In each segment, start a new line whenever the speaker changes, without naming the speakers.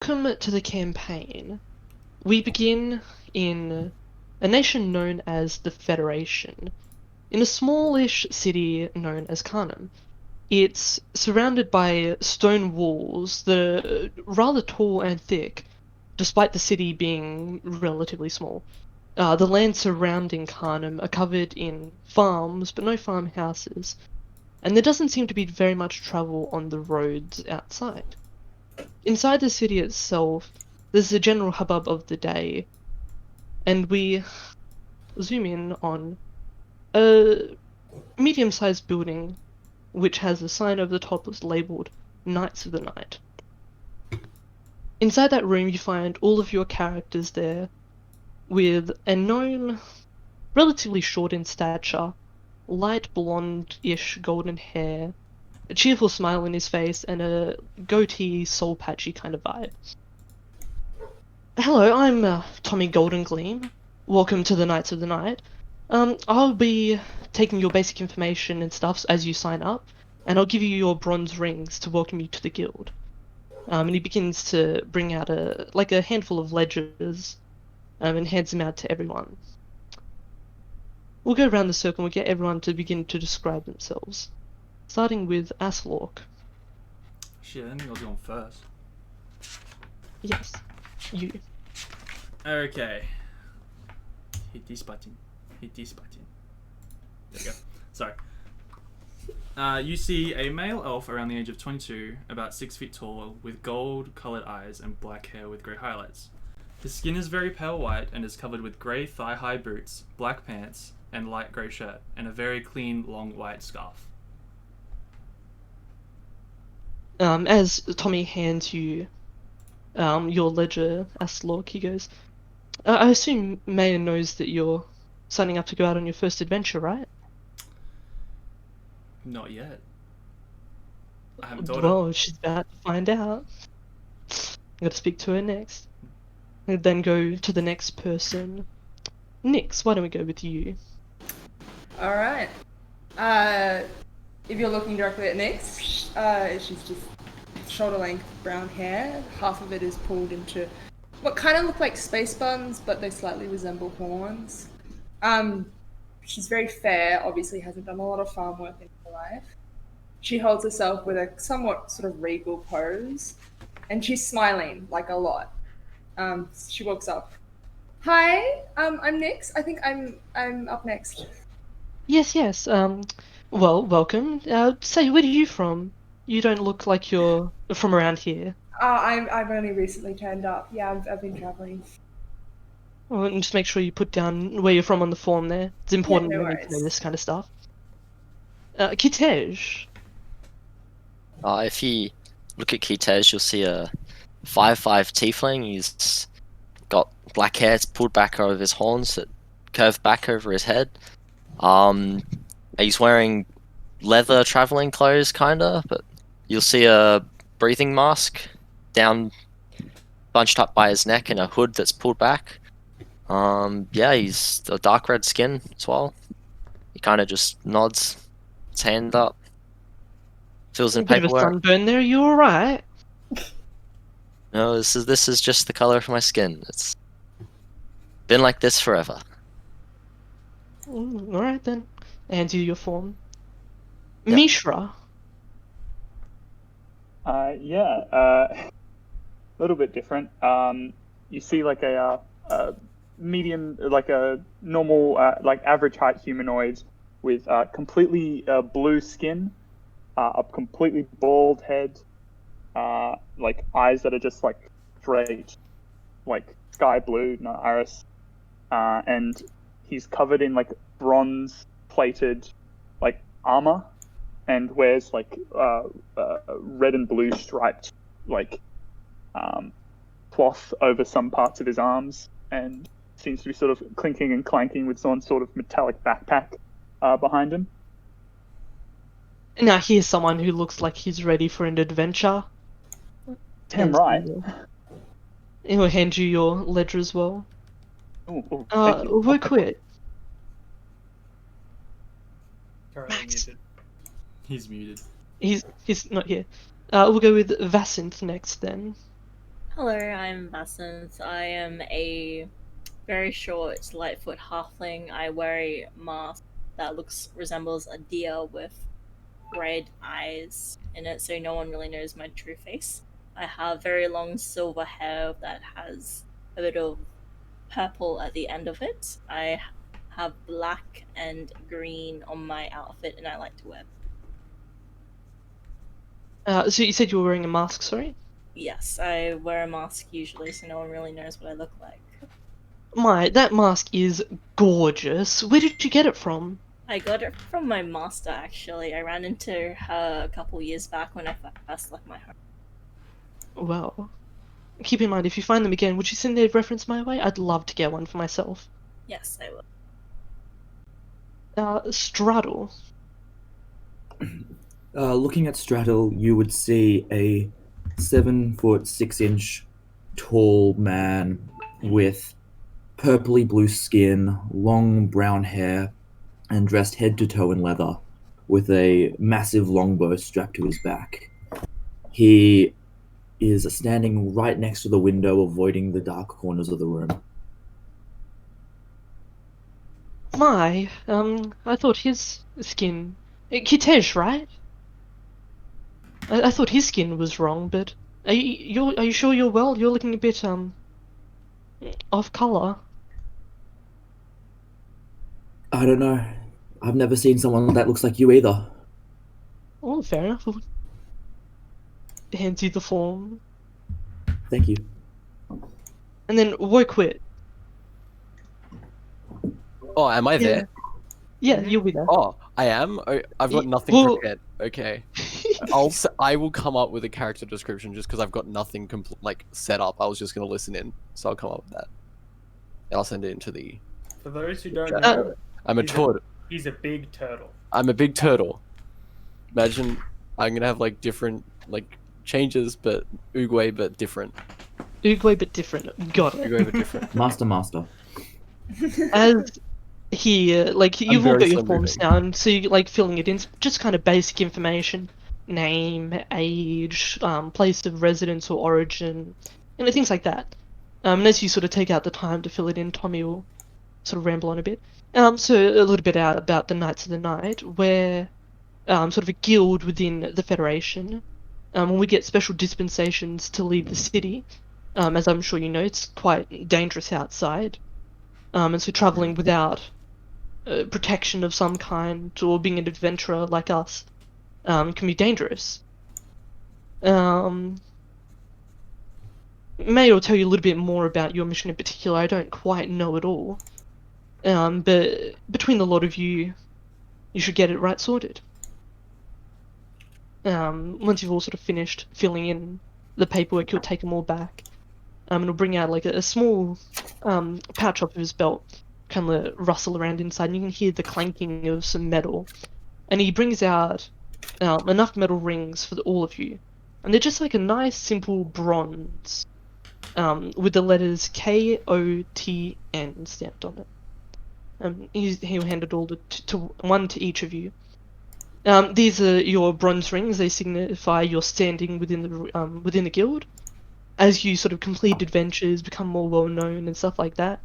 Welcome to the campaign. We begin in a nation known as the Federation, in a smallish city known as Karnam. It's surrounded by stone walls that are rather tall and thick, despite the city being relatively small. The land surrounding Karnam are covered in farms, but no farmhouses, and there doesn't seem to be very much travel on the roads outside. Inside the city itself, there's the general hubbub of the day, and we zoom in on a medium-sized building which has a sign over the top that's labeled Knights of the Night. Inside that room, you find all of your characters there, with a gnome, relatively short in stature, light blonde-ish golden hair, a cheerful smile on his face, and a goatee, soul-patchy kind of vibe. Hello, I'm Tommy Golden Gleam. Welcome to the Knights of the Night. I'll be taking your basic information and stuff as you sign up, and I'll give you your bronze rings to welcome you to the guild. And he begins to bring out a handful of ledgers, and hands them out to everyone. We'll go around the circle and we'll get everyone to begin to describe themselves, starting with Aslork.
Shit, I didn't think I was going first.
Yes, you.
Okay. Hit this button. Hit this button. There we go. Sorry. You see a male elf around the age of 22, about 6 feet tall, with gold-coloured eyes and black hair with grey highlights. His skin is very pale white and is covered with grey thigh-high boots, black pants, and light grey shirt, and a very clean, long white scarf.
As Tommy hands you your ledger, Aslork, he goes, I assume Maya knows that you're signing up to go out on your first adventure, right?
Not yet. I haven't told her.
Well, she's about to find out. I'm going to speak to her next. And then go to the next person. Nix, why don't we go with you?
Alright. If you're looking directly at Nyx, she's just shoulder-length brown hair. Half of it is pulled into what kind of look like space buns, but they slightly resemble horns. She's very fair, obviously hasn't done a lot of farm work in her life. She holds herself with a somewhat sort of regal pose, and she's smiling, like, a lot. She walks up. Hi, I'm Nyx. I think I'm up next.
Yes. Well, welcome. Say, where are you from? You don't look like you're from around here.
I've only recently turned up. Yeah, I've been traveling.
Well, and just make sure you put down where you're from on the form there. It's important
no
we need to know
worries.
this kind of stuff. Kitej.
If you look at Kitej, you'll see a 5'5" tiefling. He's got black hair, it's pulled back over his horns that curve back over his head. He's wearing leather traveling clothes, kinda, but you'll see a breathing mask down, bunched up by his neck, and a hood that's pulled back. He's a dark red skin as well. He kind of just nods, his hand up, fills in
A bit of a
paperwork.
sunburn there. You all right?
No, this is just the color of my skin. It's been like this forever.
All right then. And you your form.
Yep.
Mishra.
A little bit different. You see like a medium, like a normal, like average height humanoid with completely blue skin, a completely bald head, like eyes that are just like straight, like sky blue, not iris, and he's covered in like bronze plated like armor, and wears like red and blue striped like cloth over some parts of his arms, and seems to be sort of clinking and clanking with some sort of metallic backpack behind him.
Now here's someone who looks like he's ready for an adventure.
Damn right.
He'll hand you your ledger as well.
Ooh, thank you.
We're quit.
Currently
Max.
muted. He's muted.
He's not here. We'll go with Vacinth next then.
Hello, I'm Basant. I am a very short, Lightfoot halfling. I wear a mask that resembles a deer with red eyes in it, so no one really knows my true face. I have very long silver hair that has a bit of purple at the end of it. I have black and green on my outfit, and I like to wear.
So you said you were wearing a mask, sorry?
Yes, I wear a mask usually, so no one really knows what I look like.
That mask is gorgeous. Where did you get it from?
I got it from my master, actually. I ran into her a couple years back when I first left my home.
Well, keep in mind, if you find them again, would you send their reference my way? I'd love to get one for myself.
Yes, I will.
Straddle.
Looking at Straddle, you would see a 7'6" tall man with purpley blue skin, long brown hair, and dressed head to toe in leather, with a massive longbow strapped to his back. He is standing right next to the window, avoiding the dark corners of the room.
I thought his skin... Kitesh, right? I thought his skin was wrong, but... Are you sure you're well? You're looking a bit, off color.
I don't know. I've never seen someone that looks like you either.
Oh, fair enough. Hands you the form.
Thank you.
And then, why quit?
Oh, am I there?
Yeah, you'll be there.
Oh, I am? Oh, I've got nothing
Well-
prepared. Okay. I will come up with a character description just because I've got nothing set up. I was just going to listen in, so I'll come up with that. And I'll send it into the...
For those who don't
chat.
know,
I'm a turtle.
he's a big turtle.
I'm a big turtle. Imagine I'm going to have different changes, but Oogway, but different.
Oogway, but different. Got it.
Oogway, but different.
Master.
As he, you've all
very
got your
slow
forms
moving.
down, so you filling it in, just kind of basic information. Name, age, place of residence or origin, and things like that. And as you sort of take out the time to fill it in, Tommy will sort of ramble on a bit. So a little bit out about the Knights of the Night, where sort of a guild within the Federation. When we get special dispensations to leave the city, as I'm sure you know, it's quite dangerous outside. And so traveling without protection of some kind, or being an adventurer like us, can be dangerous. May will tell you a little bit more about your mission in particular. I don't quite know it all. But between the lot of you, you should get it right sorted. Once you've all sort of finished filling in the paperwork, he'll take them all back. And he'll bring out a small pouch off of his belt, kind of rustle around inside, and you can hear the clanking of some metal. And he brings out enough metal rings for all of you. And they're just a nice, simple bronze with the letters KOTN stamped on it. He'll hand it all to one to each of you. These are your bronze rings. They signify your standing within the guild. As you sort of complete adventures, become more well-known and stuff like that,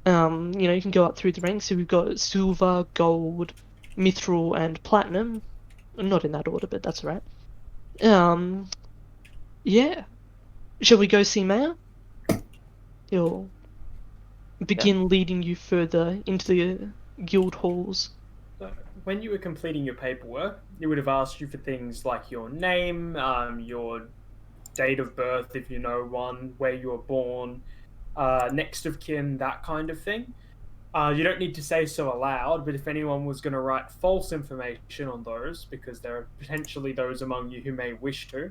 you can go up through the ranks. So we've got silver, gold, mithril, and platinum. Not in that order, but that's alright. Yeah. Shall we go see Mayor? He'll begin leading you further into the guild halls.
When you were completing your paperwork, it would have asked you for things like your name, your date of birth, if you know one, where you were born, next of kin, that kind of thing. You don't need to say so aloud, but if anyone was going to write false information on those, because there are potentially those among you who may wish to,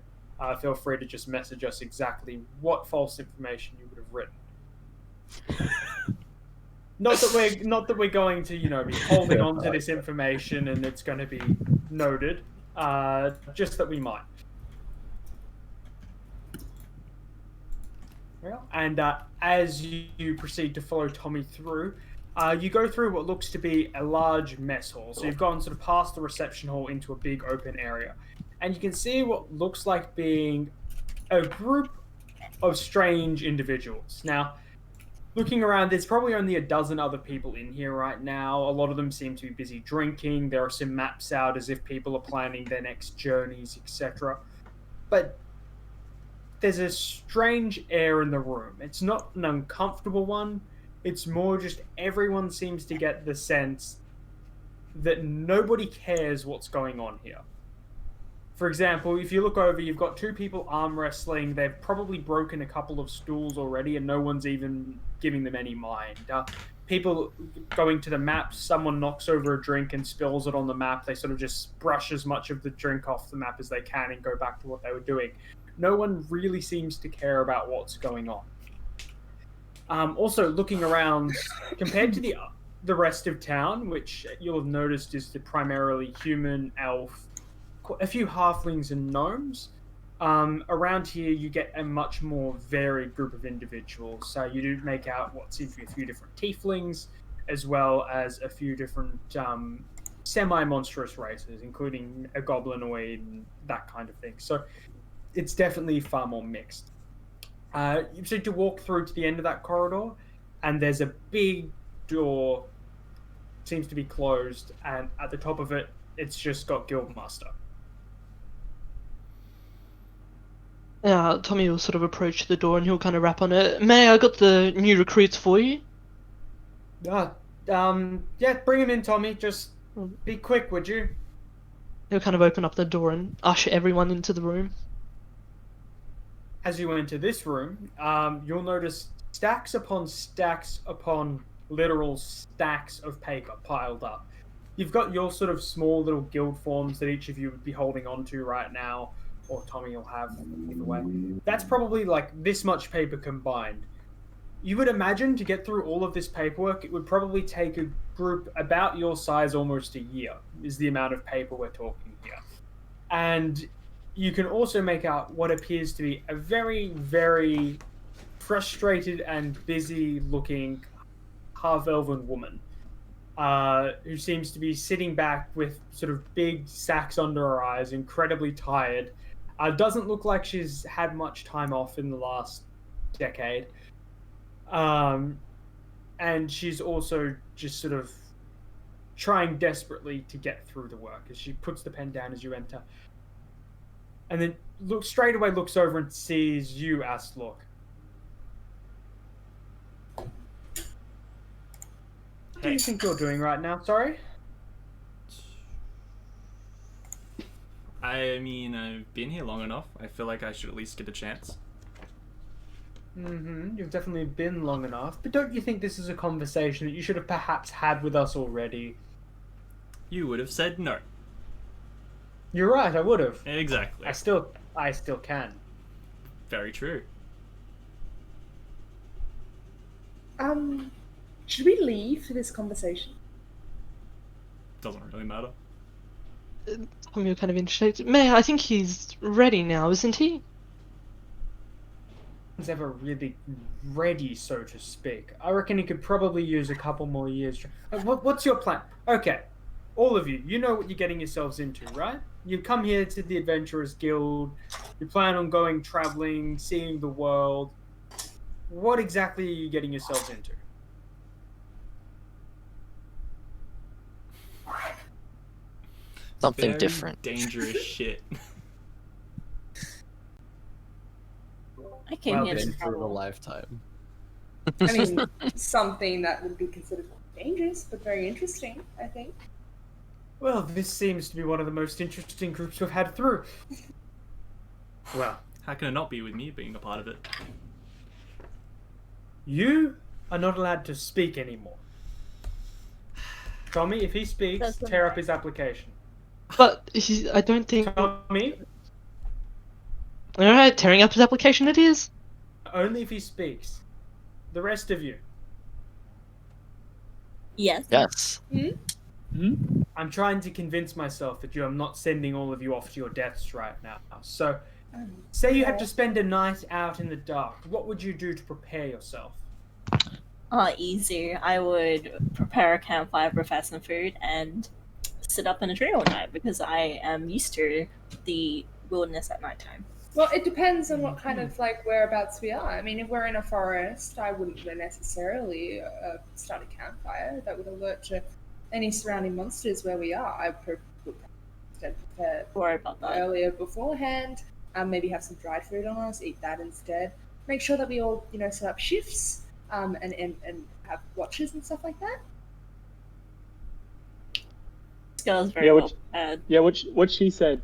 feel free to just message us exactly what false information you would have written. Not that we're going to, be holding on to this information and it's going to be noted. Just that we might. Well, and as you proceed to follow Tommy through, you go through what looks to be a large mess hall. So you've gone sort of past the reception hall into a big open area. And you can see what looks like being a group of strange individuals. Now, looking around, there's probably only a dozen other people in here right now. A lot of them seem to be busy drinking. There are some maps out as if people are planning their next journeys, etc. But there's a strange air in the room. It's not an uncomfortable one. It's more just everyone seems to get the sense that nobody cares what's going on here. For example, if you look over, you've got two people arm wrestling. They've probably broken a couple of stools already, and no one's even giving them any mind. People going to the map, someone knocks over a drink and spills it on the map. They sort of just brush as much of the drink off the map as they can and go back to what they were doing. No one really seems to care about what's going on. Also, looking around, compared to the rest of town, which you'll have noticed is the primarily human, elf, a few halflings and gnomes, around here you get a much more varied group of individuals. So you do make out what seems to be a few different tieflings, as well as a few different semi-monstrous races, including a goblinoid and that kind of thing. So it's definitely far more mixed. You proceed to walk through to the end of that corridor, and there's a big door, seems to be closed, and at the top of it, it's just got Guildmaster.
Tommy will sort of approach the door and he'll kind of rap on it. May I got the new recruits for you?
Yeah, bring him in, Tommy. Just be quick, would you?
He'll kind of open up the door and usher everyone into the room.
As you enter this room, you'll notice stacks upon literal stacks of paper piled up. You've got your sort of small little guild forms that each of you would be holding on to right now, or Tommy will have, either way. That's probably like this much paper combined. You would imagine to get through all of this paperwork, it would probably take a group about your size almost a year, is the amount of paper we're talking here. And you can also make out what appears to be a very, very frustrated and busy-looking half-elven woman who seems to be sitting back with sort of big sacks under her eyes, incredibly tired. Doesn't look like she's had much time off in the last decade. And she's also just sort of trying desperately to get through the work as she puts the pen down as you enter. And then straight away looks over and sees you, Astlok. What do you think you're doing right now? Sorry?
I mean, I've been here long enough. I feel like I should at least get a chance.
You've definitely been long enough. But don't you think this is a conversation that you should have perhaps had with us already?
You would have said no.
You're right, I would have.
Exactly.
I still can.
Very true.
Should we leave for this conversation?
Doesn't really matter.
Tommy will kind of initiate. May I think he's ready now, isn't he?
He's ever really ready, so to speak. I reckon he could probably use a couple more years. What's your plan? Okay, all of you, you know what you're getting yourselves into, right? You come here to the Adventurers Guild, you plan on going traveling, seeing the world. What exactly are you getting yourselves into?
Something
Very
different.
Dangerous shit.
I came here to
Adventure of a
travel.
lifetime.
I mean, something that would be considered dangerous, but very interesting, I think.
Well, this seems to be one of the most interesting groups we've had through. Well,
How can it not be with me being a part of it?
you are not allowed to speak anymore. Tommy, if he speaks,
Doesn't
tear up his application.
But I don't think...
Tommy,
Alright, tearing up his application it is.
only if he speaks. The rest of you.
Yes.
Yes.
I'm trying to convince myself that I'm not sending all of you off to your deaths right now. So, say you had to spend a night out in the dark. What would you do to prepare yourself?
Easy. I would prepare a campfire, prepare some food, and sit up in a tree all night because I am used to the wilderness at nighttime.
Well, it depends on what kind of like whereabouts we are. I mean, if we're in a forest, I wouldn't necessarily start a campfire. That would alert to any surrounding monsters where we are. I would instead prepare
Worry about that.
earlier beforehand. Maybe have some dried food on us. Eat that instead. Make sure that we all, set up shifts. And have watches and stuff like that.
This girl's very
Yeah,
well prepared.
Yeah, what she said.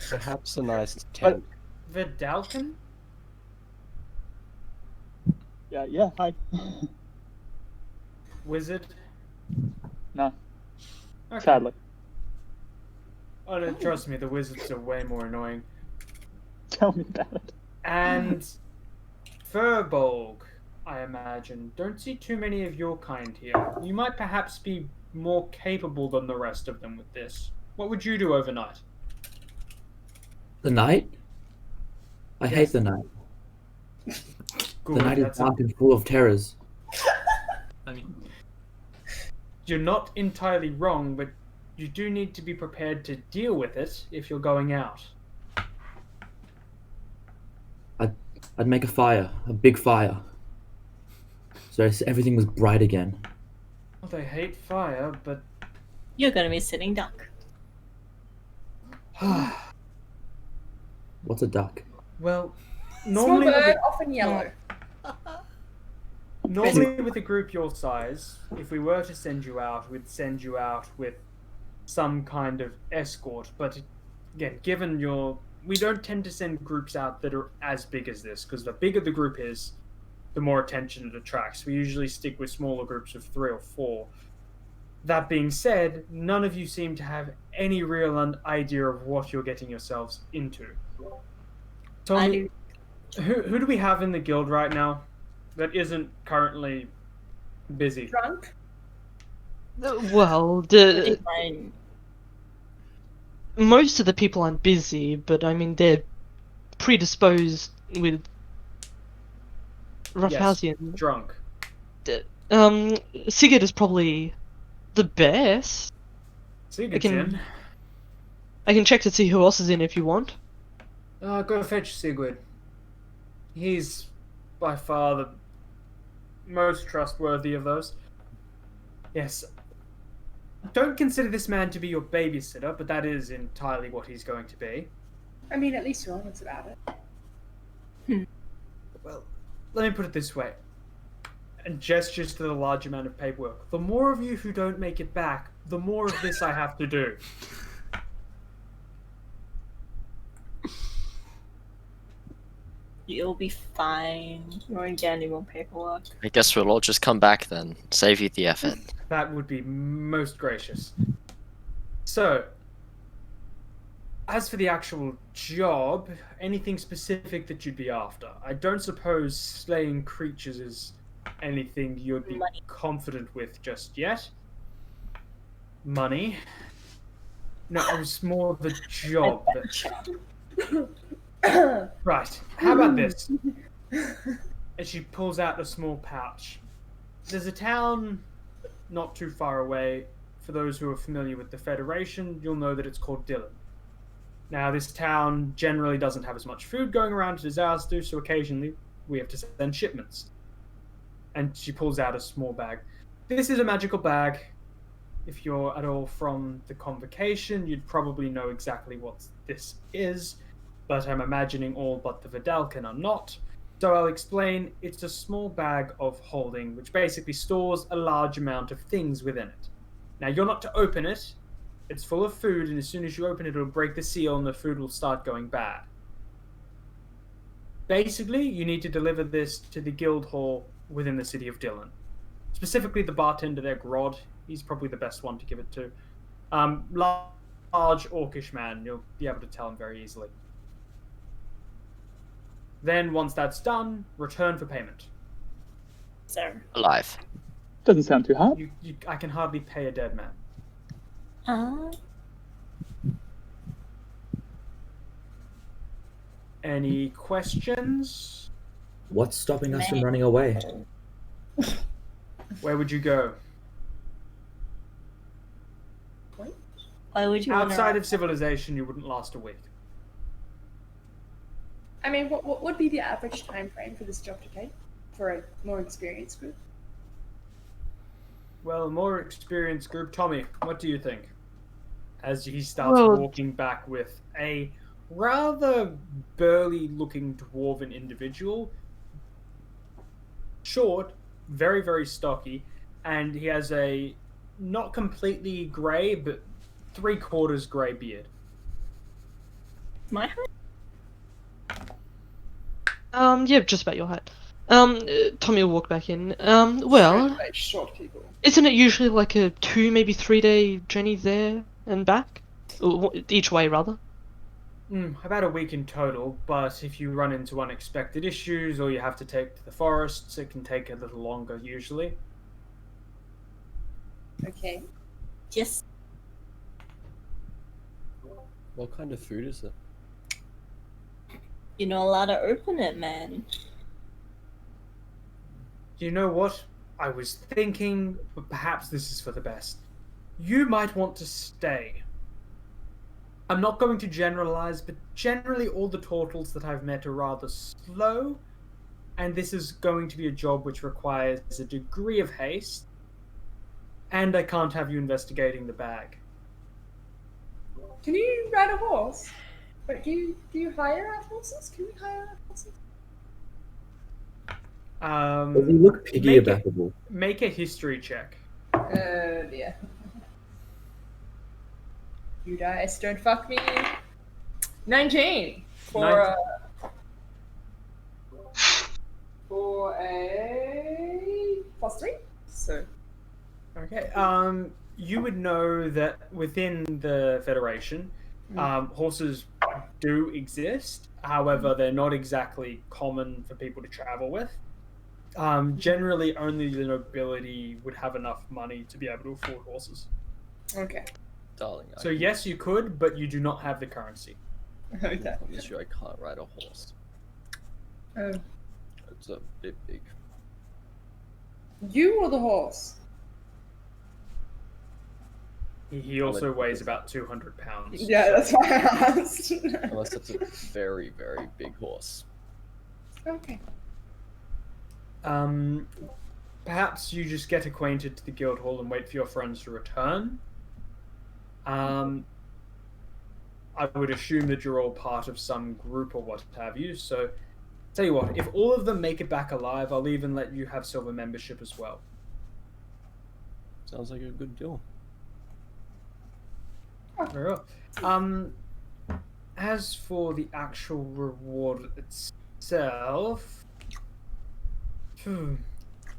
Perhaps a nice tent.
Vidalcan?
Yeah, hi.
Wizard?
No,
Okay.
sadly.
Oh, no, trust me, the wizards are way more annoying.
Tell me about it.
And Furbolg, I imagine. Don't see too many of your kind here. You might perhaps be more capable than the rest of them with this. What would you do overnight?
The night? I
Yes.
hate the night.
Good,
The night is
that's
dark and full of terrors.
I mean,
You're not entirely wrong, but you do need to be prepared to deal with it if you're going out.
I'd make a fire, a big fire. So everything was bright again.
Well, they hate fire, but
You're gonna be sitting duck.
What's a duck?
well,
Small
normally with
bird,
a,
often yellow.
normally with a group your size, if we were to send you out, we'd send you out with some kind of escort. But again, given we don't tend to send groups out that are as big as this, because the bigger the group is, the more attention it attracts. We usually stick with smaller groups of 3 or 4. That being said, none of you seem to have any real idea of what you're getting yourselves into. Tell
I
me,
do.
who do we have in the guild right now that isn't currently busy?
Drunk.
Well,
Pretty fine.
most of the people aren't busy, but I mean they're predisposed with Roughhousian.
Drunk.
Sigurd is probably the best.
Sigurd's
can-
in.
I can check to see who else is in if you want.
Go fetch Sigurd. He's by far the most trustworthy of those. Yes. Don't consider this man to be your babysitter, but that is entirely what he's going to be.
I mean, at least you're honest about it.
Well, let me put it this way. And gestures to the large amount of paperwork. The more of you who don't make it back, the more of this I have to do.
You'll be fine. You won't get any more paperwork.
I guess we'll all just come back then. Save you the effort.
That would be most gracious. So, as for the actual job, anything specific that you'd be after? I don't suppose slaying creatures is anything you'd be
Money.
confident with just yet. Money? No, it was more of a job. Right, how about this? And she pulls out a small pouch. There's a town not too far away. For those who are familiar with the Federation, you'll know that it's called Dillon. Now, this town generally doesn't have as much food going around as ours do, so occasionally we have to send shipments. And she pulls out a small bag. This is a magical bag. If you're at all from the Convocation, you'd probably know exactly what this is, but I'm imagining all but the Vidalcan are not. So I'll explain. It's a small bag of holding, which basically stores a large amount of things within it. Now, you're not to open it. It's full of food, and as soon as you open it, it'll break the seal, and the food will start going bad. Basically, you need to deliver this to the guild hall within the city of Dillon. Specifically, the bartender there, Grod. He's probably the best one to give it to. Large orcish man. You'll be able to tell him very easily. Then, once that's done, return for payment.
Sir.
Alive.
Doesn't sound too hard.
I can hardly pay a dead man. Any questions?
What's stopping us from running away?
Where would you go?
Why would you wanna-
Outside of civilization, you wouldn't last a week.
I mean, what would be the average time frame for this job to take for a more experienced group?
Well, a more experienced group. Tommy, what do you think? As he starts
Well-
walking back with a rather burly-looking dwarven individual, short, very, very stocky, and he has a not completely grey, but 3/4 grey beard.
My height?
Yeah, just about your height. Tommy will walk back in. Well,
Like short people.
isn't it usually like a 2, maybe 3-day journey there and back? Each way, rather.
About a week in total, but if you run into unexpected issues or you have to take to the forests, it can take a little longer usually.
Okay.
Yes.
What kind of food is it?
You're not allowed to open it, man.
You know what? I was thinking, but perhaps this is for the best. You might want to stay. I'm not going to generalize, but generally all the turtles that I've met are rather slow, and this is going to be a job which requires a degree of haste, and I can't have you investigating the bag.
Can you ride a horse? But do you hire our horses? Can we hire our horses?
Does he look piggy
Make
about
it-
the ball?
Make a history check.
Yeah. You guys don't fuck me. 19 for a +3. So
Okay. You would know that within the Federation, horses do exist. However, they're not exactly common for people to travel with. Generally, only the nobility would have enough money to be able to afford horses.
okay.
Darling,
So yes, you could, but you do not have the currency.
Okay.
I promise you I can't ride a horse.
Oh.
It's a bit big.
You or the horse?
He also weighs about 200 pounds.
Yeah, that's why I asked.
Unless it's a very, very big horse.
Okay.
Perhaps you just get acquainted to the guild hall and wait for your friends to return. I would assume that you're all part of some group or what have you, so tell you what, if all of them make it back alive, I'll even let you have silver membership as well.
Sounds like a good deal.
Very well. As for the actual reward itself,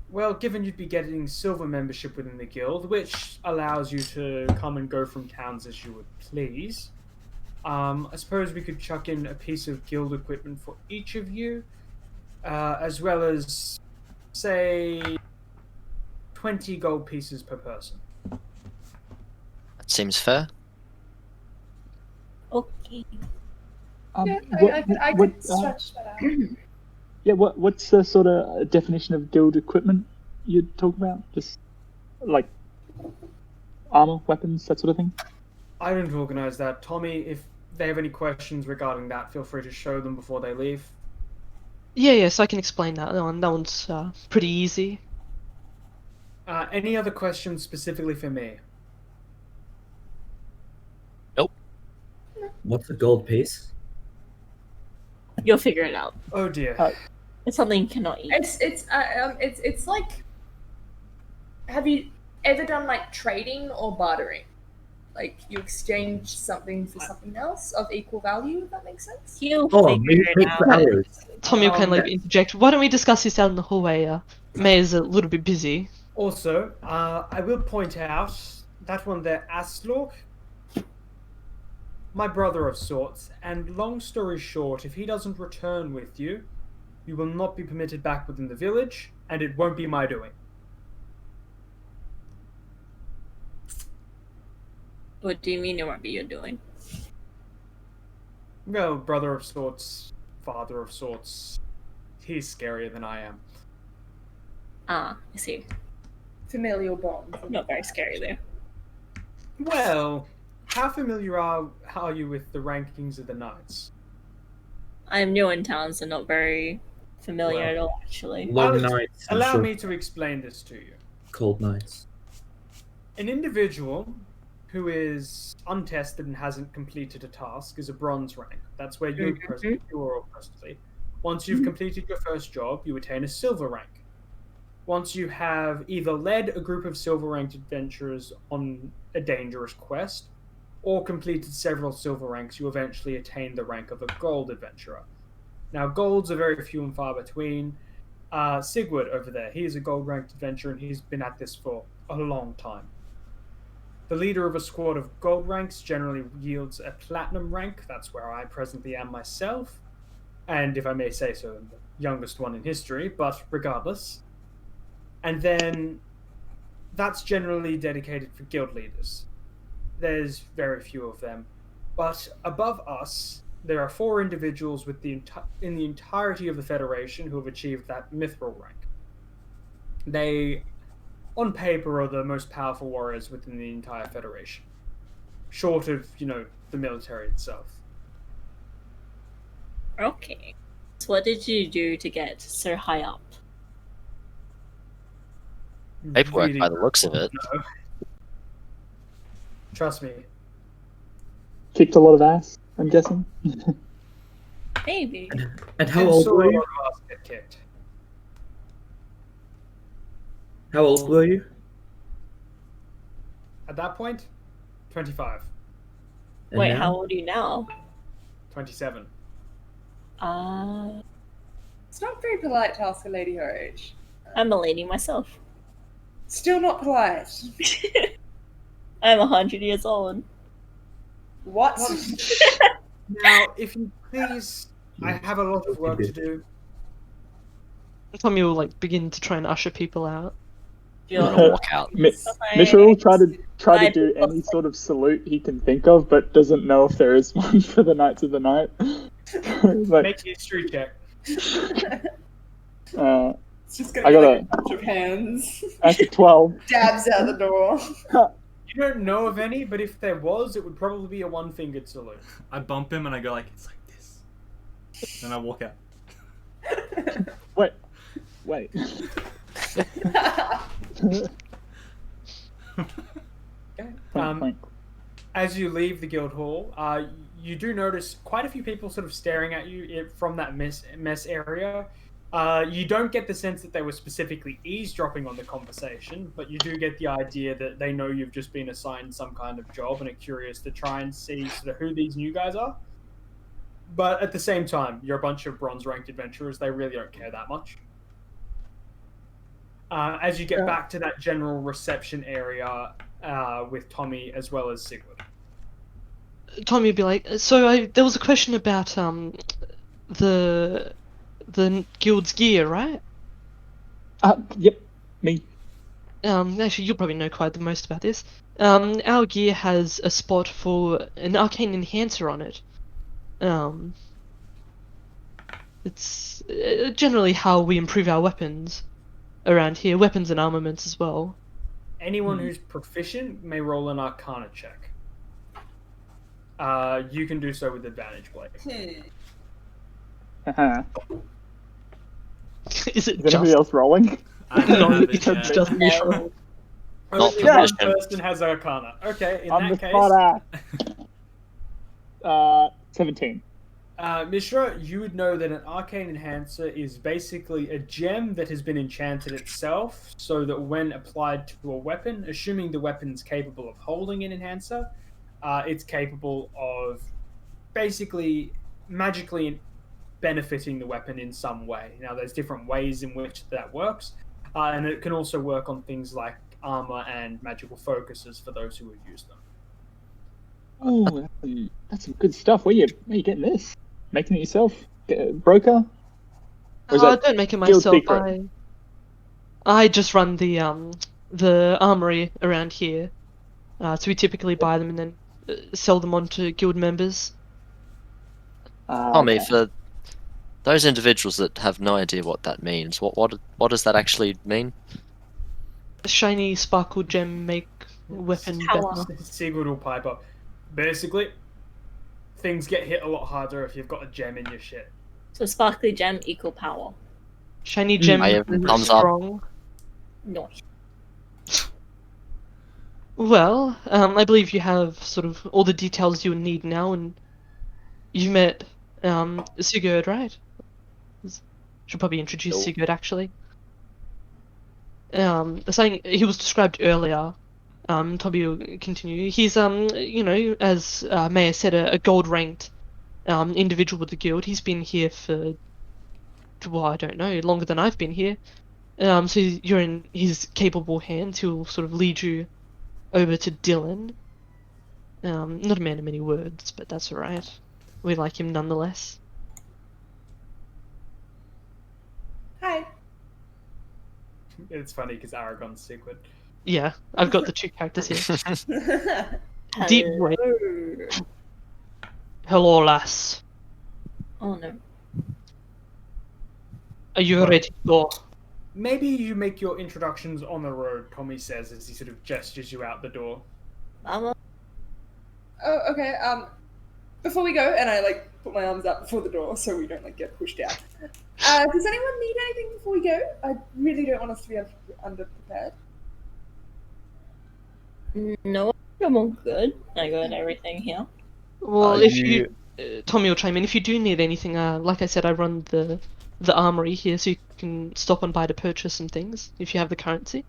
well, given you'd be getting silver membership within the guild, which allows you to come and go from towns as you would please, I suppose we could chuck in a piece of guild equipment for each of you, as well as, say, 20 gold pieces per person.
That seems fair.
Okay.
Yeah, I
what,
could stretch that out.
yeah, what's the sort of definition of guild equipment you're talking about? Just like armor, weapons, that sort of thing?
I don't organize that. Tommy, if they have any questions regarding that, feel free to show them before they leave.
Yeah, so I can explain that one. That one's pretty easy.
Any other questions specifically for me?
What's a gold piece?
You'll figure it out.
Oh dear.
It's something you cannot eat.
It's like. Have you ever done like trading or bartering? Like you exchange something for something else of equal value. If that makes sense.
You'll
Oh,
figure
meat
it out.
for arrows.
Tommy will kindly
Okay.
interject. Why don't we discuss this out in the hallway? May is a little bit busy.
Also, I will point out that one there, Aslok, my brother of sorts, and long story short, if he doesn't return with you, you will not be permitted back within the village, and it won't be my doing.
What do you mean it won't be your doing?
Well, brother of sorts, father of sorts, he's scarier than I am.
Ah, I see.
Familial bonds.
Not very scary there.
Well, how familiar are you with the rankings of the knights?
I'm new in town, so not very familiar
Well,
at all, actually.
Long nights and
Allow
short,
me to explain this to you.
cold nights.
An individual who is untested and hasn't completed a task is a bronze rank. That's where you are presently. Once you've completed your first job, you attain a silver rank. Once you have either led a group of silver ranked adventurers on a dangerous quest, or completed several silver ranks, you eventually attain the rank of a gold adventurer. Now, golds are very few and far between. Sigurd over there, he is a gold ranked adventurer and he's been at this for a long time. The leader of a squad of gold ranks generally yields a platinum rank. That's where I presently am myself. And if I may say so, I'm the youngest one in history, but regardless. And then that's generally dedicated for guild leaders. There's very few of them. But above us, there are 4 individuals in the entirety of the Federation who have achieved that mithril rank. They, on paper, are the most powerful warriors within the entire Federation. Short of, the military itself.
Okay. So what did you do to get so high up?
Paperwork by the looks of it.
No. Trust me.
Kicked a lot of ass, I'm guessing.
Maybe.
And how old
saw
were
a
you?
lot of us get kicked.
How old were you?
At that point, 25,
And
Wait,
now?
how old are you now?
27.
It's not very polite to ask a lady her age.
I'm a lady myself.
Still not polite.
I'm 100 years old.
What?
Now, if you please, I have a lot of work to do.
Tommy will begin to try and usher people out.
You're
Walk out.
Mishra will try to
I-
do any sort of salute he can think of, but doesn't know if there is one for the Knights of the Night. Like,
Make a history check.
It's just
I
gonna
got
be a bunch of hands.
that's a 12.
Dabs out the door.
You don't know of any, but if there was, it would probably be a one-fingered salute.
I bump him and I go like, it's like this. Then I walk out.
Wait.
Okay.
Plank.
As you leave the guild hall, you do notice quite a few people sort of staring at you from that mess area. You don't get the sense that they were specifically eavesdropping on the conversation, but you do get the idea that they know you've just been assigned some kind of job and are curious to try and see sort of who these new guys are. But at the same time, you're a bunch of bronze-ranked adventurers. They really don't care that much. As you get back to that general reception area with Tommy as well as Sigurd.
Tommy would be like, so there was a question about the guild's gear, right?
Yep, me.
Actually, you'll probably know quite the most about this. Our gear has a spot for an Arcane Enhancer on it. It's generally how we improve our weapons around here, weapons and armaments as well.
Anyone who's proficient may roll an Arcana check. You can do so with advantage, Blake.
Uh-huh.
Is it
Is anybody
just
else rolling?
I don't have it
it's
yet.
just me?
No.
Only
Not
one
proficient.
person has Arcana. Okay, in
I'm
that
the
case,
spot ass. 17.
Mishra, you would know that an Arcane Enhancer is basically a gem that has been enchanted itself, so that when applied to a weapon, assuming the weapon's capable of holding an enhancer, it's capable of basically magically benefiting the weapon in some way. Now, there's different ways in which that works, and it can also work on things like armor and magical focuses for those who would use them.
Oh, that's some good stuff. Where you getting this? Making it yourself? Broker? Or is
I
that
don't make it
guild
myself.
secret?
I just run the armory around here. So we typically buy them and then sell them on to guild members.
Tommy,
Okay.
for those individuals that have no idea what that means, what does that actually mean?
A shiny sparkle gem make weapon
Power.
better.
Sigurd will pipe up. Basically, things get hit a lot harder if you've got a gem in your shit.
So sparkly gem equal power.
Shiny gem
I have
is
thumbs up.
strong.
Nice.
Well, I believe you have sort of all the details you would need now, and you've met Sigurd, right? Should probably introduce
Nope.
Sigurd actually. Saying he was described earlier. Toby will continue. He's as Maya said, a gold ranked individual with the guild. He's been here for, well, I don't know, longer than I've been here. So you're in his capable hands. He'll sort of lead you over to Dylan. Not a man of many words, but that's alright. We like him nonetheless.
Hi.
It's funny because Aragon's Sigurd.
Yeah, I've got the two characters here. Deep voice.
Hello.
Hello, lass.
Oh no.
Are you
Right.
ready to go?
Maybe you make your introductions on the road, Tommy says as he sort of gestures you out the door.
Mama.
Oh, okay. Before we go, and I like put my arms out before the door so we don't like get pushed out. Does anyone need anything before we go? I really don't want us to be underprepared.
No, I'm all good. I got everything here.
Well, if you Tommy will chime in. If you do need anything, like I said, I run the armory here, so you can stop on by to purchase some things if you have the currency.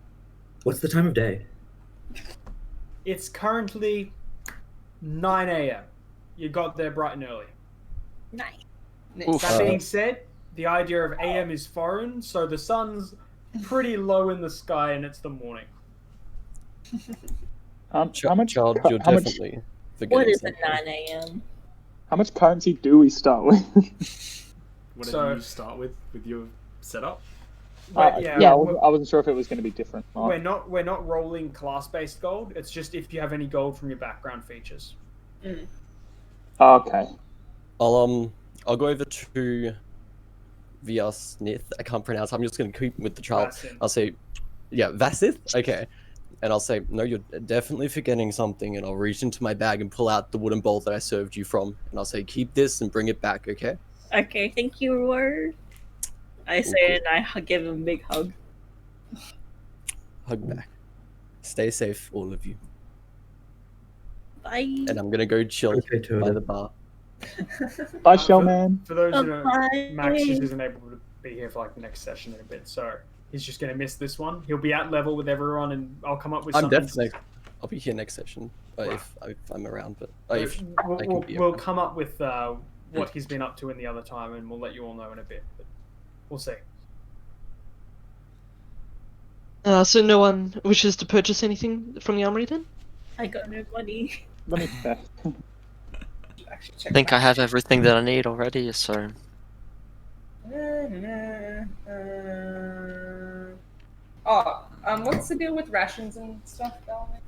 What's the time of day?
It's currently 9 a.m. You got there bright and early.
Nice.
Oof.
That being said, the idea of AM is foreign, so the sun's pretty low in the sky and it's the morning.
How much?
Child, you're
how much?
definitely
What
forgetting
is it,
something.
9 a.m.?
How much currency do we start with?
What
So-
did you start with your setup?
But
I wasn't sure if it was going to be different.
we're not rolling class-based gold. It's just if you have any gold from your background features.
Okay.
I'll go over to Viasnith. I can't pronounce. I'm just gonna keep with the child.
Vasin.
I'll say, yeah, Vasith. Okay, and I'll say, no, you're definitely forgetting something. And I'll reach into my bag and pull out the wooden bowl that I served you from. And I'll say, keep this and bring it back. Okay.
Okay, thank you, word. I say and I give him a big hug.
Hug back. Stay safe, all of you.
Bye.
And I'm gonna go chill
Okay,
by
Toto.
the bar.
Bye, Shellman.
For those who don't,
Bye.
Max just isn't able to be here for like the next session in a bit, so he's just gonna miss this one. He'll be at level with everyone, and I'll come up with
I'm
something.
definitely. I'll be here next session if I'm around. But if
We'll,
I can be
we'll
around.
come up with what he's been up to in the other time, and we'll let you all know in a bit. But we'll see.
So no one wishes to purchase anything from the armory then?
I got no money.
Let me check.
Actually,
I
check
think I have everything that I need already, so
what's the deal with rations and stuff, Bellamy?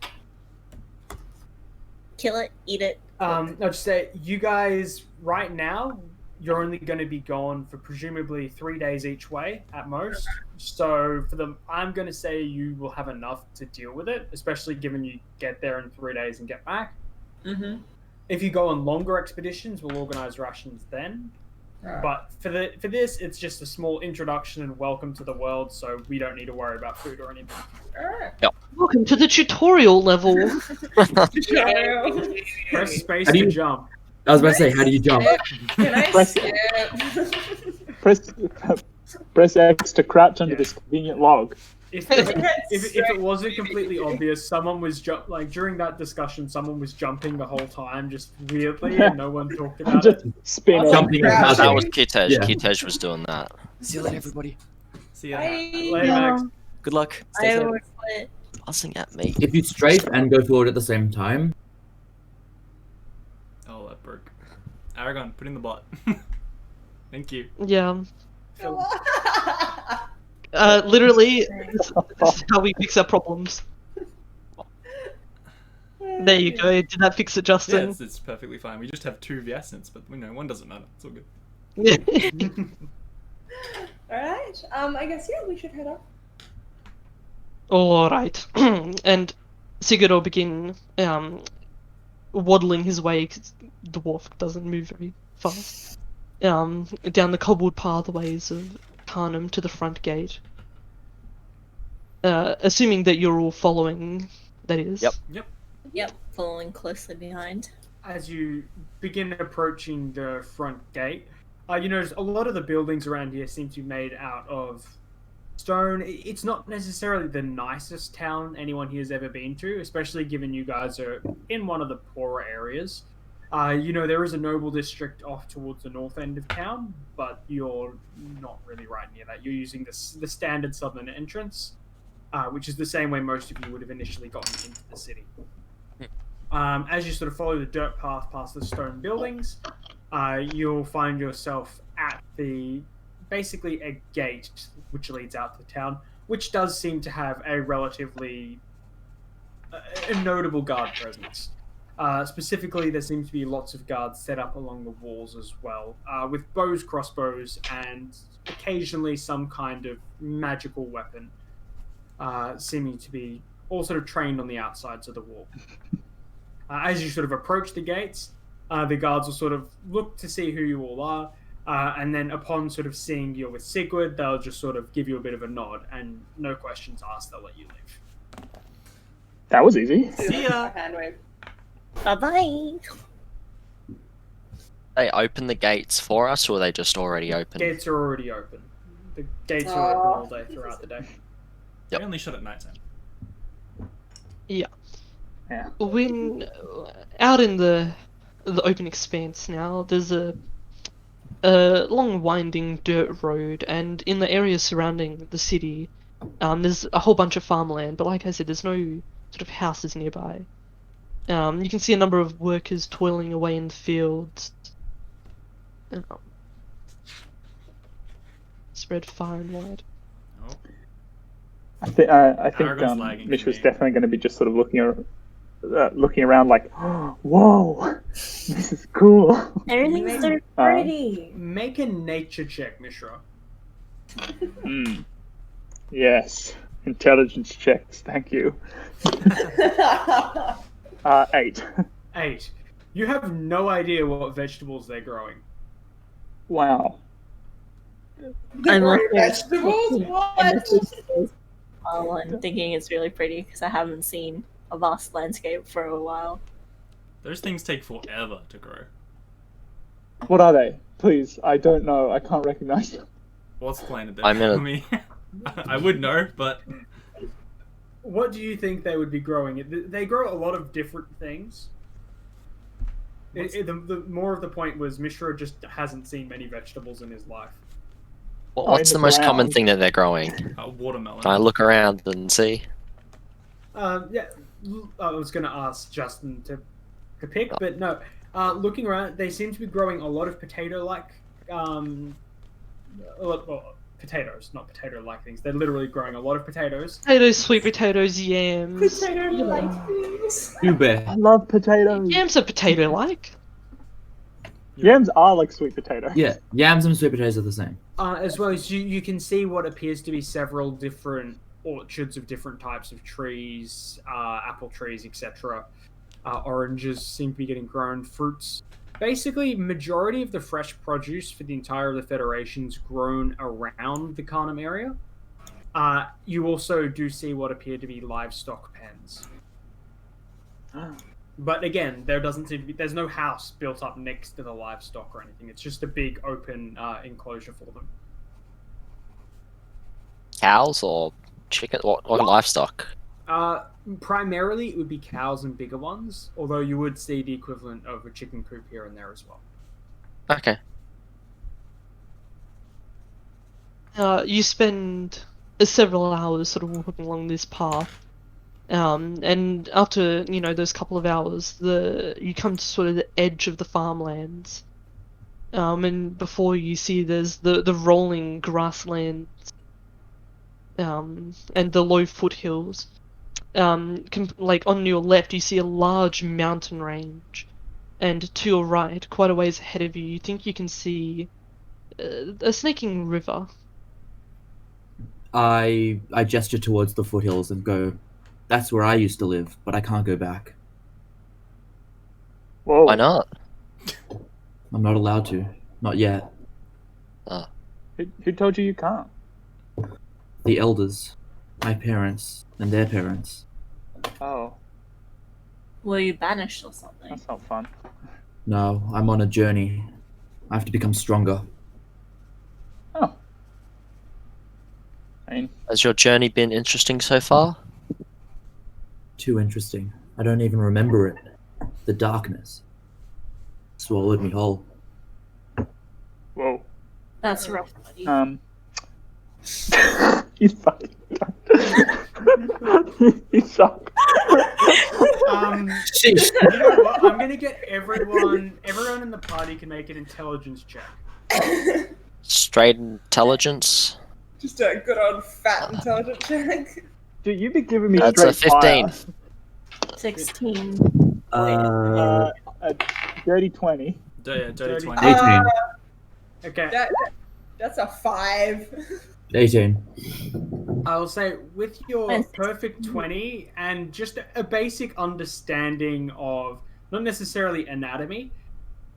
Kill it, eat it.
I'll just say, you guys, right now, you're only going to be gone for presumably 3 days each way at most. So for them, I'm going to say you will have enough to deal with it, especially given you get there in 3 days and get back.
Mm-hmm.
If you go on longer expeditions, we'll organize rations then. But for this, it's just a small introduction and welcome to the world, so we don't need to worry about food or anything.
Alright.
Welcome to the tutorial level.
Press space
How do
to
you-
jump.
I was about to say, how do you jump?
Can I
Press-
skip?
Press X to crouch under
Yeah.
this convenient log.
If it wasn't completely obvious, someone was during that discussion, someone was jumping the whole time, just weirdly, and no one talked about
Just
it.
spin
Awesome.
it.
Jumping and
Crouching.
that
crouching.
was Kitej.
Yeah.
Kitej was doing that.
See you later, everybody.
See ya.
Later,
Yeah.
Max.
Good luck. Stay
I
safe.
oversplit.
Buzzing at me.
If you strafe and go forward at the same time,
Oh, that broke. Aragon, put in the bot. Thank you.
Yeah. Literally, this is how we fix our problems. There you go. Did that fix it,
Yeah,
Justin?
it's perfectly fine. We just have 2 Viasins, but one doesn't matter. It's all good.
Alright, I guess, yeah, we should head up.
All right. And Sigurd will begin waddling his way because dwarf doesn't move very fast. down the cobbled pathways of Carnum to the front gate. Assuming that you're all following, that is.
Yep.
Yep, following closely behind.
As you begin approaching the front gate, you notice a lot of the buildings around here seem to be made out of stone. It's not necessarily the nicest town anyone here has ever been to, especially given you guys are in one of the poorer areas. There is a noble district off towards the north end of town, but you're not really right near that. You're using the standard southern entrance, which is the same way most of you would have initially gotten into the city. As you sort of follow the dirt path past the stone buildings, you'll find yourself at basically a gate which leads out to the town, which does seem to have a relatively a notable guard presence. Specifically, there seems to be lots of guards set up along the walls as well, with bows, crossbows, and occasionally some kind of magical weapon, seeming to be all sort of trained on the outsides of the wall. As you sort of approach the gates, the guards will sort of look to see who you all are, and then upon sort of seeing you're with Sigurd, they'll just sort of give you a bit of a nod, and no questions asked, they'll let you leave.
That was easy.
See ya.
Hand wave.
Bye-bye.
They open the gates for us, or are they just already open?
Gates are already open. The gates are open all day throughout the day.
They only shut at night time.
Yeah.
Yeah.
When out in the open expanse now, there's a long winding dirt road, and in the area surrounding the city, there's a whole bunch of farmland. But like I said, there's no sort of houses nearby. You can see a number of workers toiling away in the fields. Spread far and wide.
Oh.
I think
Aragon's lagging
Mish
for
was
me.
definitely going to be just sort of looking around like, whoa, this is cool.
Everything's so pretty.
Make a nature check, Mishra.
Yes, intelligence checks. Thank you. 8.
8. You have no idea what vegetables they're growing.
Wow.
I'm
Vegetables? What?
I'm thinking it's really pretty because I haven't seen a vast landscape for a while.
Those things take forever to grow.
What are they? Please, I don't know. I can't recognize them.
What's planted there?
I'm in a-
I mean, I would know, but
What do you think they would be growing? They grow a lot of different things. The more of the point was Mishra just hasn't seen many vegetables in his life.
What's the most common thing that they're growing?
a watermelon.
Can I look around and see?
Yeah, I was going to ask Justin to pick, but no. Looking around, they seem to be growing a lot of potato-like, potatoes, not potato-like things. They're literally growing a lot of potatoes.
Potatoes, sweet potatoes, yams.
Ube.
I love potatoes.
Yams are potato-like.
Yams are like sweet potatoes.
Yeah, yams and sweet potatoes are the same.
As well as you can see what appears to be several different orchards of different types of trees, apple trees, etc. Oranges seem to be getting grown, fruits. Basically, majority of the fresh produce for the entire of the Federation's grown around the Carnum area. You also do see what appear to be livestock pens. But again, there doesn't seem to be. There's no house built up next to the livestock or anything. It's just a big open enclosure for them.
Cows or chicken? What livestock?
Primarily, it would be cows and bigger ones. Although you would see the equivalent of a chicken coop here and there as well.
Okay.
You spend several hours sort of walking along this path. And after, those couple of hours, you come to sort of the edge of the farmlands. And before you see there's the rolling grasslands, and the low foothills. Like on your left, you see a large mountain range, and to your right, quite a ways ahead of you, you think you can see a snaking river.
I gesture towards the foothills and go, "That's where I used to live, but I can't go back.
Whoa.
Why not?
I'm not allowed to. Not yet."
Who told you can't?
The elders, my parents, and their parents.
Oh,
Were you banished or something?
that's not fun.
No, I'm on a journey. I have to become stronger.
Oh. I mean,
Has your journey been interesting so far?
Too interesting. I don't even remember it. The darkness swallowed me whole.
whoa.
That's rough, buddy.
You fucking you suck.
You know what? I'm gonna get everyone in the party can make an intelligence check.
Straight intelligence?
Just a good old fat intelligent check.
Dude, you be giving me
That's a
straight
15.
fire.
16.
A dirty 20.
Dirty
Dirty
20.
18.
Okay.
That's a 5.
18.
I'll say with your
Mine's
perfect 20 and just a basic understanding of not necessarily anatomy,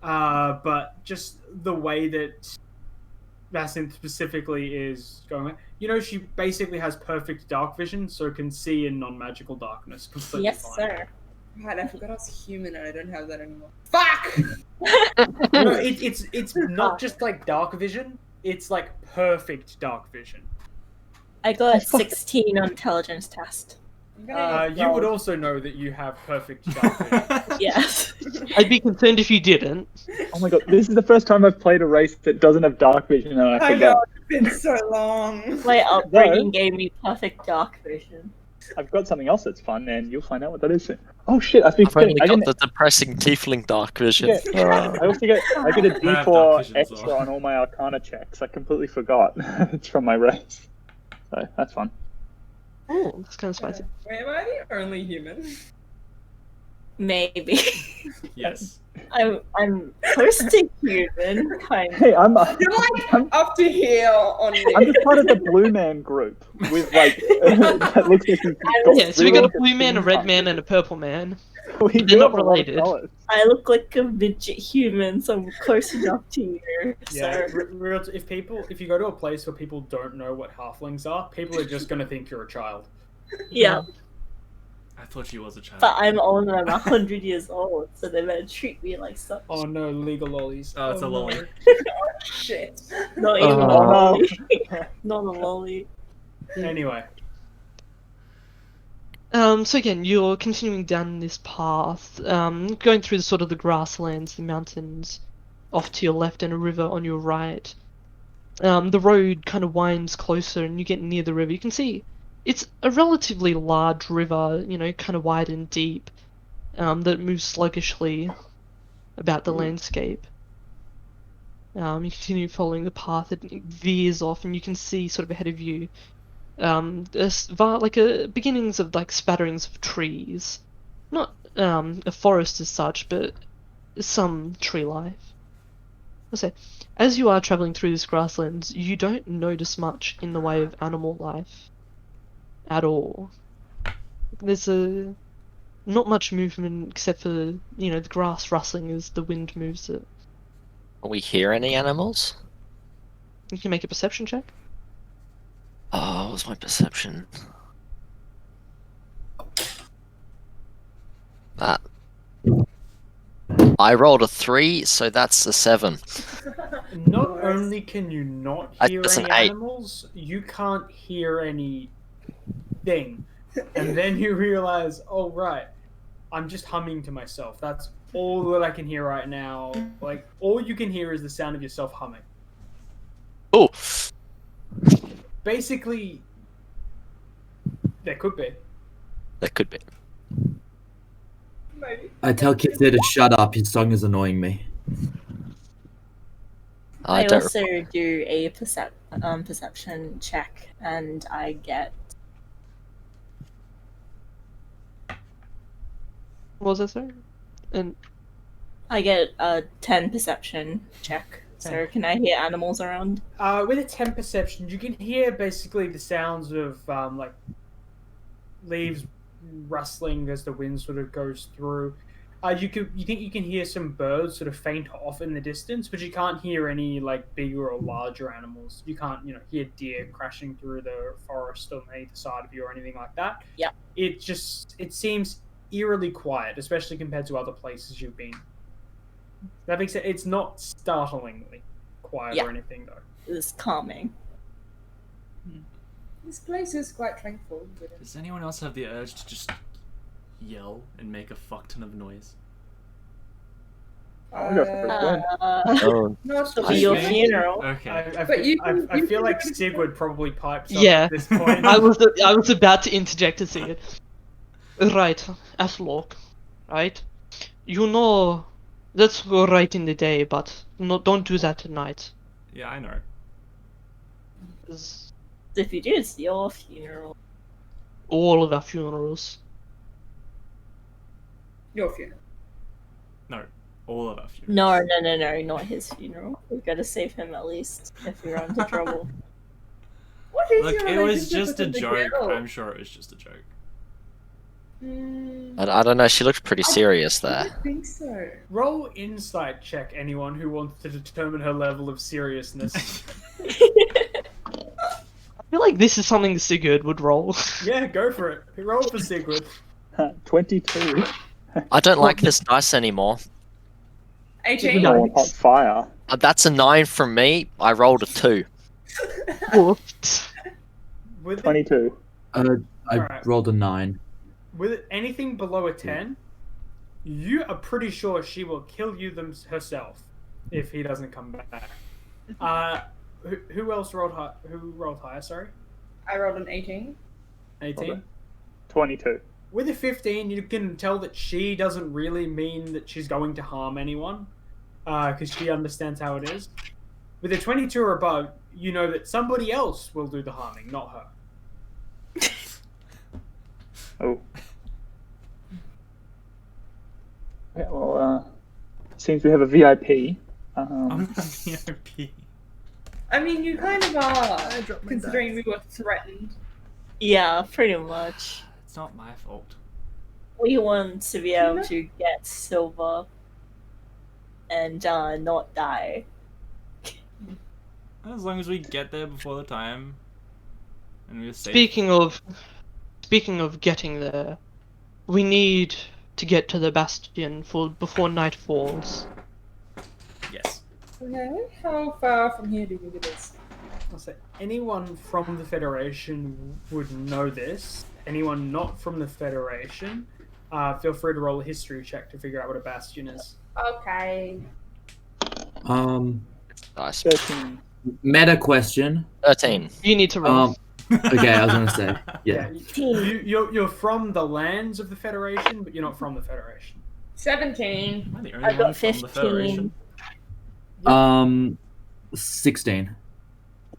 but just the way that Vassynth specifically is going. You know, she basically has perfect dark vision, so can see in non-magical darkness completely
Yes,
fine.
sir.
God, I forgot I was human and I don't have that anymore. Fuck!
No, it's not just like dark vision. It's like perfect dark vision.
I got 16 on intelligence test.
I'm gonna
You would also know that you have perfect dark vision.
Yes.
I'd be concerned if you didn't.
Oh my god, this is the first time I've played a race that doesn't have dark vision and I
I
forgot.
know, it's been so long.
My upbringing gave me perfect dark vision.
I've got something else that's fun and you'll find out what that is soon. Oh shit, I've been
I've only
forgetting.
got the depressing tiefling dark vision.
I also get a
I have dark
D4
vision as
extra
well.
on all my Arcana checks. I completely forgot. It's from my race. So that's fun.
Oh, that's kind of spicy.
Wait, am I the only human?
Maybe.
Yes.
I'm close to human, kind of.
Hey, I'm
You're like up to here on me.
I'm just part of the blue man group with like that looks like he's got
Yeah, so we got a
really
blue man, a red
steampunk.
man, and a purple man.
We
They're
do
not
have a lot of
related.
colours.
I look like a midget human, so I'm close enough to you.
Yeah,
So
if you go to a place where people don't know what halflings are, people are just gonna think you're a child.
yeah,
I thought she was a child.
but I'm older. I'm 100 years old, so they better treat me like such.
Oh no, legal lollies.
Oh, it's a lolly.
no.
Shit.
Not even a
Oh, no.
lolly. Not a lolly.
Anyway,
So again, you're continuing down this path, going through sort of the grasslands, the mountains off to your left, and a river on your right. The road kind of winds closer, and you get near the river. You can see it's a relatively large river, you know, kind of wide and deep, that moves sluggishly about the landscape. You continue following the path, it veers off, and you can see sort of ahead of you beginnings of like spatterings of trees. Not a forest as such, but some tree life. I'll say, as you are travelling through this grasslands, you don't notice much in the way of animal life at all. There's not much movement except for, you know, the grass rustling as the wind moves it.
Are we hear any animals?
You can make a perception check.
Oh, what was my perception? That. I rolled a 3, so that's a 7.
not only can you not hear
That's an
any
8.
animals, you can't hear anything. And then you realize, oh right, I'm just humming to myself. That's all that I can hear right now. Like, all you can hear is the sound of yourself humming.
Oh,
Basically, there could be.
that could be.
Maybe.
I tell Kitsir to shut up. His song is annoying me.
I
I
don't.
also do a perception check, and I get
What was that, sir? And
a 10 perception check. So can I hear animals around?
With a 10 perception, you can hear basically the sounds of like leaves rustling as the wind sort of goes through. You think you can hear some birds sort of faint off in the distance, but you can't hear any like bigger or larger animals. You can't, hear deer crashing through the forest on either side of you or anything like that.
Yeah.
It seems eerily quiet, especially compared to other places you've been. That makes it. It's not startlingly quiet or anything though.
It's calming.
This place is quite tranquil.
Does anyone else have the urge to just yell and make a fuck ton of noise?
I'll go for it.
Oh,
Not
For your funeral.
Okay.
I feel like Sigurd probably pipes up
Yeah.
at this point.
I was about to interject to see it. Right, Athlock, right? Let's go right in the day, but don't do that at night.
Yeah, I know.
'Cause
If you do, it's your funeral.
all of our funerals.
Your funeral.
No, all of our funerals.
No, not his funeral. We've got to save him at least if we run into trouble.
What is
Look,
your
it was
relationship
just a
with the
joke.
girl?
I'm sure it was just a joke.
I don't know. She looked pretty serious
I
there.
don't think so.
Roll insight check, anyone who wants to determine her level of seriousness.
I feel like this is something Sigurd would roll.
Yeah, go for it. Roll for Sigurd.
22.
I don't like this dice anymore.
18.
No, on hot fire.
That's a 9 from me. I rolled a 2.
What?
With
22.
I
Alright.
rolled a 9.
with anything below a 10, you are pretty sure she will kill you herself if he doesn't come back. Who else rolled high? Who rolled higher? Sorry,
I rolled an 18.
18.
22.
With a 15, you can tell that she doesn't really mean that she's going to harm anyone, because she understands how it is. With a 22 or above, you know that somebody else will do the harming, not her.
Oh. Yeah, well, seems we have a VIP.
I'm the VIP.
I mean, you kind of are, considering we were threatened.
Yeah, pretty much.
It's not my fault.
We want to be able to get silver and not die.
As long as we get there before the time, and we're safe.
Speaking of getting there, we need to get to the bastion before night falls.
Yes.
Okay, how far from here do you think it is?
I'll say anyone from the Federation would know this. Anyone not from the Federation, feel free to roll a history check to figure out what a bastion is.
Okay.
Nice.
13.
Meta question.
13.
You need to roll.
Okay, I was gonna say. Yeah.
You're from the lands of the Federation, but you're not from the Federation.
17.
Am I the
I
only
got
one from the
15.
Federation?
16.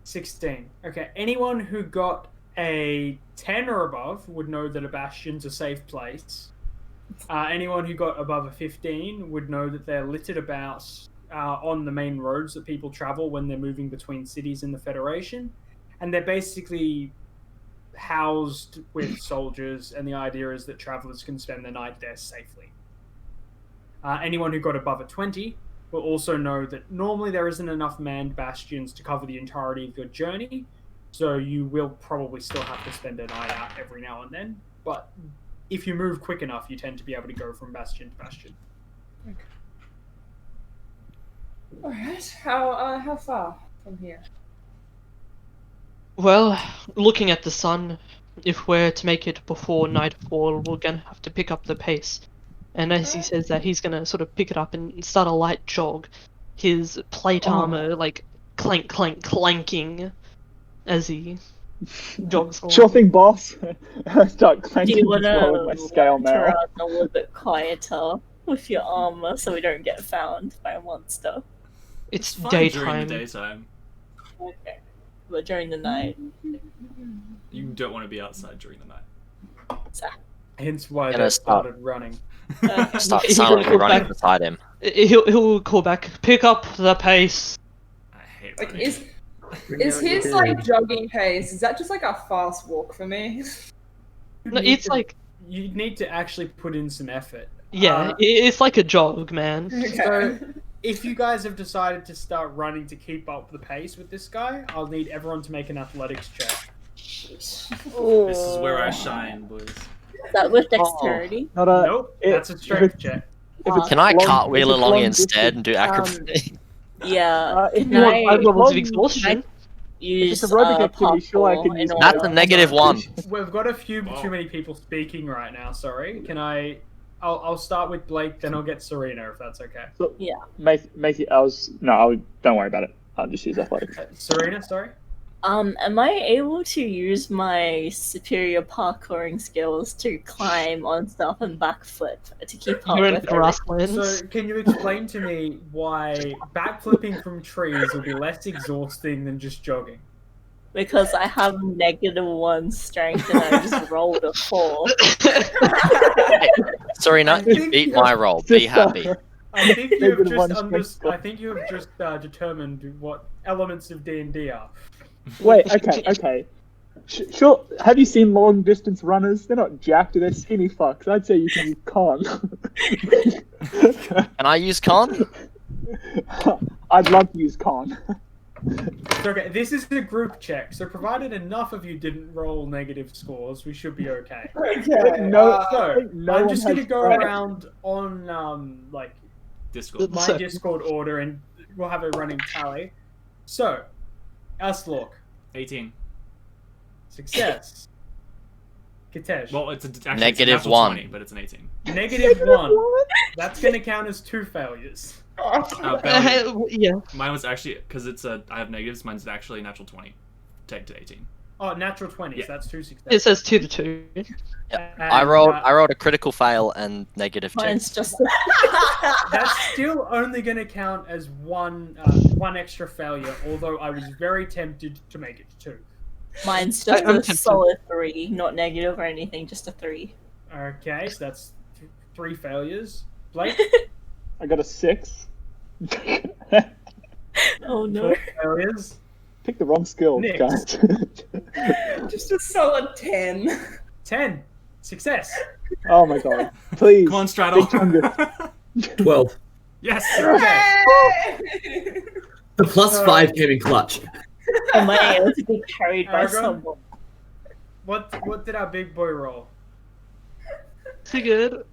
16. Okay, anyone who got a 10 or above would know that a bastion's a safe place. Anyone who got above a 15 would know that they're littered about on the main roads that people travel when they're moving between cities in the Federation. And they're basically housed with soldiers, and the idea is that travelers can spend the night there safely. Anyone who got above a 20 will also know that normally there isn't enough manned bastions to cover the entirety of your journey, so you will probably still have to spend a night out every now and then. But if you move quick enough, you tend to be able to go from bastion to bastion.
Alright, how far from here?
Well, looking at the sun, if we're to make it before nightfall, we're gonna have to pick up the pace. And as he says that, he's gonna sort of pick it up and start a light jog. His plate armor, like, clank, clank, clanking as he jogs along.
Sure thing, boss. I start
Do
clanking
you
as well with my scale mail.
run a little bit quieter with your armor so we don't get found by a monster?
It's
Fine
daytime.
during the daytime.
Okay. But during the night,
You don't want to be outside during the night.
Hence why
Gonna
they
stop.
started running.
Start
He's
silently
gonna go
running
back.
beside him.
He'll call back, pick up the pace.
I hate
Like,
running.
is his, like, jogging pace, is that just, like, a fast walk for me?
No, it's like,
You need to actually put in some effort.
Yeah, it's like a jog, man.
So, if you guys have decided to start running to keep up the pace with this guy, I'll need everyone to make an athletics check.
This is where I shine, boys.
Is that with dexterity?
Not a.
Nope, that's a strength check.
If it's
Can I
long-
cartwheel
if it's
along
long
instead and do
distance,
acrobacy?
Yeah.
if
Can
you want
I
Five levels of
long-
exhaustion.
use
it's a aerobic activity, sure, I
parkour
can
in
use
order-
That's a negative one.
We've got a few
Wow.
too many people speaking right now. Sorry. Can I? I'll start with Blake, then I'll get Serena if that's okay.
So,
Yeah.
Macy, don't worry about it. I'll just use athletics.
Serena, sorry.
Am I able to use my superior parkouring skills to climb on stuff and backflip to keep up
You're in
with
the
everything?
grasslands.
So, can you explain to me why backflipping from trees will be less exhausting than just jogging?
Because I have -1 strength and I just rolled a 4.
Serena,
I
you
think
beat
you-
my roll. Be happy.
I think you have
Negative one
just
strength.
I think you have just determined what elements of D&D are.
Wait, okay. Sure. Have you seen long distance runners? They're not jacked, they're skinny fucks. I'd say you can use con.
Can I use con?
I'd love to use con.
So, okay, this is a group check, so provided enough of you didn't roll negative scores, we should be okay.
No,
So,
no
I'm
one
just gonna
has
go
strength.
around on like
Discord.
my
So-
Discord order, and we'll have a running tally. So, Aslok,
18.
success. Kitesh,
Well, it's actually
Negative
it's a natural
1.
20, but it's an 18.
-1. That's gonna count as 2 failures.
Belly,
Yeah.
mine was actually because I have negatives. Mine's actually a natural 20. Take to 18.
Oh, natural 20s.
Yeah.
That's 2
It
successes.
says 2 to 2.
I rolled a critical fail and -2.
Mine's just
That's still only going to count as one extra failure. Although I was very tempted to make it 2.
mine's just
I'm
a
tempted.
solid 3, not negative or anything, just a 3.
Okay, so that's 3 failures. Blake,
I got a 6.
Oh no.
4 failures.
Pick the wrong skill,
Nick.
guys.
Just a solid 10.
10 success.
Oh my god. Please.
Come on, Straddle.
Big chungus.
12.
Yes.
Okay.
The +5 came in clutch.
Am I able to be carried by
Argon?
someone?
What did our big boy roll?
Pretty good.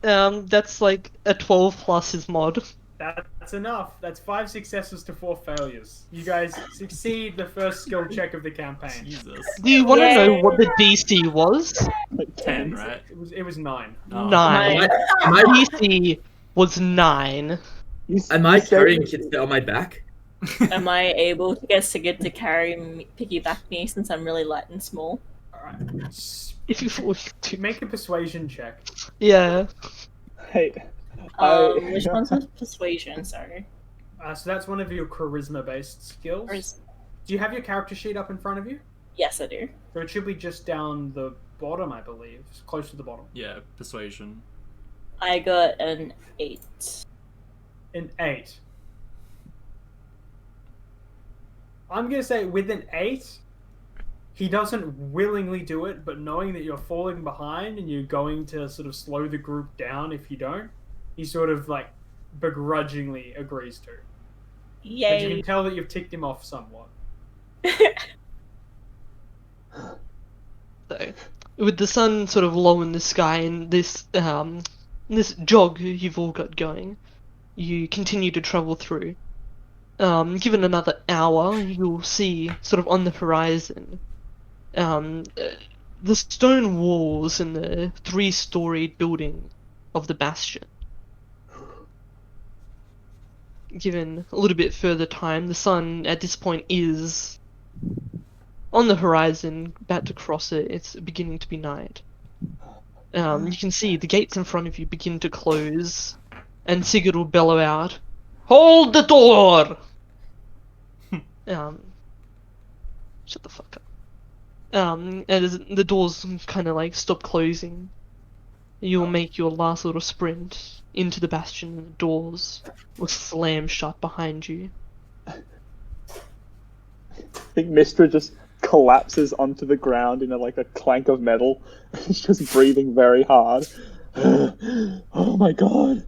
That's like a 12 plus his mod.
That's enough. That's 5 successes to 4 failures. You guys succeed the first skill check of the campaign.
Jesus.
Do you want to know
Yay.
what the DC was?
Like
10, right?
It was 9.
Oh.
9.
Am I,
DC was 9.
am I
you said-
carrying Kitster on my back?
Am I able to get Sigurd to carry me, piggyback me since I'm really light and small?
Alright.
If you to
Make a persuasion check.
yeah.
Hey.
Which one's with persuasion? Sorry.
So that's one of your charisma-based skills.
Or is...
Do you have your character sheet up in front of you?
Yes, I do.
So it should be just down the bottom, I believe. It's close to the bottom.
Yeah, persuasion.
I got an 8.
An 8. I'm going to say with an 8, he doesn't willingly do it, but knowing that you're falling behind and you're going to sort of slow the group down if you don't, he sort of like begrudgingly agrees to. And you
Yay.
can tell that you've ticked him off somewhat.
So, with the sun sort of low in the sky and this jog you've all got going, you continue to travel through. Given another hour, you'll see sort of on the horizon the stone walls and the 3-storied building of the bastion. Given a little bit further time, the sun at this point is on the horizon, about to cross it. It's beginning to be night. You can see the gates in front of you begin to close, and Sigurd will bellow out, "Hold the door!" Shut the fuck up. As the doors kind of like stop closing, you'll make your last little sprint into the bastion, and the doors will slam shut behind you.
I think Mistra just collapses onto the ground in a clank of metal. He's just breathing very hard. Oh my god.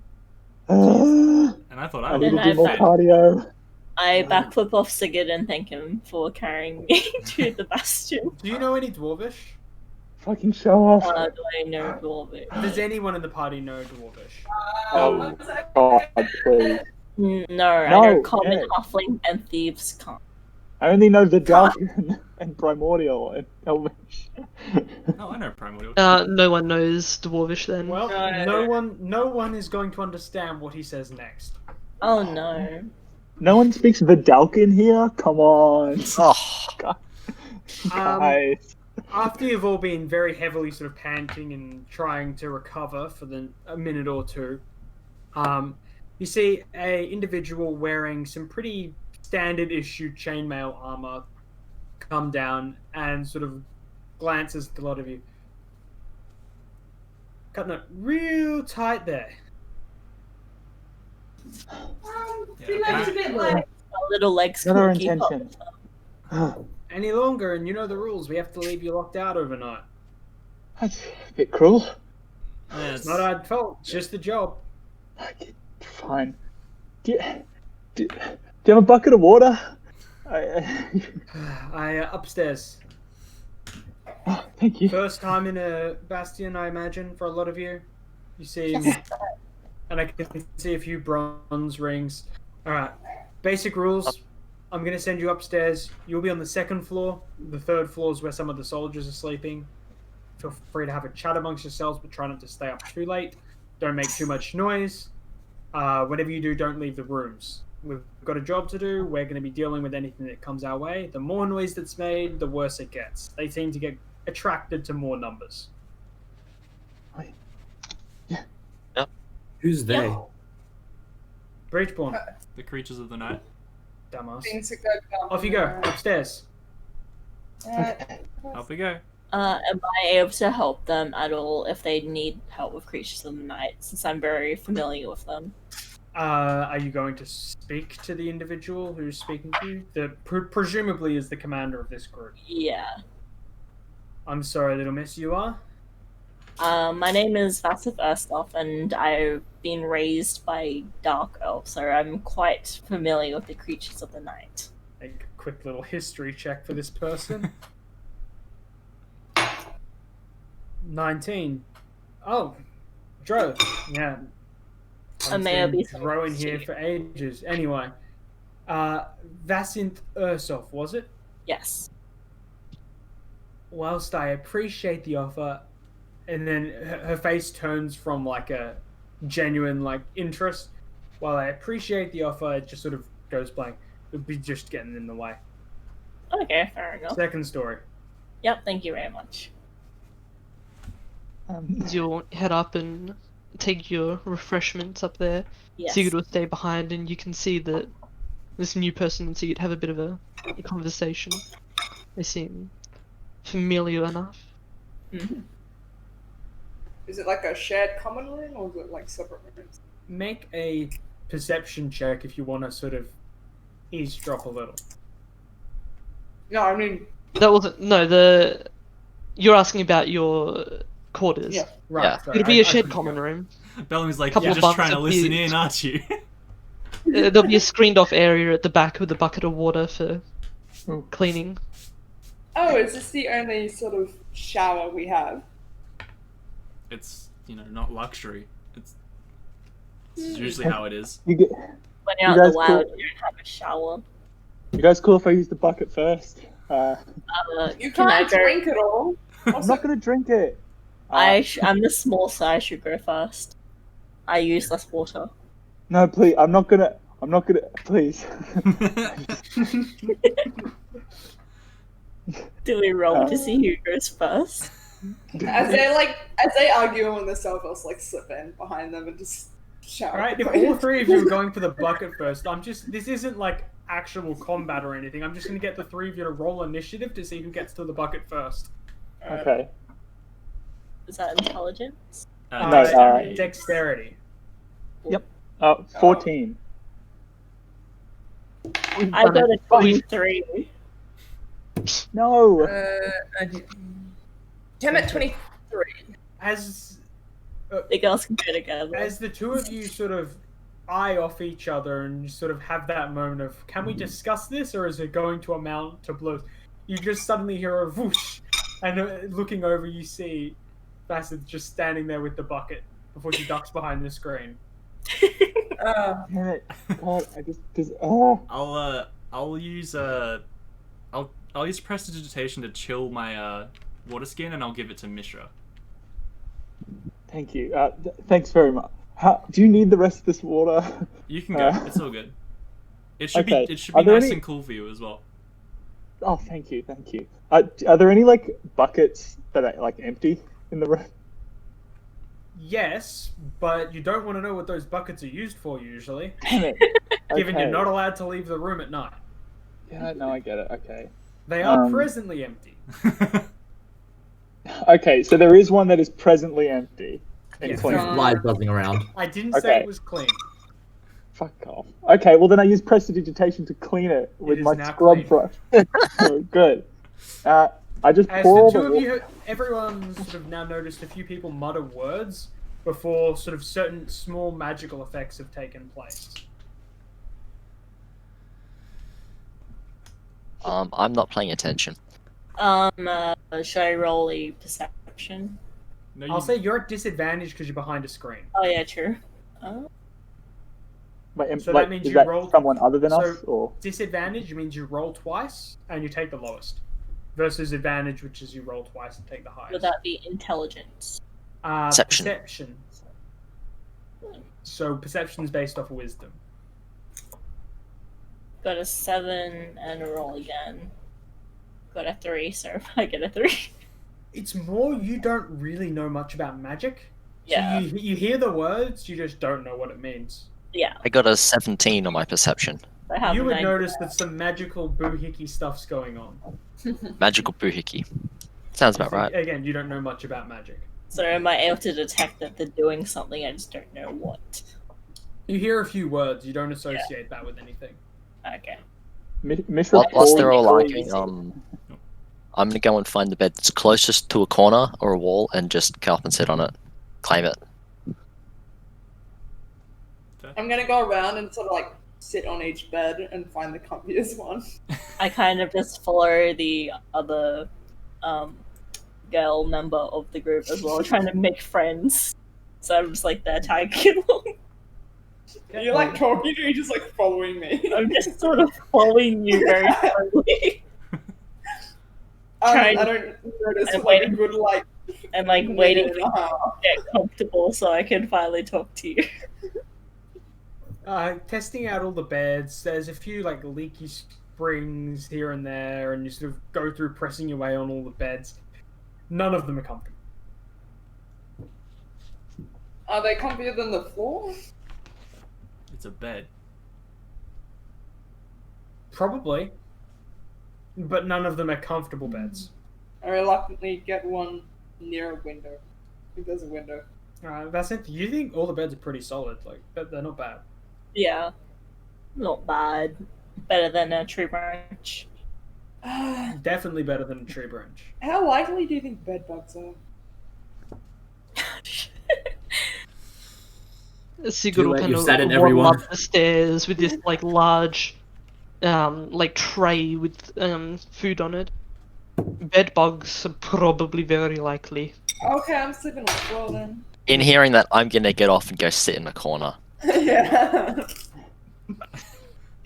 And I thought I
I
would
need to
And
do
I
more
bet-
cardio.
I backflip off Sigurd and thank him for carrying me to the bastion.
Do you know any Dwarvish?
Fucking show off.
Do I know Dwarvish?
Does anyone in the party know Dwarvish?
Oh god, please.
No, I
No,
know Common,
yeah.
Halfling, and Thieves can't.
I only know the Dalkin and Primordial and Elvish.
Oh, I know Primordial.
No one knows Dwarvish then.
Well,
No.
no one is going to understand what he says next.
Oh no.
No one speaks Vidalcan here? Come on.
Oh,
Guys.
After you've all been very heavily sort of panting and trying to recover for a minute or two, you see a individual wearing some pretty standard issue chainmail armor come down and sort of glances at a lot of you. Cutting it real tight there.
Yeah,
a bit like.
Our little legs
What are our
can't keep up.
intentions?
Any longer, and you know the rules. We have to leave you locked out overnight.
That's a bit cruel.
Yeah,
It's not our fault. It's just the job.
Fine. Do you have a bucket of water?
Upstairs.
Oh, thank you.
First time in a bastion, I imagine, for a lot of you. You see, and I can see a few bronze rings. All right, basic rules. I'm gonna send you upstairs. You'll be on the second floor. The third floor is where some of the soldiers are sleeping. Feel free to have a chat amongst yourselves, but try not to stay up too late. Don't make too much noise. Whatever you do, don't leave the rooms. We've got a job to do. We're going to be dealing with anything that comes our way. The more noise that's made, the worse it gets. They seem to get attracted to more numbers.
Who's they?
Breachborn,
the creatures of the night.
dumbass.
Things that go down.
Off you go, upstairs.
Off we go.
Am I able to help them at all if they need help with creatures of the night, since I'm very familiar with them?
Are you going to speak to the individual who's speaking to you? Presumably is the commander of this group.
Yeah.
I'm sorry, little miss, you are?
My name is Vasif Erstoff, and I've been raised by Dark Elf, so I'm quite familiar with the creatures of the night.
Make a quick little history check for this person. 19. Oh, Dro. Yeah.
I may have
been
been
growing here for ages. Anyway, Vasinth Ursov, was it?
Yes.
Whilst I appreciate the offer, and then her face turns from like a genuine like interest. While I appreciate the offer, it just sort of goes blank. It would be just getting in the way.
Okay, fair enough.
Second story.
Yep, thank you very much.
You'll head up and take your refreshments up there.
Yes.
Sigurd will stay behind, and you can see that this new person and Sigurd have a bit of a conversation. They seem familiar enough.
Mhm.
Is it like a shared common room or is it like separate rooms?
Make a perception check if you want to sort of eavesdrop a little.
No, I mean,
That wasn't You're asking about your quarters.
yeah.
Right.
Yeah.
sorry,
It'll be
I
a shared
couldn't
common
go.
room.
Bellamy's like,
Couple
you're
of
just
bunks
trying to
of
listen
beers.
in, aren't you?
There'll be a screened off area at the back with a bucket of water for cleaning.
Oh, is this the only sort of shower we have?
It's, not luxury. It's usually how it is.
You get,
When you're out
You
in
guys
the wild,
cool?
you don't have a shower.
you guys cool if I use the bucket first?
You
Can I
can't
go-
drink it all.
I'm not gonna drink it.
I'm the small, so I should go first. I use less water.
No, please. I'm not gonna. Please.
Do we roll to see who goes first?
As they argue on the self, I'll like slip in behind them and just shower.
Alright, if all three of you are going for the bucket first, this isn't like actual combat or anything. I'm just gonna get the three of you to roll initiative to see who gets to the bucket first.
Okay.
Is that intelligence?
No,
Dexterity.
14.
I got a 23.
No.
Damn it, 23.
As
The girls can go together.
As the two of you sort of eye off each other and you sort of have that moment of, can we discuss this, or is it going to amount to blows? You just suddenly hear a whoosh, and looking over, you see Bassett just standing there with the bucket before she ducks behind the screen.
Damn it. God, I just
I'll use I'll use prestidigitation to chill my water skin, and I'll give it to Mishra.
Thank you. Thanks very much. Do you need the rest of this water?
You can go. It's all good. It should
Okay.
be nice and cool for you as well.
Oh, thank you. Are there any like buckets that are like empty in the room?
Yes, but you don't want to know what those buckets are used for usually,
Damn it.
given
Okay.
you're not allowed to leave the room at night.
Yeah, no, I get it. Okay.
They are
Um,
presently empty.
Okay, so there is one that is presently empty. And
Yes.
clean.
Flies buzzing around.
I didn't say
Okay.
it was clean.
Fuck off. Okay, well then I use prestidigitation to clean it with
is
my
now
scrub
clean.
brush. Oh, good. I just
As
pour
the
all
two
the
of
water.
you, everyone sort of now noticed a few people mutter words before sort of certain small magical effects have taken place.
I'm not paying attention.
Should I roll a perception?
No,
I'll say you're at disadvantage because you're behind a screen.
Oh yeah, true. Oh.
Wait,
So
like,
that means
is
you
that
rolled-
someone other than
so-
us, or
Disadvantage means you roll twice and you take the lowest, versus advantage, which is you roll twice and take the highest.
Would that be intelligence?
Perception.
Perception. So perception is based off of wisdom.
Got a 7 and a roll again. Got a 3, so I get a 3.
It's more you don't really know much about magic.
Yeah.
So you hear the words, you just don't know what it means.
Yeah.
I got a 17 on my perception.
I have
You
a
would
9.
notice that some magical boohickey stuff's going on.
Magical boohickey. Sounds about right.
Again, you don't know much about magic.
So am I able to detect that they're doing something? I just don't know what.
You hear a few words, you don't associate that with anything.
Okay.
Mishra
Whilst they're all
pours-
arguing, I'm gonna go and find the bed that's closest to a corner or a wall and just go up and sit on it. Claim it.
I'm gonna go around and sort of like sit on each bed and find the comfiest one.
I kind of just follow the other girl member of the group as well, trying to make friends. So I'm just like there tagging along.
Are you like talking or are you just like following me?
I'm just sort of following you very slowly.
I
trying-
don't notice
I'm
for like a
waiting.
good like
And like waiting
minute
for
and a half.
you to get comfortable so I can finally talk to you.
Testing out all the beds, there's a few like leaky springs here and there, and you sort of go through pressing your way on all the beds. None of them are comfortable.
Are they comfier than the floor?
It's a bed.
Probably. But none of them are comfortable beds.
I reluctantly get one near a window. If there's a window.
That's it. You think all the beds are pretty solid? Like they're not bad.
Yeah. Not bad. Better than a tree branch.
Definitely better than a tree branch.
How likely do you think bed bugs are?
Sigurd will
Too late,
kind
you've
of
said it,
waddle
everyone.
up the stairs with this like large, like tray with food on it. Bed bugs are probably very likely.
Okay, I'm sleeping on the floor then.
In hearing that, I'm gonna get off and go sit in the corner.
Yeah.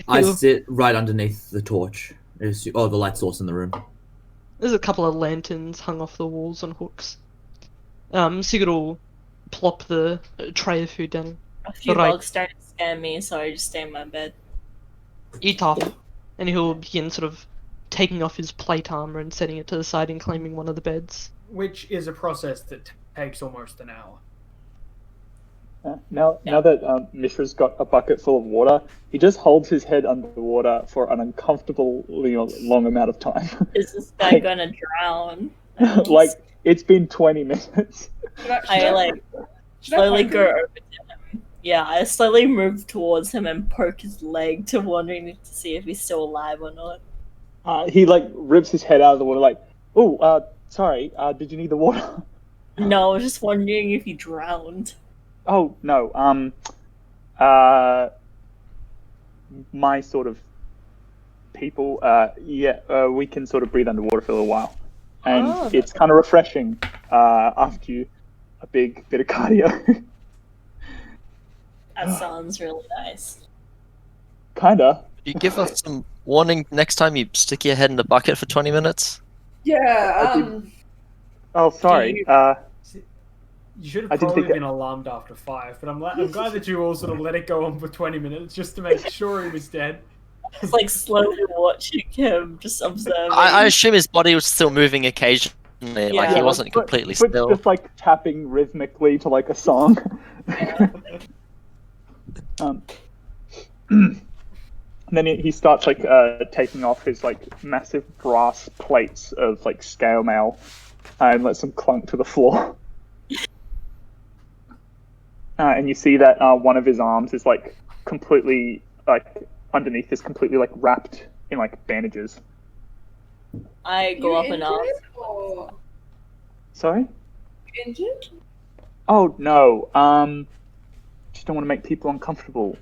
I
Ew.
sit right underneath the torch. The light source in the room.
There's a couple of lanterns hung off the walls on hooks. Sigurd will plop the tray of food down.
A few
Right.
bugs don't scare me, so I just stay in my bed.
Eat off, and he'll begin sort of taking off his plate armor and setting it to the side and claiming one of the beds.
Which is a process that takes almost an hour.
Now that Mishra's got a bucket full of water, he just holds his head underwater for an uncomfortably long amount of time.
Is this guy gonna drown?
Like, it's been 20 minutes.
I like
Should I
slowly
poke
go
him?
over to him. Yeah, I slowly move towards him and poke his leg to wondering to see if he's still alive or not.
He like rips his head out of the water like, oh, sorry, did you need the water?
No, I was just wondering if you drowned.
Oh no. My sort of people. We can sort of breathe underwater for a little while, and
Oh.
it's kind of refreshing after a big bit of cardio.
That sounds really nice.
Kinda.
You give us some warning next time you stick your head in the bucket for 20 minutes.
Yeah.
Oh, sorry.
You should
I
have
didn't
probably
think
been alarmed after 5, but I'm glad that you all sort of let it go on for 20 minutes just to make sure he was dead.
It's like slowly watching him, just observing.
I assume his body was still moving occasionally, like he
Yeah.
wasn't completely
But
still.
just like tapping rhythmically to like a song. Then he starts like taking off his like massive brass plates of like scale mail and lets them clunk to the floor. And you see that one of his arms is like completely like underneath is completely like wrapped in like bandages.
I go up and ask.
Or...
Sorry?
You injured?
Oh no. Just don't want to make people uncomfortable.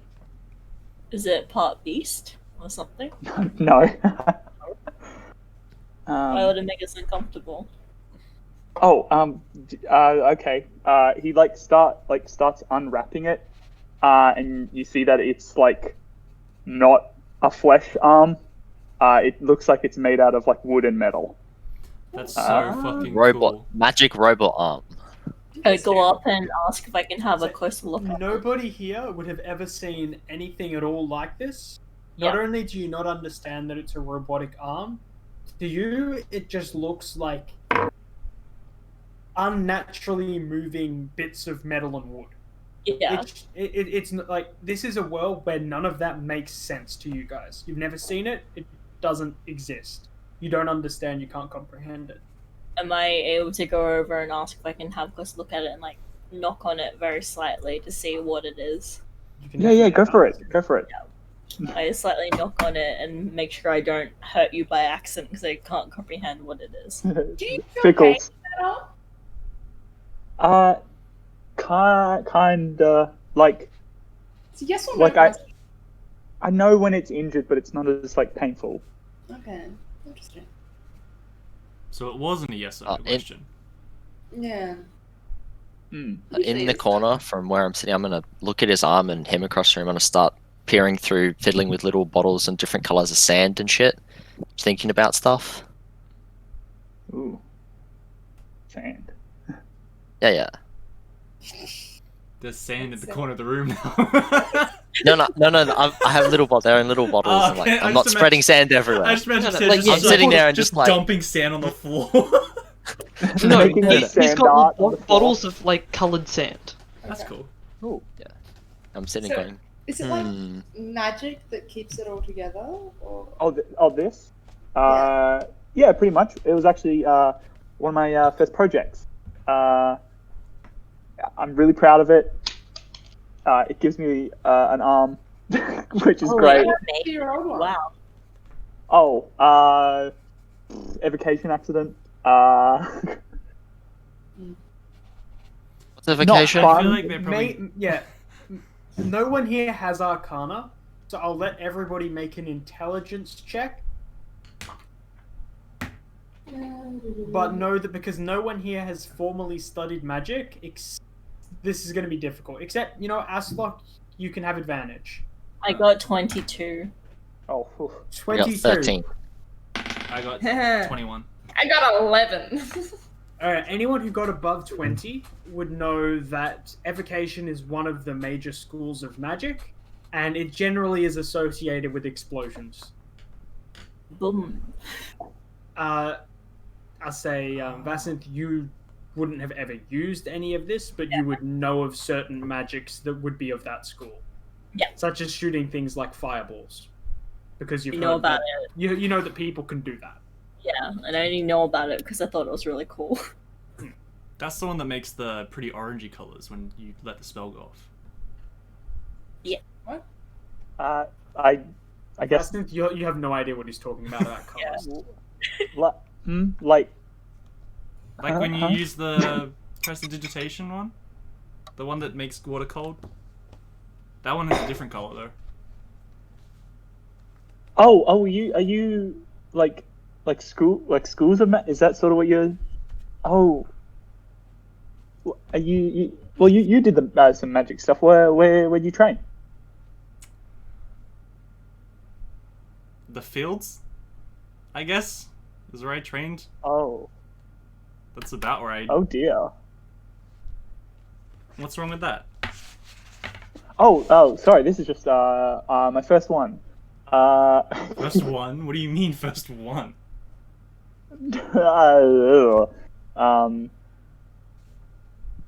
Is it part beast or something?
No.
Why would it make us uncomfortable?
Okay. He starts unwrapping it, and you see that it's like not a flesh arm. It looks like it's made out of like wood and metal.
That's so fucking
Robot,
cool.
magic robot arm.
I go up and ask if I can have a closer look at it.
Nobody here would have ever seen anything at all like this. Not
Yeah.
only do you not understand that it's a robotic arm, to you it just looks like unnaturally moving bits of metal and wood.
Yeah.
It's not like this is a world where none of that makes sense to you guys. You've never seen it. It doesn't exist. You don't understand. You can't comprehend it.
Am I able to go over and ask if I can have a close look at it and like knock on it very slightly to see what it is?
You can
Yeah,
definitely
go for
ask.
it. Go for it.
I slightly knock on it and make sure I don't hurt you by accident because I can't comprehend what it is.
Do you feel pain
Pickles.
at all?
Kinda like
It's a yes or no
Like,
question.
I know when it's injured, but it's not as like painful.
Okay. Interesting.
So it wasn't a yes or no
in-
question.
Yeah.
Mm.
In the corner from where I'm sitting, I'm gonna look at his arm and him across the room. I'm gonna start peering through, fiddling with little bottles and different colors of sand and shit, thinking about stuff.
Ooh. Sand.
Yeah.
There's sand in the corner of the room now.
No. I have little bottles. They're in little bottles.
Oh,
And,
okay,
like,
I
I'm not
just
spreading sand everywhere.
I just imagine
No,
Ted
like,
just,
yeah,
like,
sitting there and just, like-
dumping sand on the floor.
No,
Making a
he's
sand
got
art on the floor.
bottles of like coloured sand.
That's
Okay.
cool.
Ooh.
I'm sitting
So-
going,
Is it like
hmm.
magic that keeps it all together? Or...
This? Yeah, pretty much. It was actually one of my first projects. I'm really proud of it. It gives me an arm, which is great.
yeah.
Your old one.
Wow.
Oh, evocation accident.
What's the vacation?
fun.
I feel like they're probably...
No one here has Arcana, so I'll let everybody make an intelligence check. But know that because no one here has formally studied magic, this is going to be difficult. Except, Aslok, you can have advantage.
I got 22.
Oh, whew.
I got
22.
13.
I got 21.
I got 11.
Alright, anyone who got above 20 would know that evocation is one of the major schools of magic, and it generally is associated with explosions.
Boom.
I say, Vasanth, you wouldn't have ever used any of this, but you would know of certain magics that would be of that school.
Yeah.
Such as shooting things like fireballs. Because you've
You know
heard
about
that, you know that people can do that.
Yeah, and I only know about it because I thought it was really cool.
That's the one that makes the pretty orangey colors when you let the spell go off.
I guess
Vasanth, you have no idea what he's talking about colours.
like
Like when you use the Prestidigitation one? The one that makes water cold? That one has a different color though.
Oh, are you like schools of is that sort of what you're? Oh, are you did the some magic stuff. Where'd you train?
The fields, I guess, is where I trained.
Oh,
That's about where I.
oh dear.
What's wrong with that?
Oh, sorry. This is just my first one.
First one? What do you mean first one?
um.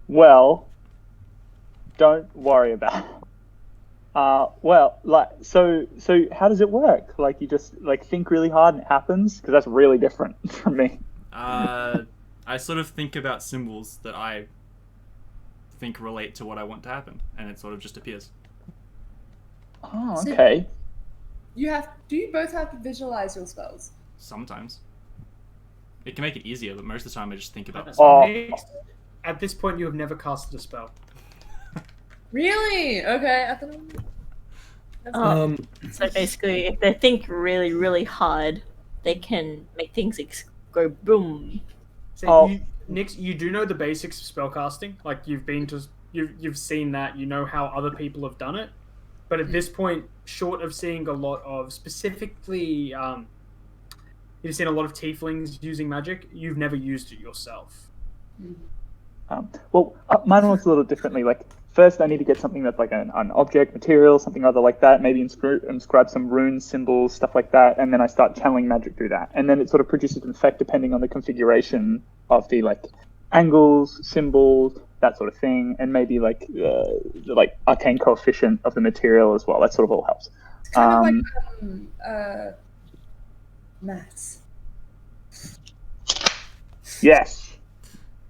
Well, don't worry about it. Well, like, so how does it work? Like, you just like think really hard and it happens? Because that's really different from me.
I sort of think about symbols that I think relate to what I want to happen, and it sort of just appears.
Oh,
So-
okay.
Do you both have to visualize your spells?
Sometimes. It can make it easier, but most of the time I just think about.
Oh.
Next, at this point, you have never casted a spell.
Really? Okay. I thought.
So basically, if they think really, really hard, they can make things go boom.
So
Oh.
Nix, you do know the basics of spellcasting. Like you've seen that. You know how other people have done it. But at this point, short of seeing a lot of specifically, you've seen a lot of tieflings using magic. You've never used it yourself.
Well, mine works a little differently. Like, first I need to get something that's like an object, material, something other like that. Maybe inscribe some runes, symbols, stuff like that, and then I start channeling magic through that. And then it sort of produces an effect depending on the configuration of the like angles, symbols, that sort of thing, and maybe like the arcane coefficient of the material as well. That sort of all helps.
It's kind of like maths.
Yes.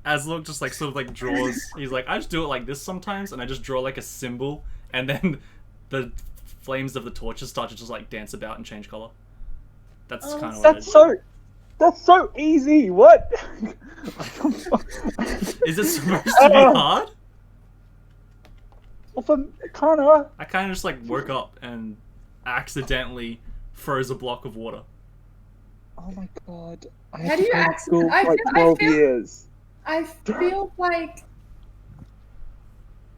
Aslok just like sort of like draws. He's like, I just do it like this sometimes, and I just draw like a symbol, and then the flames of the torches start to just like dance about and change color. That's kind of what
That's so easy. What?
Is it supposed to be hard?
Well, kind of.
I kind of just like woke up and accidentally froze a block of water.
Oh my god.
How do you
school
I
for like
feel-
12 years.
I feel like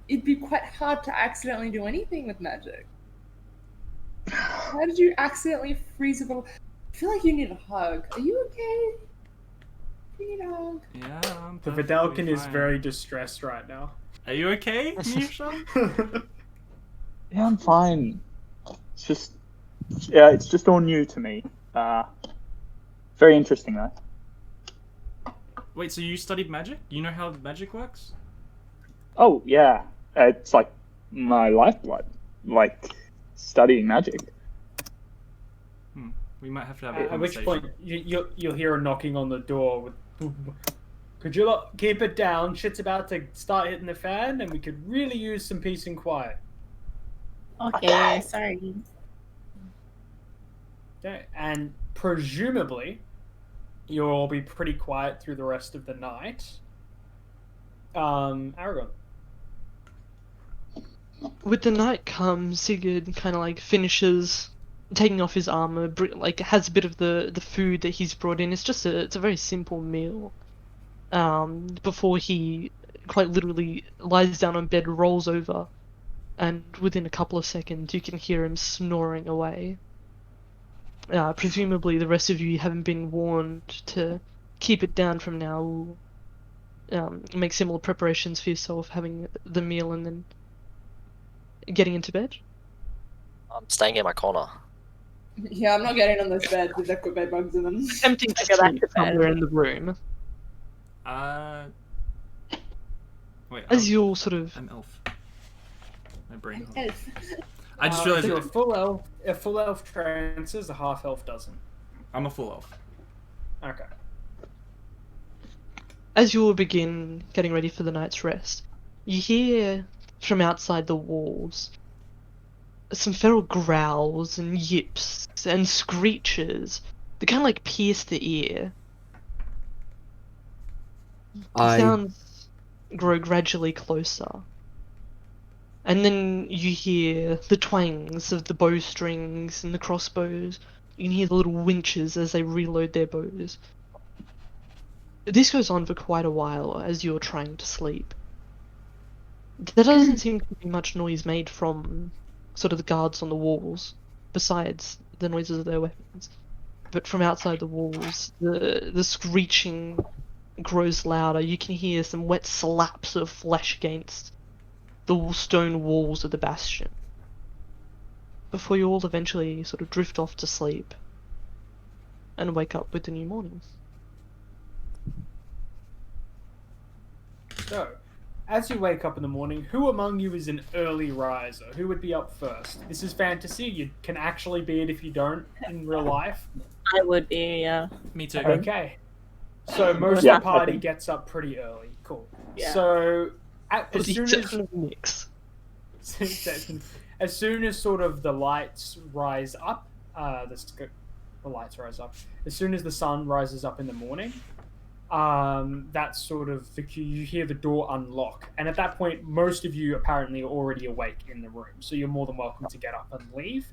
it'd be quite hard to accidentally do anything with magic. How did you accidentally freeze a bottle? I feel like you need a hug. Are you okay? You need a hug.
Yeah, I'm
The
perfectly
Vidalkin is
fine.
very distressed right now.
Are you okay, Misha?
Yeah, I'm fine. It's just all new to me. Very interesting though.
Wait, so you studied magic? You know how magic works?
Oh yeah, it's like my lifeblood, like studying magic.
We might have to have a
At which
conversation.
point you'll hear a knocking on the door. Could you keep it down? Shit's about to start hitting the fan, and we could really use some peace and quiet.
Okay, sorry.
Okay, and presumably, you'll all be pretty quiet through the rest of the night. Aragon.
With the night come, Sigurd kind of like finishes taking off his armor, like has a bit of the food that he's brought in. It's a very simple meal. Before he quite literally lies down on bed, rolls over, and within a couple of seconds you can hear him snoring away. Presumably the rest of you haven't been warned to keep it down from now. Make similar preparations for yourself, having the meal and then getting into bed.
I'm staying in my corner.
Yeah, I'm not getting on this bed with the bed bugs in them.
Attempting to
go back
sleep
to bed.
somewhere in the room.
Wait.
As you're sort of
I'm elf. My brain.
Elf.
I just
If
realized
you're a full elf trances, a half elf doesn't.
I'm a full elf.
Okay.
as you all begin getting ready for the night's rest, you hear from outside the walls some feral growls and yips and screeches that kind of like pierce the ear.
I
Sounds. grow gradually closer. And then you hear the twangs of the bowstrings and the crossbows. You can hear the little winches as they reload their bows. This goes on for quite a while as you're trying to sleep. There doesn't seem to be much noise made from sort of the guards on the walls, besides the noises of their weapons. But from outside the walls, the screeching grows louder. You can hear some wet slaps of flesh against the stone walls of the bastion. Before you all eventually sort of drift off to sleep and wake up with the new morning.
So, as you wake up in the morning, who among you is an early riser? Who would be up first? This is fantasy. You can actually be it if you don't in real life.
I would be, yeah.
Me too.
Okay. So most
Yeah,
of the party
I think-
gets up pretty early. Cool.
Yeah.
So as
With the
soon
exception
as
of Nix.
as soon as sort of the lights rise up, the lights rise up. As soon as the sun rises up in the morning, that's sort of the cue. You hear the door unlock, and at that point, most of you apparently are already awake in the room, so you're more than welcome to get up and leave.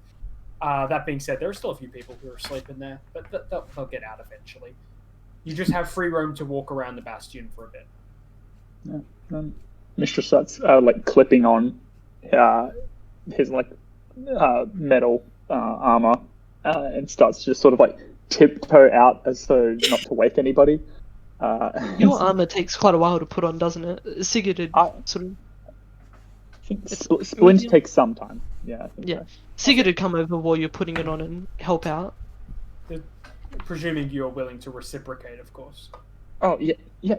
That being said, there are still a few people who are asleep in there, but they'll get out eventually. You just have free roam to walk around the bastion for a bit.
Mistress starts like clipping on his like metal armor and starts to just sort of like tiptoe out as though not to wake anybody.
Your armor takes quite a while to put on, doesn't it? Sigurd had sort of...
I think
It's
Splint
medium.
takes some time. Yeah. I think
Yeah.
so.
Sigurd had come over while you're putting it on and help out.
Presuming you're willing to reciprocate, of course.
Oh yeah, yeah.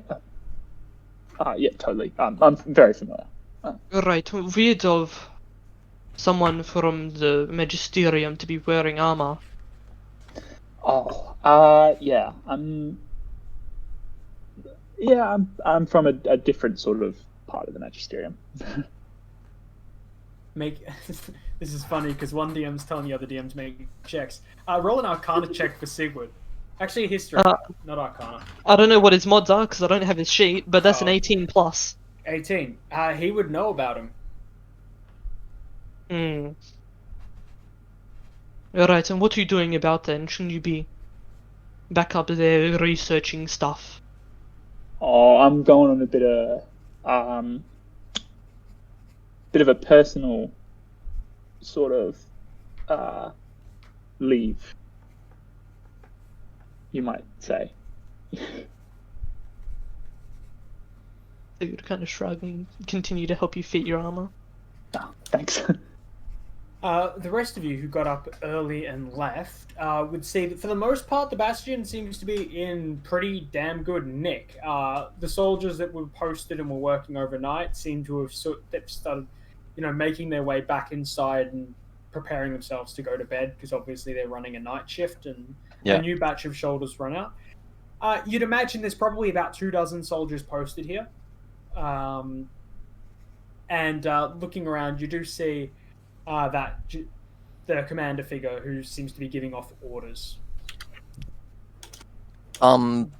Yeah, totally. I'm very familiar.
Right, weird of someone from the Magisterium to be wearing armor.
Oh, yeah. I'm from a different sort of part of the Magisterium.
This is funny because one DM's telling the other DM to make checks. Roll an Arcana check for Sigurd. Actually, history, not Arcana.
I don't know what his mods are because I don't have his sheet, but that's an
Oh.
18 plus.
18. He would know about him.
Alright, and what are you doing about then? Shouldn't you be back up there researching stuff?
Oh, I'm going on a bit of a personal sort of leave, you might say.
Sigurd kind of shrug and continue to help you fit your armor.
Oh, thanks.
The rest of you who got up early and left would see that for the most part the Bastion seems to be in pretty damn good nick. The soldiers that were posted and were working overnight seem to have started, making their way back inside and preparing themselves to go to bed because obviously they're running a night shift and a new batch of shoulders run out. You'd imagine there's probably about 24 soldiers posted here. And looking around, you do see the commander figure who seems to be giving off orders.
On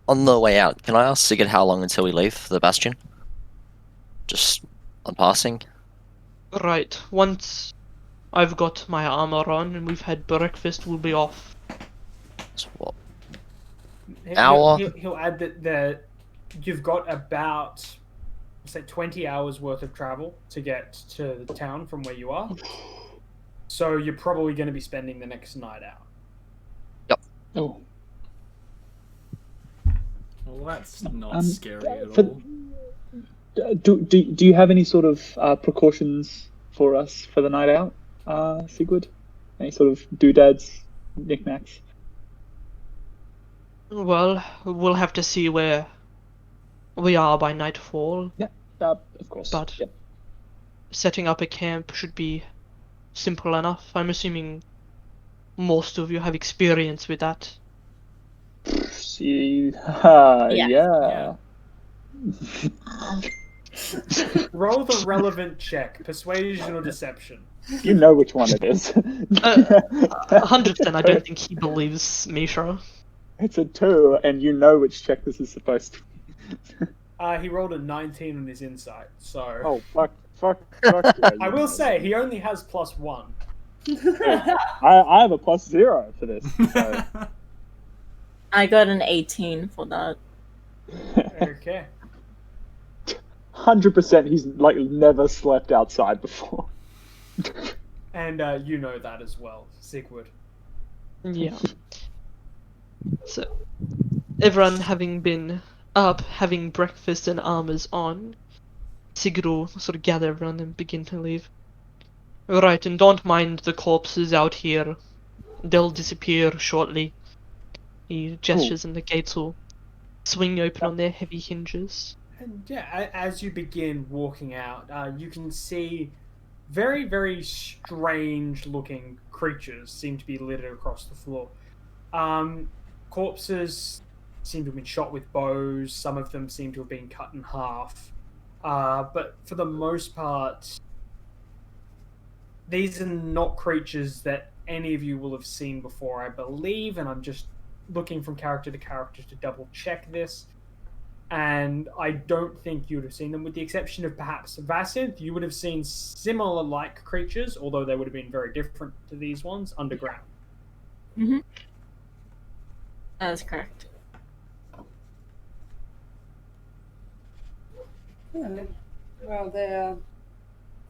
the way out, can I ask Sigurd how long until we leave the Bastion? Just on passing.
Right, once I've got my armor on and we've had breakfast, we'll be off.
So what?
He'll add that you've got about, say, 20 hours worth of travel to get to the town from where you are. So you're probably going to be spending the next night out.
Yep.
Oh.
Well, that's not scary at
for-
all.
Do you have any sort of precautions for us for the night out, Sigurd? Any sort of doodads, knickknacks?
Well, we'll have to see where we are by nightfall.
Yeah, of course.
But
Yep.
setting up a camp should be simple enough. I'm assuming most of you have experience with that.
See,
Yeah.
yeah.
Roll the relevant check, persuasion or deception.
You know which one it is.
100%, I don't think he believes Mishra.
It's a 2, and you know which check this is supposed to be.
He rolled a 19 on his insight, so...
Oh, fuck yeah.
I will say, he only has +1.
I have a +0 for this. So.
I got an 18 for that.
Okay.
100% he's like never slept outside before.
And you know that as well, Sigurd.
Yeah. So, everyone having been up, having breakfast and armors on, Sigurd will sort of gather everyone and begin to leave. Right, and don't mind the corpses out here. They'll disappear shortly. He gestures and the gates will swing open on their heavy hinges.
And yeah, as you begin walking out, you can see very, very strange-looking creatures seem to be littered across the floor. Corpses seem to have been shot with bows. Some of them seem to have been cut in half. But for the most part, these are not creatures that any of you will have seen before, I believe, and I'm just looking from character to character to double-check this. And I don't think you would have seen them, with the exception of perhaps Vasinth. You would have seen similar-like creatures, although they would have been very different to these ones, underground.
Mm-hmm. That is correct.
Well, they're...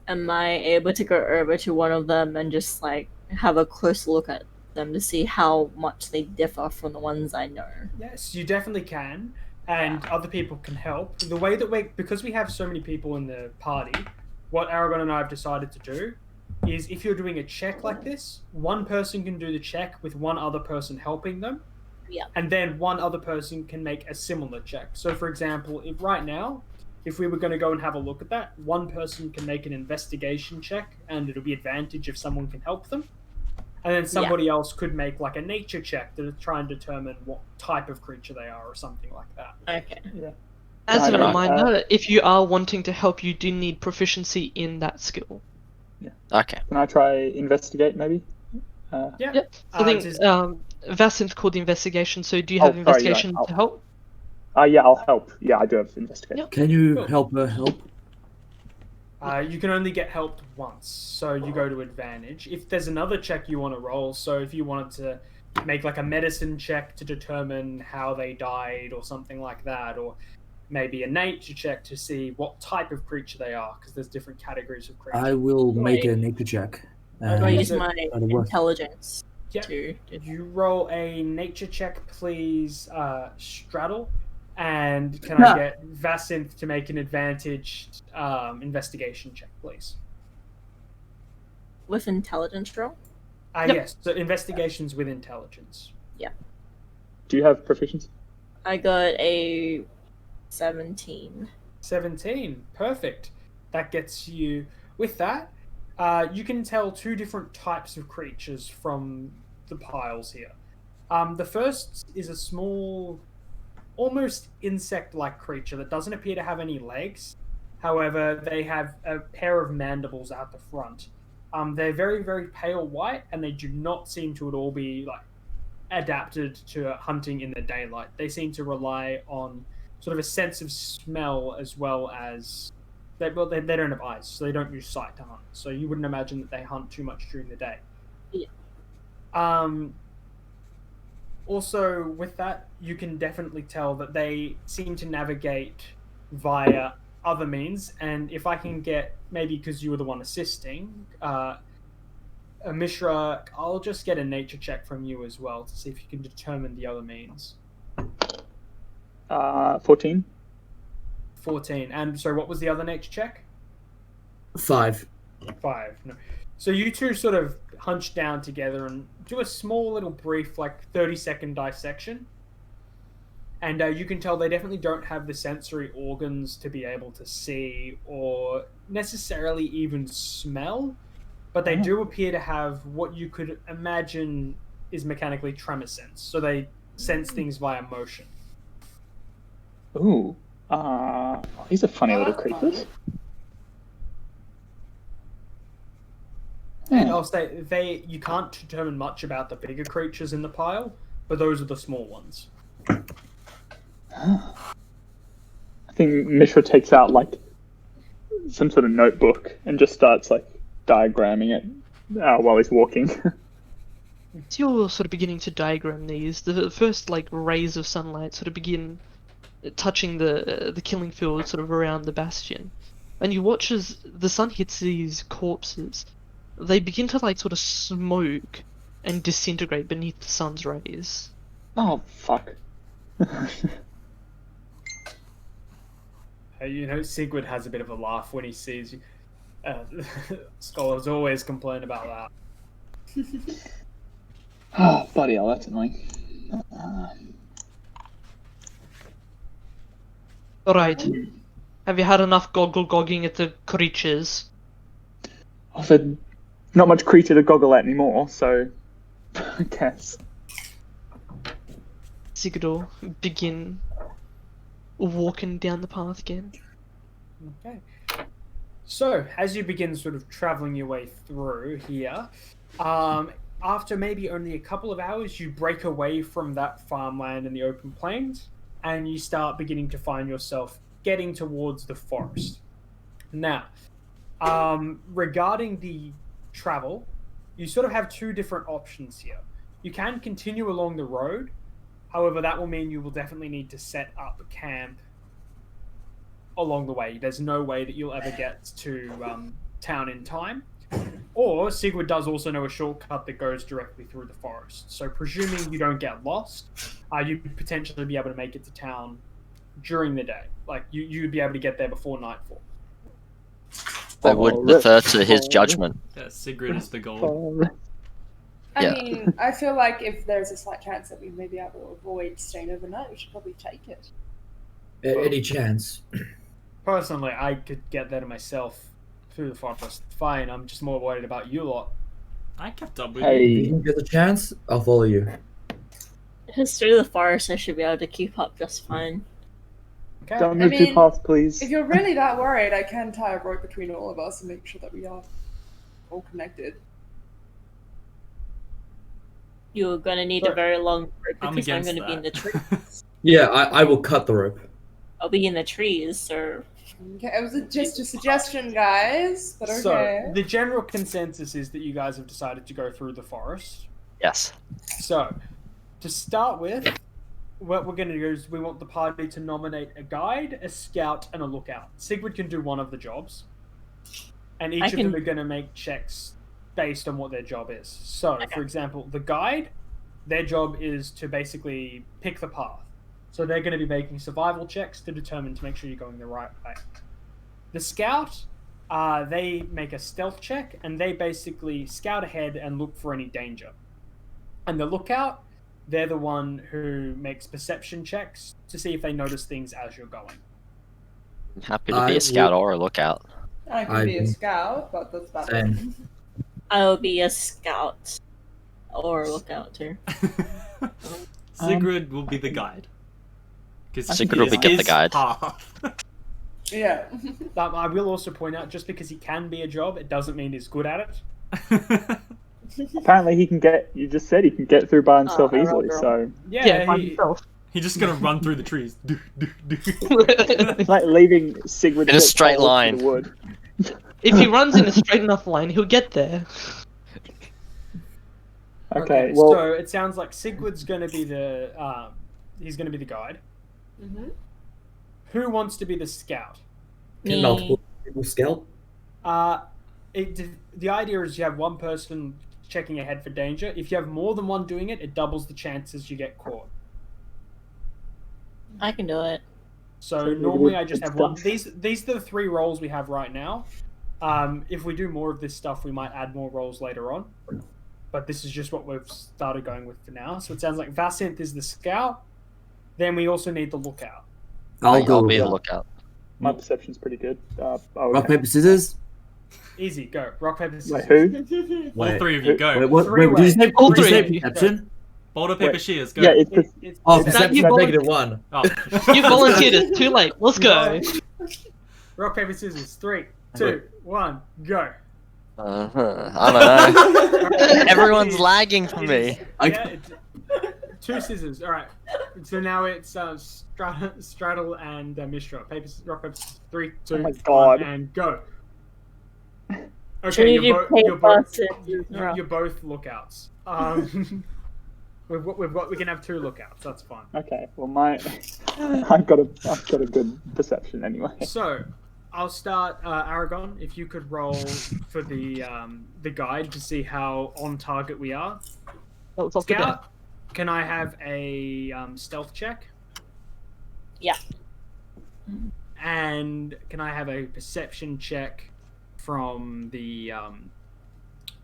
Am I able to go over to one of them and just, like, have a close look at them to see how much they differ from the ones I know?
Yes, you definitely can. And other people can help. The way that because we have so many people in the party, what Aragon and I have decided to do is if you're doing a check like this, one person can do the check with one other person helping them.
Yeah.
And then one other person can make a similar check. So for example, if right now, if we were going to go and have a look at that, one person can make an investigation check and it'll be advantage if someone can help them. And then somebody else could make like a nature check to try and determine what type of creature they are or something like that.
Okay.
Yeah.
As a
Yeah,
reminder, if you are wanting to help, you do need proficiency in that skill.
Okay.
Can I try investigate maybe?
Yeah.
Yep. I think Vasinth called the investigation, so do you have
Sorry,
investigation
right.
to help?
Yeah, I'll help. Yeah, I do have investigate.
Yep.
Can you
Cool.
help her help?
You can only get helped once, so you go to advantage. If there's another check you want to roll, so if you wanted to make like a medicine check to determine how they died or something like that, or maybe a nature check to see what type of creature they are, because there's different categories of creatures.
I will make a nature check.
Okay.
Do I
and
use
so-
my
that'll work.
intelligence
Yeah.
to...
You roll a nature check, please, Straddle. And can I get Vasinth to make an advantage investigation check, please?
With intelligence roll?
Yep.
Yes, so investigations with intelligence.
Do you have proficiency?
I got a 17.
17. Perfect. That gets you... With that, you can tell two different types of creatures from the piles here. The first is a small, almost insect-like creature that doesn't appear to have any legs. However, they have a pair of mandibles out the front. They're very, very pale white, and they do not seem to at all be like adapted to hunting in the daylight. They seem to rely on sort of a sense of smell as well as... they don't have eyes, so they don't use sight to hunt. So you wouldn't imagine that they hunt too much during the day.
Yeah.
Also, with that, you can definitely tell that they seem to navigate via other means. And if I can get, maybe because you were the one assisting, Mishra, I'll just get a nature check from you as well to see if you can determine the other means.
14.
14. And so what was the other nature check?
5.
5. No. So you two sort of hunch down together and do a small little brief, like 30-second dissection. And you can tell they definitely don't have the sensory organs to be able to see or necessarily even smell. But they do appear to have what you could imagine is mechanically tremor sense. So they sense things via motion.
Ooh. These are funny little creatures.
And I'll say you can't determine much about the bigger creatures in the pile, but those are the small ones.
I think think Mishra takes out like some sort of notebook and just starts like diagramming it while he's walking.
As you're sort of beginning to diagram these, the first like rays of sunlight sort of begin touching the killing field sort of around the bastion, and you watch as the sun hits these corpses. They begin to like sort of smoke and disintegrate beneath the sun's rays.
Oh fuck.
Sigurd has a bit of a laugh when he sees you. Scholars always complain about that.
Oh, bloody hell, that's annoying.
Alright. Have you had enough gogging at the creatures?
I've had not much creature to goggle at anymore, so I guess.
Sigurd begin walking down the path again.
Okay. So, as you begin sort of traveling your way through here, after maybe only a couple of hours, you break away from that farmland and the open plains, and you start beginning to find yourself getting towards the forest. Now, regarding the travel, you sort of have two different options here. You can continue along the road, however, that will mean you will definitely need to set up camp along the way. There's no way that you'll ever get to town in time. Or Sigurd does also know a shortcut that goes directly through the forest. So presuming you don't get lost, you'd potentially be able to make it to town during the day. Like you'd be able to get there before nightfall.
I would defer to his judgment.
Yeah, Sigurd is the goal.
I mean, I feel like if there's a slight chance that we may be able to avoid staying overnight, we should probably take it.
Any chance?
Personally, I could get there to myself through the forest. Fine, I'm just more worried about you lot.
I kept up with
If
you.
you get a chance, I'll follow you.
If it's through the forest, I should be able to keep up just fine.
Okay.
Don't move too fast, please.
If you're really that worried, I can tie a rope between all of us and make sure that we are all connected.
You're going to need a very long rope
I'm
because I'm
against
going to be in the
that.
trees.
Yeah, I will cut the rope.
I'll be in the trees, so...
Okay, it was just a suggestion, guys, but okay.
So, the general consensus is that you guys have decided to go through the forest.
Yes.
So, to start with, what we're going to do is we want the party to nominate a guide, a scout, and a lookout. Sigurd can do one of the jobs, and each of them are going to make checks based on what their job is. So, for example, the guide, their job is to basically pick the path. So they're going to be making survival checks to determine to make sure you're going the right way. The scout, they make a stealth check, and they basically scout ahead and look for any danger. And the lookout, they're the one who makes perception checks to see if they notice things as you're going.
I'm happy to be a scout or a lookout.
I can be a scout, but that's about it.
I'll be a scout. Or a lookout, too.
Sigurd will be the guide.
Sigurd will get the guide.
Yeah.
I will also point out, just because he can be a job, it doesn't mean he's good at it.
Apparently he can get, you just said he can get through by himself easily, so...
Yeah,
by himself.
He's just gonna run through the trees.
It's like leaving Sigurd
in a straight line.
The wood.
If he runs in a straight enough line, he'll get there.
Okay, well...
So it sounds like Sigurd's gonna be the, he's gonna be the guide.
Mm-hmm.
Who wants to be the scout?
Can multiple people scout?
The idea is you have one person checking ahead for danger. If you have more than one doing it, it doubles the chances you get caught.
I can do it.
So normally I just have one. These are the 3 roles we have right now. If we do more of this stuff, we might add more roles later on. But this is just what we've started going with for now. So it sounds like Vasanth is the scout. Then we also need the lookout.
I'll be the lookout.
My perception's pretty good.
Rock, paper, scissors?
Easy, go. Rock, paper, scissors.
Wait, who?
All 3 of you, go.
Wait, what? Wait, did you say,
All
did you
three
say
of you.
perception?
Boulder, paper, shears, go.
Yeah, it's...
Perception,
you
-1.
Oh.
You volunteered, it's too late. Let's go.
Rock, paper, scissors. 3, 2, 1, go.
I don't know. Everyone's lagging for me.
two scissors. All right. So now it's Straddle and Mishra. Rock, paper, 3, 2,
Oh my
1,
God.
and go.
Should we do paper, scissors, rock?
you're both lookouts. We can have 2 lookouts. That's fine.
Okay. Well, I've got a good perception anyway.
So, I'll start. Aragon, if you could roll for the guide to see how on target we are.
Oh, it's off the deck.
Scout, can I have a stealth check?
Yeah.
And can I have a perception check from the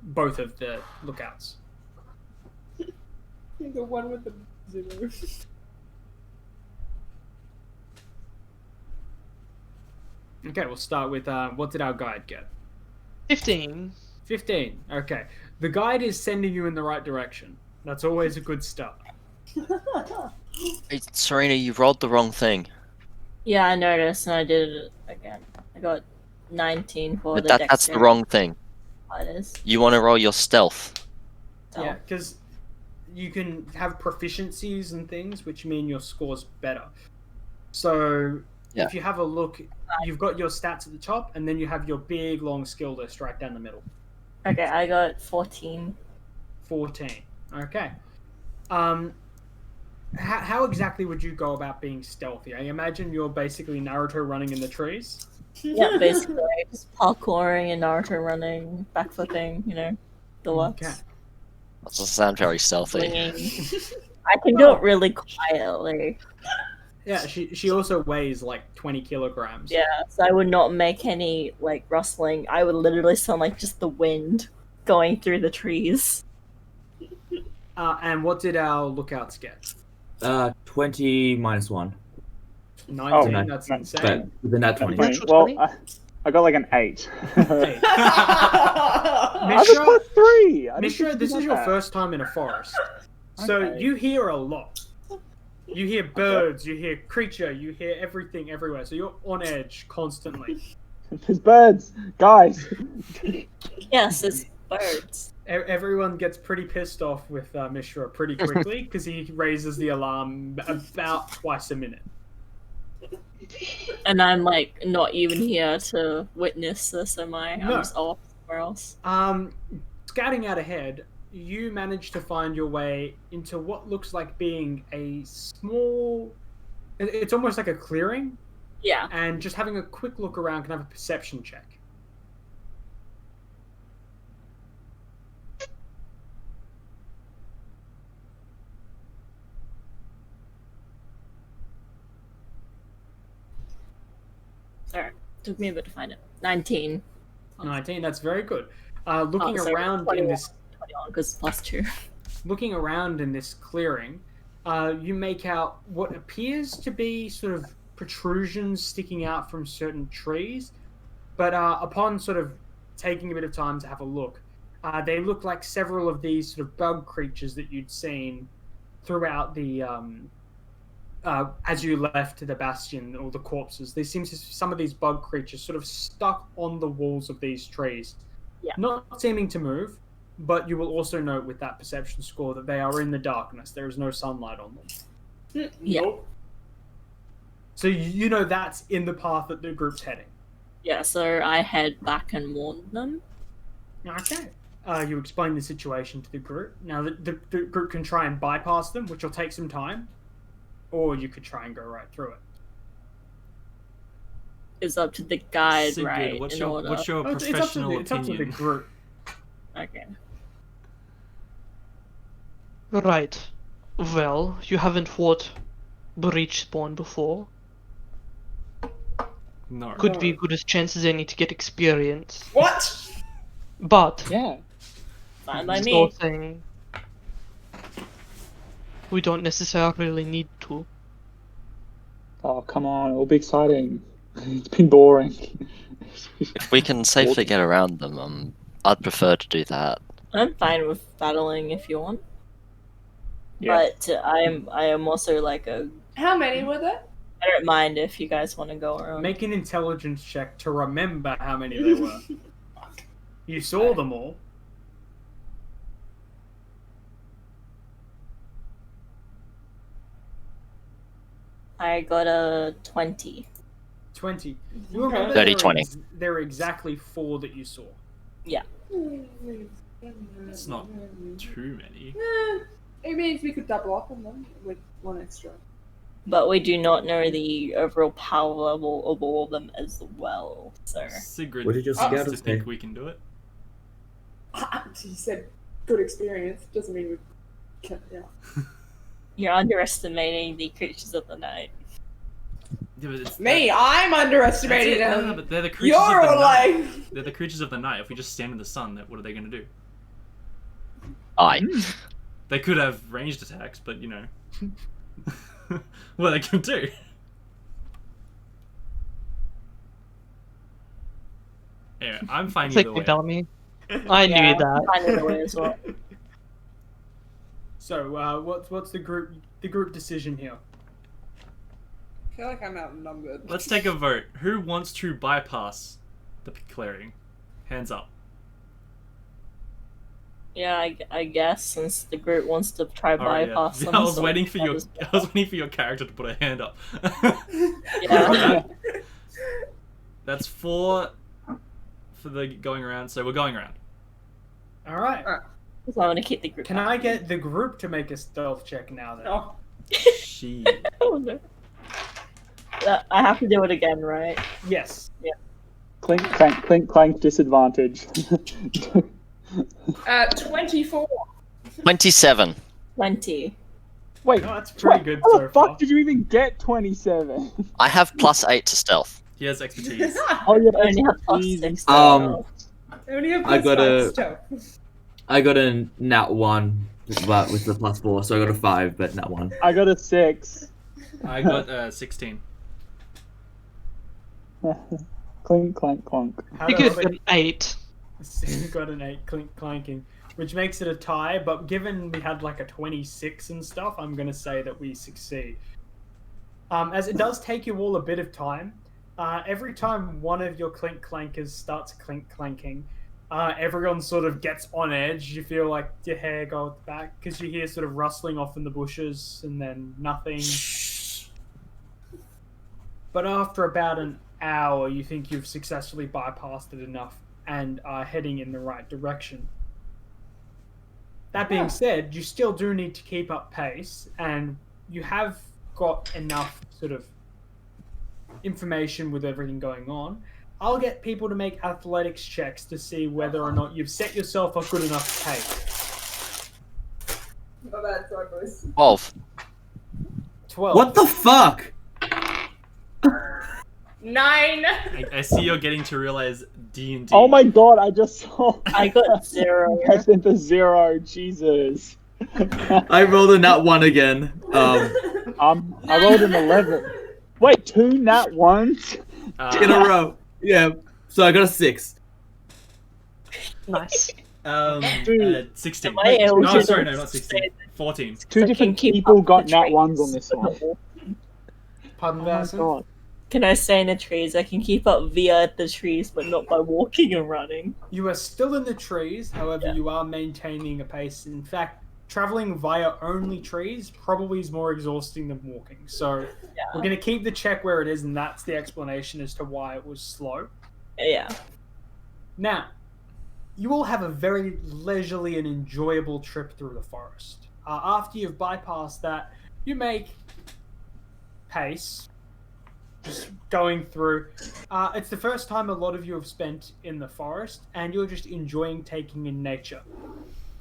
both of the lookouts?
The one with the 0.
Okay, we'll start with what did our guide get?
15.
15. Okay. The guide is sending you in the right direction. That's always a good start.
Hey, Serena, you rolled the wrong thing.
Yeah, I noticed, and I did it again. I got 19 for
But
the
that's the wrong thing.
Fighters.
You want to roll your stealth.
Yeah, because you can have proficiencies and things, which mean your score's better. So
Yeah.
if you have a look, you've got your stats at the top, and then you have your big, long skill list right down the middle.
Okay, I got 14.
14. Okay. How exactly would you go about being stealthy? I imagine you're basically Naruto running in the trees.
Yeah, basically, just parkouring and Naruto running, backflipping, the works.
Okay.
That doesn't sound very stealthy.
Swinging. I can do it really quietly.
Yeah, she also weighs like 20 kilograms.
Yeah, so I would not make any, rustling. I would literally sound like just the wind going through the trees.
And what did our lookouts get?
20 minus 1.
19,
Oh,
that's
But
insane.
within that 20.
Natural
Well,
20?
I got like an 8.
Hey.
I was
Mishra,
plus 3. I didn't
Mishra,
think
this
you
is
got
your
that.
first time in a forest. So
Okay.
you hear a lot. You hear birds, you hear creature, you hear everything everywhere. So you're on edge constantly.
There's birds, guys.
Yes, it's birds.
Everyone gets pretty pissed off with Mishra pretty quickly because he raises the alarm about twice a minute.
And I'm, not even here to witness this, am I?
No.
I'm just off somewhere else.
Scouting out ahead, you manage to find your way into what looks like being a small... It's almost like a clearing,
Yeah.
and just having a quick look around can have a perception check.
Sorry, took me a bit to find it. 19.
19, that's very good. Looking
sorry,
around in
21.
this
21, because plus 2.
looking around in this clearing, you make out what appears to be sort of protrusions sticking out from certain trees, but upon sort of taking a bit of time to have a look, they look like several of these sort of bug creatures that you'd seen throughout the as you left the bastion, or the corpses. There seems to be some of these bug creatures sort of stuck on the walls of these trees, not seeming to move. But you will also note with that perception score that they are in the darkness. There is no sunlight on them.
Yeah.
So you know that's in the path that the group's heading.
Yeah, so I head back and warn them.
Okay. You explain the situation to the group. Now, the group can try and bypass them, which will take some time. Or you could try and go right through it.
It's up to the guide,
Sigrid,
right?
what's
in
your
order.
what's your
Oh,
professional
it's up to the
opinion?
group.
Okay.
Right. Well, you haven't fought Breach Spawn before.
No.
Could be good as chance as any to get experience.
What?
But,
Yeah.
Fine by
still
me.
saying, we don't necessarily need to.
Oh, come on. It'll be exciting. It's been boring.
If we can safely get around them, I'd prefer to do that.
I'm fine with battling if you want.
Yeah.
But I am also like a...
How many were there?
I don't mind if you guys want to go around.
Make an intelligence check to remember how many there were. You saw them all.
I got a 20.
20. You remember
30, 20.
There were exactly 4 that you saw.
It's not too many.
It means we could double up on them with 1 extra.
But we do not know the overall power level of all of them as well. So
Sigrid
What did your
seems
scout
to
say?
think we can do it.
He said good experience. Doesn't mean we can. Yeah.
you're underestimating the creatures of the night.
Yeah, but it's,
Me, I'm underestimating
that's it.
them.
No, but they're the creatures
You're
of the night.
like.
They're the creatures of the night. If we just stand in the sun, what are they going to do?
Aye.
They could have ranged attacks, but you know, what are they going to do? Anyway, I'm fine
It's like
either way.
Bellamy. I knew
Yeah,
that.
I knew the way as well.
So, what's the group decision here?
I feel like I'm outnumbered.
Let's take a vote. Who wants to bypass the clearing? Hands up.
Yeah, I guess since the group wants to try
Alright,
bypass
yeah.
them.
I was
so
waiting for
might
your.
as well.
I was waiting for your character to put a hand up.
Yeah.
That's 4 for the going around. So we're going around.
All right.
So I'm gonna keep the group.
Can I get the group to make a stealth check now? Then.
Oh,
She.
Oh, no. I have to do it again, right?
Yes.
Clink, clank, disadvantage.
24.
27.
20.
Wait,
Oh, that's pretty good
how
so
the
far.
fuck did you even get 27?
I have +8 to stealth.
He has expertise.
Oh, yeah,
I only have
expertise.
+6.
I only have
I got
+5
a-
still.
I got a nat 1, but with the +4, so I got a 5, but nat 1.
I got a 6.
I got 16.
Clink, clank, clonk.
How
You
does
could
it-
an 8.
got an 8 clanking, which makes it a tie. But given we had like a 26 and stuff, I'm gonna say that we succeed. As it does take you all a bit of time. Every time one of your clink clankers starts clink clanking, everyone sort of gets on edge. You feel like your hair goes back because you hear sort of rustling off in the bushes and then nothing. But after about an hour, you think you've successfully bypassed it enough and are heading in the right direction. That being said, you still do need to keep up pace, and you have got enough sort of information with everything going on. I'll get people to make athletics checks to see whether or not you've set yourself a good enough pace.
Oh, that's our voice.
12.
12.
What the fuck?
9.
I see you're getting to realize D&D.
Oh my god, I just saw.
I got 0.
I sent a 0, Jesus.
I rolled a nat 1 again.
I rolled an 11. Wait, 2 nat 1s?
In a row. Yeah. So I got a 6.
Nice.
16.
Am I able
No,
to
sorry, no, not 16. 14.
2
So
different
can keep
people
up
got
the
nat
traits.
1s on this one.
Pardon,
Oh my
Vason?
god.
Can I stay in the trees? I can keep up via the trees, but not by walking and running.
You are still in the trees, however,
Yeah.
you are maintaining a pace. In fact, traveling via only trees probably is more exhausting than walking. So we're going to keep the check where it is, and that's the explanation as to why it was slow.
Yeah.
Now, you all have a very leisurely and enjoyable trip through the forest. After you've bypassed that, you make pace, just going through. It's the first time a lot of you have spent in the forest, and you're just enjoying taking in nature.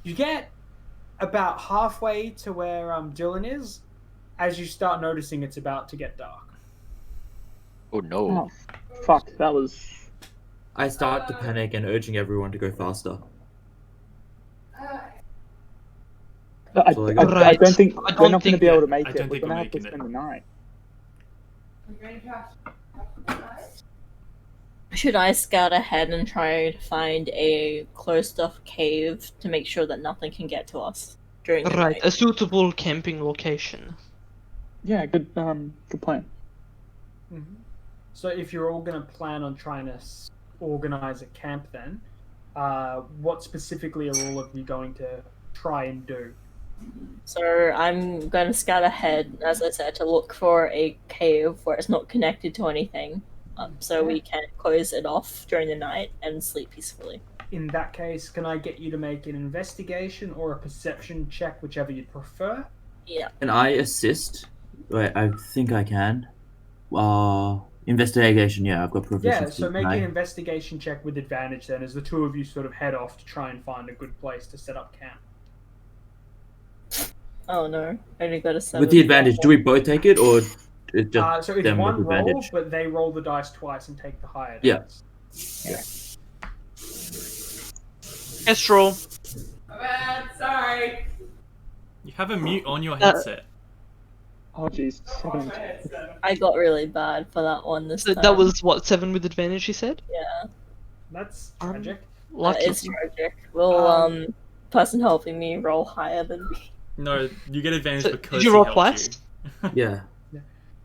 You get about halfway to where Dylan is, as you start noticing it's about to get dark.
Oh no.
Oh, fuck, that was.
I start to panic and urging everyone to go faster.
I
So I
don't
got-
think
I
we're
don't
not going to
think
be able
that-
to make
I
it.
don't
We're
think
going to
we're
have to
making it.
spend the night.
Should I scout ahead and try to find a closed-off cave to make sure that nothing can get to us during the
Right,
night?
a suitable camping location.
Yeah, good plan.
So if you're all going to plan on trying to organize a camp then, what specifically are all of you going to try and do?
So I'm going to scout ahead, as I said, to look for a cave where it's not connected to anything, so we can close it off during the night and sleep peacefully.
In that case, can I get you to make an investigation or a perception check, whichever you'd prefer?
Yeah.
Can I assist? Wait, I think I can. Investigation, yeah, I've got proficiency.
Yeah, so make
Can
an
I-
investigation check with advantage then, as the two of you sort of head off to try and find a good place to set up camp.
Oh no, only got a 7.
With the advantage, do we both take it, or it just
So it's
them
one
with
roll,
advantage?
but they roll the dice twice and take the higher
Yeah.
dice.
Kestrel.
Bad, sorry.
You have a mute on your headset.
Oh jeez.
I got really bad for that one this time.
That was what, 7 with advantage, he said?
Yeah,
That's
Um,
tragic.
Lucky.
it's tragic. Will person helping me roll higher than me?
No, you get advantage
So,
because
did you roll
he helped
twice?
you.
Yeah.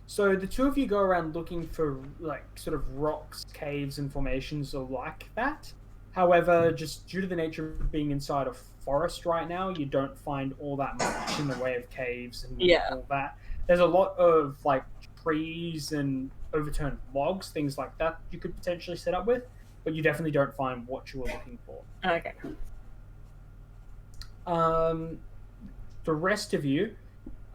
So the two of you go around looking for like sort of rocks, caves, and formations like that. However, just due to the nature of being inside a forest right now, you don't find all that much in the way of caves and all that. There's a lot of like trees and overturned logs, things like that you could potentially set up with, but you definitely don't find what you were looking for.
Okay.
The rest of you,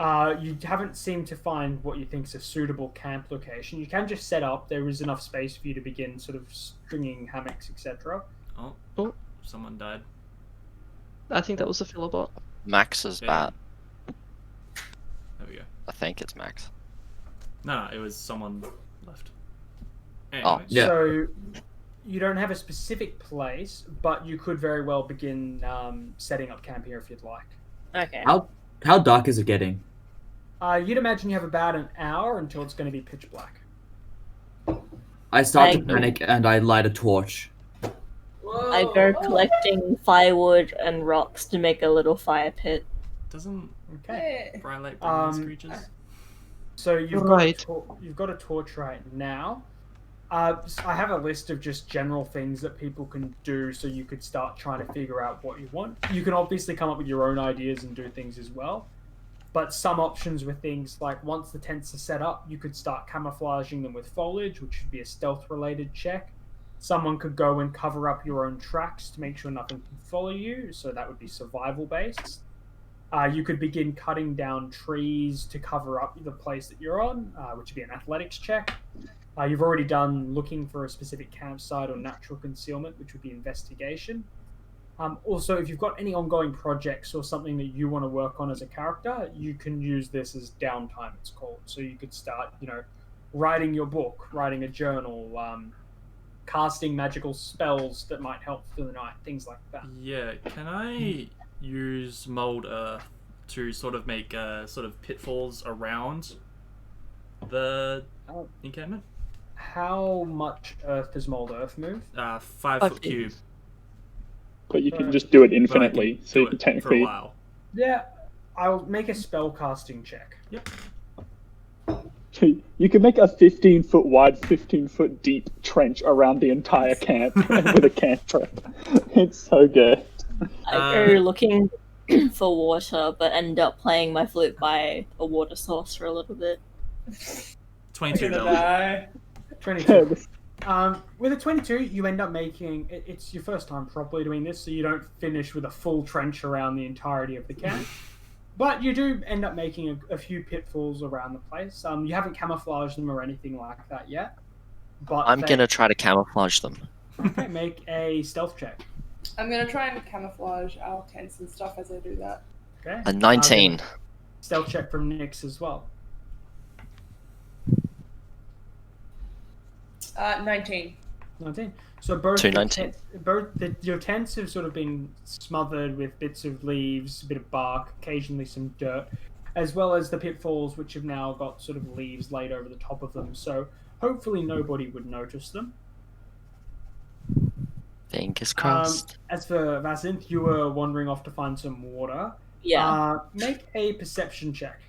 you haven't seemed to find what you think is a suitable camp location. You can just set up. There is enough space for you to begin sort of stringing hammocks, etc.
Oh, someone died.
I think that was a fillerbot.
Max is
Yeah.
bad.
There we go.
I think it's Max.
No, it was someone left.
Oh,
Anyways.
Yeah.
So you don't have a specific place, but you could very well begin setting up camp here if you'd like.
Okay.
How dark is it getting?
You'd imagine you have about an hour until it's going to be pitch black.
I start to
I-
panic and I light a torch.
I go collecting firewood and rocks to make a little fire pit.
Doesn't
Okay.
bright light bring these
Um,
creatures?
So you've
Right.
you've got a torch right now. I have a list of just general things that people can do, so you could start trying to figure out what you want. You can obviously come up with your own ideas and do things as well. But some options with things like once the tents are set up, you could start camouflaging them with foliage, which would be a stealth-related check. Someone could go and cover up your own tracks to make sure nothing can follow you, so that would be survival-based. You could begin cutting down trees to cover up the place that you're on, which would be an athletics check. You've already done looking for a specific campsite or natural concealment, which would be investigation. Also, if you've got any ongoing projects or something that you want to work on as a character, you can use this as downtime, it's called. So you could start, writing your book, writing a journal, casting magical spells that might help through the night, things like that.
Yeah, can I use mold earth to sort of make sort of pitfalls around the encampment?
How much earth does mold earth move?
5-foot cube.
But you can just do it
But I
infinitely,
can
so
do
you can
it for a
technically.
while.
Yeah, I'll make a spell casting check.
Yep.
You can make a 15-foot wide, 15-foot deep trench around the entire camp with a cantrip. It's so good.
I go looking for water, but end up playing my flute by a water source for a little bit.
22 mil.
22. With a 22, you end up making it's your first time properly doing this, so you don't finish with a full trench around the entirety of the camp. But you do end up making a few pitfalls around the place. You haven't camouflaged them or anything like that yet. But
I'm gonna try to camouflage them.
Okay, make a stealth check.
I'm gonna try and camouflage our tents and stuff as I do that.
Okay.
A 19.
Stealth check from Nyx as well.
19.
19. So both,
Two
the
19.
your tents have sort of been smothered with bits of leaves, a bit of bark, occasionally some dirt, as well as the pitfalls, which have now got sort of leaves laid over the top of them. So hopefully nobody would notice them.
Fingers crossed.
As for Vasinth, you were wandering off to find some water.
Yeah.
Make a perception check.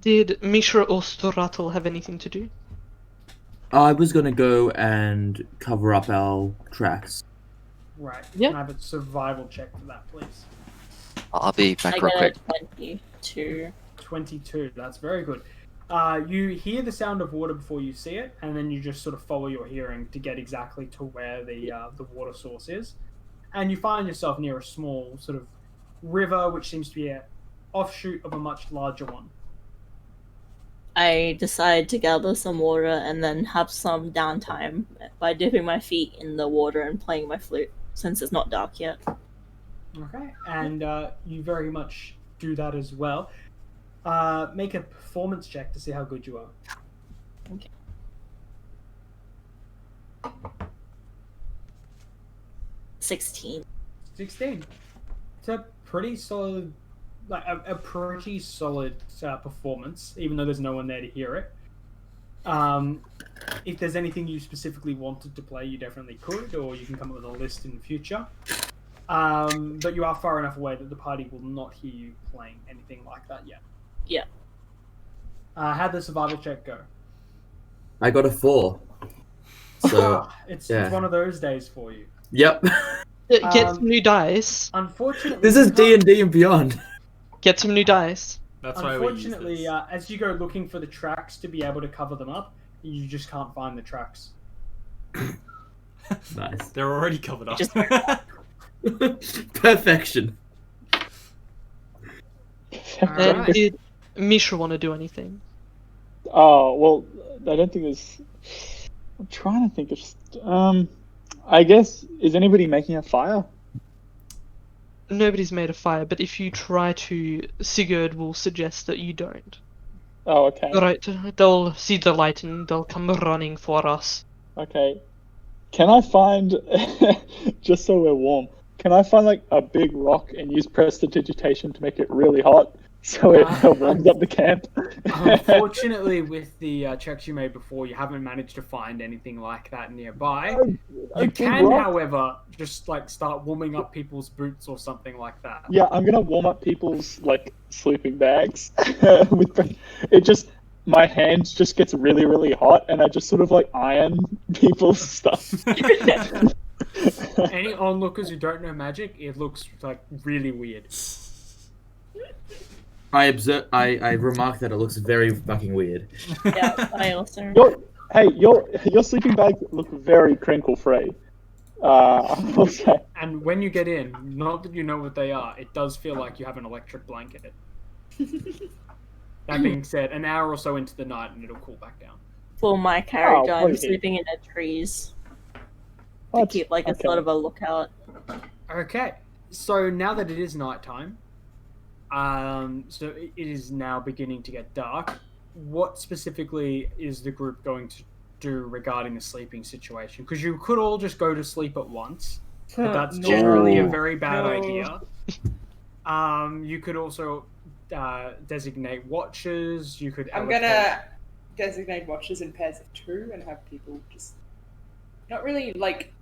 Did Mishra or Storatel have anything to do?
I was gonna go and cover up our tracks.
Right.
Yeah.
Can I have a survival check for that, please?
I'll be
I
back real quick.
get a 22.
22. That's very good. You hear the sound of water before you see it, and then you just sort of follow your hearing to get exactly to where the water source is, and you find yourself near a small sort of river, which seems to be an offshoot of a much larger one.
I decide to gather some water and then have some downtime by dipping my feet in the water and playing my flute, since it's not dark yet.
Okay, and you very much do that as well. Make a performance check to see how good you are.
Okay. 16.
16. It's a pretty solid, like a pretty solid performance, even though there's no one there to hear it. If there's anything you specifically wanted to play, you definitely could, or you can come up with a list in the future. But you are far enough away that the party will not hear you playing anything like that yet.
Yeah.
How'd the survival check go?
I got a 4. So
It's
yeah.
one of those days for you.
Yep.
Get some new dice.
Unfortunately,
This is D&D and beyond.
Get some new dice.
That's why we use
Unfortunately,
this.
as you go looking for the tracks to be able to cover them up, you just can't find the tracks.
Nice.
They're already covered up.
Just-
Perfection.
And
Alright.
did Misha want to do anything?
Oh, well, I don't think there's. I'm trying to think of. I guess, is anybody making a fire?
Nobody's made a fire, but if you try to, Sigurd will suggest that you don't.
Oh, okay.
Alright, they'll see the light and they'll come running for us.
Okay. Can I find, just so we're warm, can I find like a big rock and use prestidigitation to make it really hot so it warms up the camp?
Unfortunately, with the checks you made before, you haven't managed to find anything like that nearby.
A
You
big
can,
rock?
however, just like start warming up people's boots or something like that.
Yeah, I'm gonna warm up people's like sleeping bags with it. Just my hands just gets really, really hot, and I just sort of like iron people's stuff.
Any onlookers who don't know magic, it looks like really weird.
I remarked that it looks very fucking weird.
Yeah, I also.
Your sleeping bags look very crinkle free. I'll say.
And when you get in, not that you know what they are, it does feel like you have an electric blanket. That being said, an hour or so into the night and it'll cool back down.
For my character, I'm
okay.
sleeping in the trees to
What?
keep like a
Okay.
sort of a lookout.
Okay, so now that it is nighttime, so it is now beginning to get dark. What specifically is the group going to do regarding the sleeping situation? Because you could all just go to sleep at once, but that's
No.
generally a
No.
very bad
No.
idea. You could also designate watchers. You could.
I'm
allocate-
gonna designate watches in pairs of 2 and have people just not really like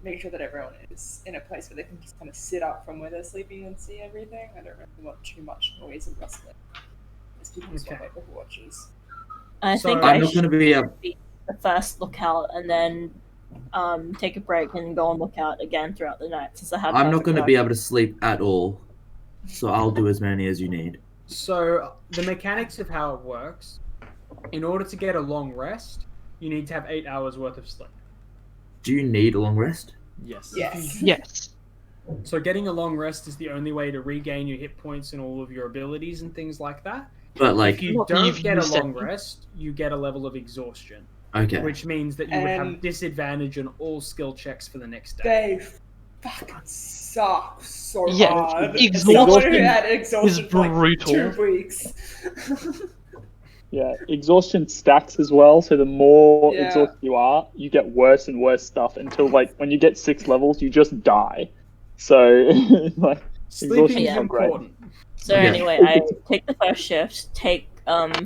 make sure that everyone is in a place where they can just kind of sit up from where they're sleeping and see everything. I don't really want too much noise and rustling as people swap
Okay.
over watches.
I
So-
think
I'm
I
not
should
going to be a.
be the first lookout and then take a break and go on lookout again throughout the night since I have.
I'm not going to be
perfect
able to sleep at all. So I'll do as many as you need.
So the mechanics of how it works, in order to get a long rest, you need to have 8 hours worth of sleep.
Do you need a long rest?
Yes.
Yes.
Yes.
So getting a long rest is the only way to regain your hit points and all of your abilities and things like that.
But
If
like,
you
What,
don't
you've
get a
used
long
it?
rest, you get a level of exhaustion,
okay.
which means that you would have
And-
disadvantage on all skill checks for the next day.
They fucking suck so
Yeah,
hard. As
exhaustion
someone who had exhaustion
is
for like
brutal.
2 weeks.
Yeah, exhaustion stacks as well. So the more
Yeah.
exhausted you are, you get worse and worse stuff until like when you get 6 levels, you just die. So like
Sleeping
exhaustion
is
is not great.
important.
So
Yeah.
anyway, I take the first shift, take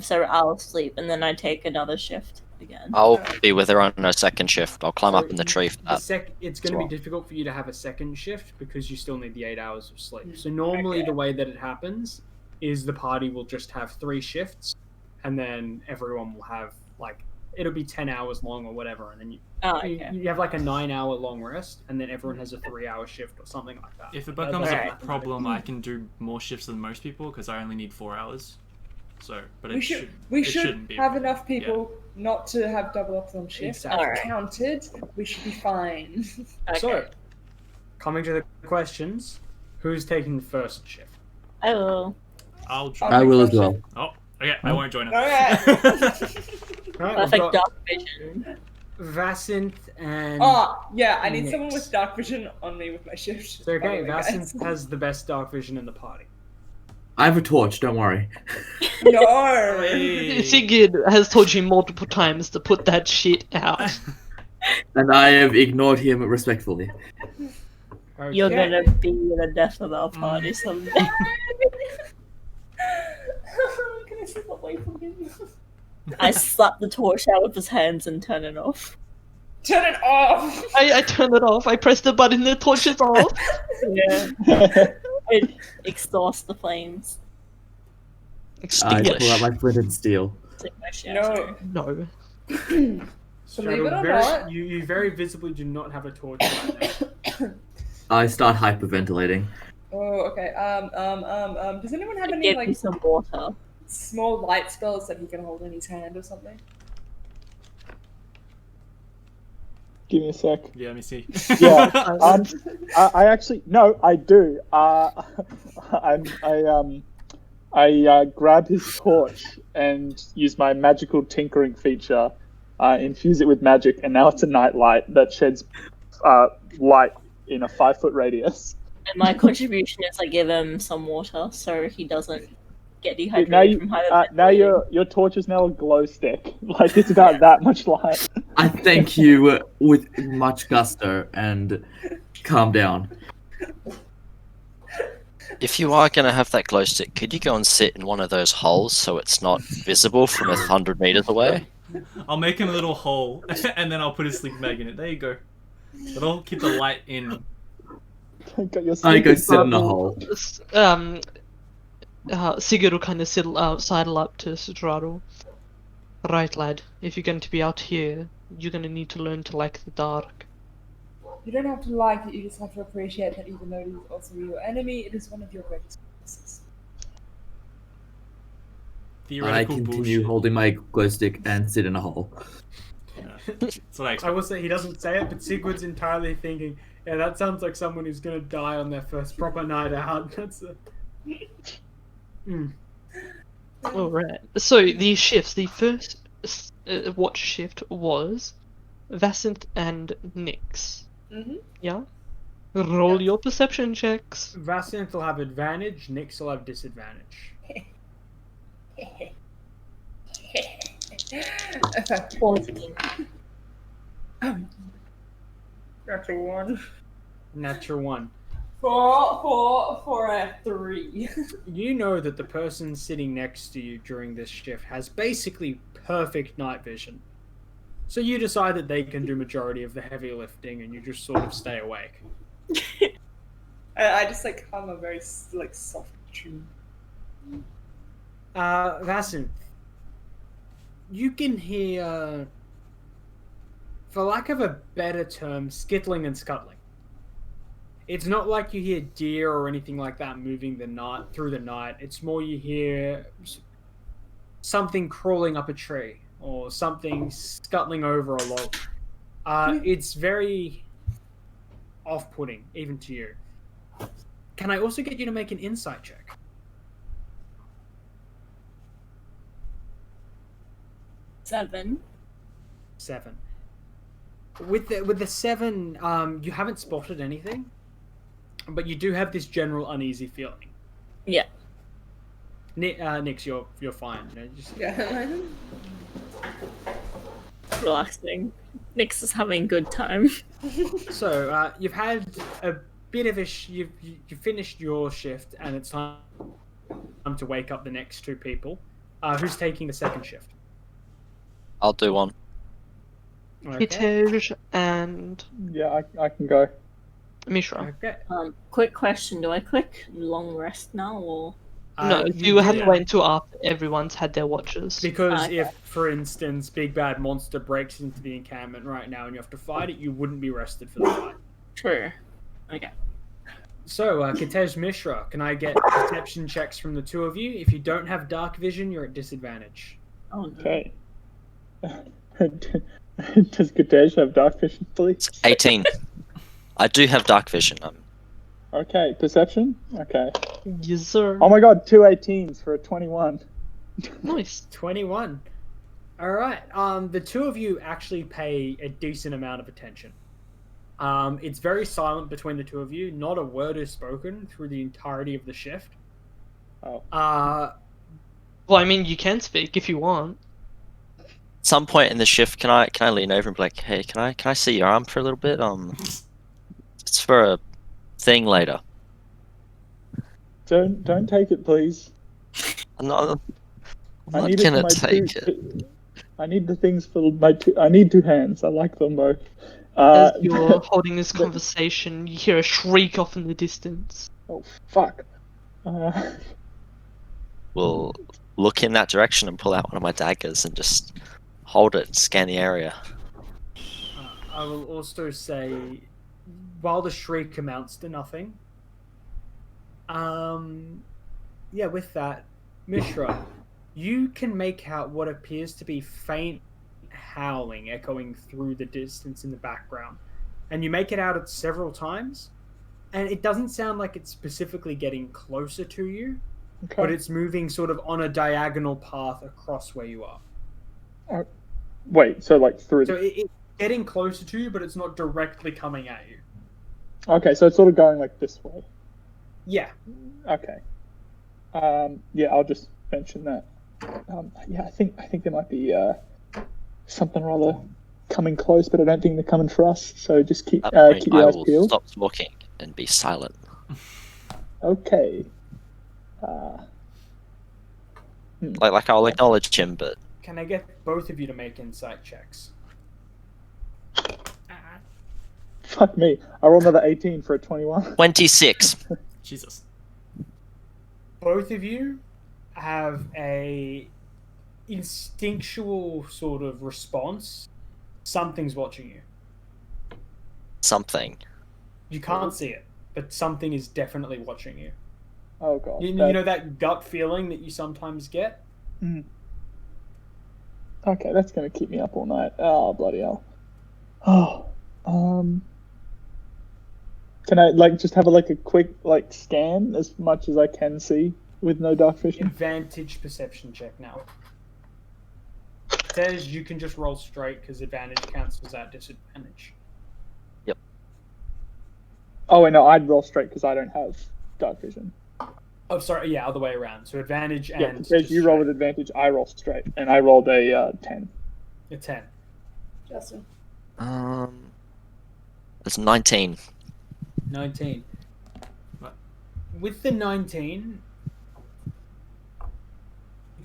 several hours sleep, and then I take another shift again.
I'll be with her on her second shift. I'll climb
So
up in the tree for that.
It's going to
well.
be difficult for you to have a second shift because you still need the 8 hours of sleep. So normally
Okay.
the way that it happens is the party will just have 3 shifts, and then everyone will have like it'll be 10 hours long or whatever, and then you
Oh, okay.
you have like a 9-hour long rest, and then everyone has a 3-hour shift or something like that.
If it
That's
becomes
how
a
mathematics
problem, I can do more shifts than most people because I only need 4 hours. So, but
We
it
should
it shouldn't be a
have
problem.
enough people not to have double ups on shifts.
Exactly.
I've
Alright.
counted. We should be fine.
Okay.
So, coming to the questions, who's taking the first shift?
I will.
I'll
I'll
join.
I
take
will
that
as well.
shift.
Oh, okay. I won't join it.
Alright.
Right, we've
Perfect
got
dark vision.
Vacinth and.
Oh, yeah, I need someone
Nix.
with dark vision on me with my shift.
It's okay,
by the way, guys.
Vacinth has the best dark vision in the party.
I have a torch. Don't worry.
No!
Hey.
Sigurd has told you multiple times to put that shit out.
And I have ignored him respectfully.
Okay.
You're gonna be the death of our party someday.
Can I slip away from him?
I slap the torch out of his hands and turn it off.
Turn it off!
I turn it off. I press the button, the torch is off.
Yeah. It exhausts the flames.
I
Extinguish.
pull out my flint and steel.
Take my shit.
No.
No.
Believe it or
very,
not-
you very visibly do not have a torch right now.
I start hyperventilating.
Oh, okay. Does anyone have any,
Give
like,
me some water.
small light spells that he can hold in his hand or something?
Give me a sec.
Yeah, let me see.
Yeah. I actually no, I do. I grab his torch and use my magical tinkering feature, infuse it with magic, and now it's a night light that sheds light in a 5-foot radius.
And my contribution is I give him some water so he doesn't get dehydrated from
Now your torch is now a glow stick. Like it's about that much light.
I thank you with much gusto and calm down.
If you are going to have that glow stick, could you go and sit in one of those holes so it's not visible from 100 meters away?
I'll make him a little hole, and then I'll put his sleeping bag in it. There you go. But I'll keep the light in.
Got your
I go
sleeping
sit in the
bubble.
hole.
Sigurd will kind of sidle up to Sudrado. Right, lad. If you're going to be out here, you're going to need to learn to like the dark.
You don't have to like it, you just have to appreciate that even though it is also your enemy, it is one of your greatest weaknesses.
I
Theoretical
continue
bullshit.
holding my glow stick and sit in a hole.
Yeah. That's what I
I
expect.
will say he doesn't say it, but Sigurd's entirely thinking, yeah, that sounds like someone who's gonna die on their first proper night out. That's a.
Alright. So, the shifts. The first watch shift was Vacinth and Nix.
Mm-hmm.
Yeah? Roll your perception checks.
Vacinth will have advantage, Nyx will have disadvantage.
14.
That's a 1.
Natural 1.
For a 3.
You know that the person sitting next to you during this shift has basically perfect night vision. So you decide that they can do majority of the heavy lifting and you just sort of stay awake.
I just like hum a very like soft tune.
Vacinth, you can hear, for lack of a better term, skittling and scuttling. It's not like you hear deer or anything like that moving through the night. It's more you hear something crawling up a tree or something scuttling over a log. It's very off-putting, even to you. Can I also get you to make an insight check?
7.
7. With the 7, you haven't spotted anything, but you do have this general uneasy feeling.
Yeah.
Nyx, you're fine. You know, just...
Yeah.
Relaxing. Nyx is having a good time.
So you've had a bit of you've finished your shift, and it's time to wake up the next 2 people. Who's taking the second shift?
I'll do one.
Okay.
Hitej and
Yeah, I can go.
Mishra.
Okay.
Quick question: do I click long rest now, or
No, you have to
didn't.
wait until after everyone's had their watches.
Because
Okay.
if, for instance, Big Bad Monster breaks into the encampment right now and you have to fight it, you wouldn't be rested for the fight.
True. Okay.
So, Kitej Mishra, can I get perception checks from the two of you? If you don't have dark vision, you're at disadvantage.
Oh no.
Okay. Does Kadesh have dark vision, please?
18. I do have dark vision.
Okay, perception? Okay.
Yes, sir.
Oh my god, 2 18s for a 21.
Nice.
21. Alright, the two of you actually pay a decent amount of attention. It's very silent between the two of you. Not a word is spoken through the entirety of the shift.
Oh.
Well, I mean, you can speak if you want.
Some point in the shift, can I lean over and be like, hey, can I see your arm for a little bit? It's for a thing later.
Don't take it, please.
I'm not
I
gonna
need it for my
take it.
I need the things for my two. I need 2 hands. I like them both.
As you're holding this conversation, you hear a shriek off in the distance.
Oh fuck.
We'll look in that direction and pull out one of my daggers and just hold it and scan the area.
I will also say, while the shriek amounts to nothing, with that, Mishra, you can make out what appears to be faint howling echoing through the distance in the background. And you make it out several times, and it doesn't sound like it's specifically getting closer to you,
Okay.
but it's moving sort of on a diagonal path across where you are.
Wait, so like through.
So it's getting closer to you, but it's not directly coming at you.
Okay, so it's sort of going like this way.
Yeah.
Okay. Yeah, I'll just mention that. Yeah, I think there might be something rather coming close, but I don't think they're coming for us. So just keep
At that point,
keep
I
your eyes
will
peeled.
stop talking and be silent.
Okay.
Like I'll acknowledge him, but
Can I get both of you to make insight checks?
Fuck me. I rolled another 18 for a 21.
26.
Jesus.
Both of you have a instinctual sort of response. Something's watching you.
Something.
You can't see it, but something is definitely watching you.
Oh god.
You know that gut feeling that you sometimes get?
Okay, that's gonna keep me up all night. Oh bloody hell. Oh. Can I just have a quick scan as much as I can see with no dark vision?
Advantage perception check now. It says you can just roll straight because advantage cancels out disadvantage.
Yep.
Oh wait, no, I'd roll straight because I don't have dark vision.
Oh, sorry, yeah, other way around. So advantage
Yeah,
and
it says you roll with advantage, I roll straight, and I rolled a 10.
a 10.
Justin.
It's 19.
19.
What?
With the 19,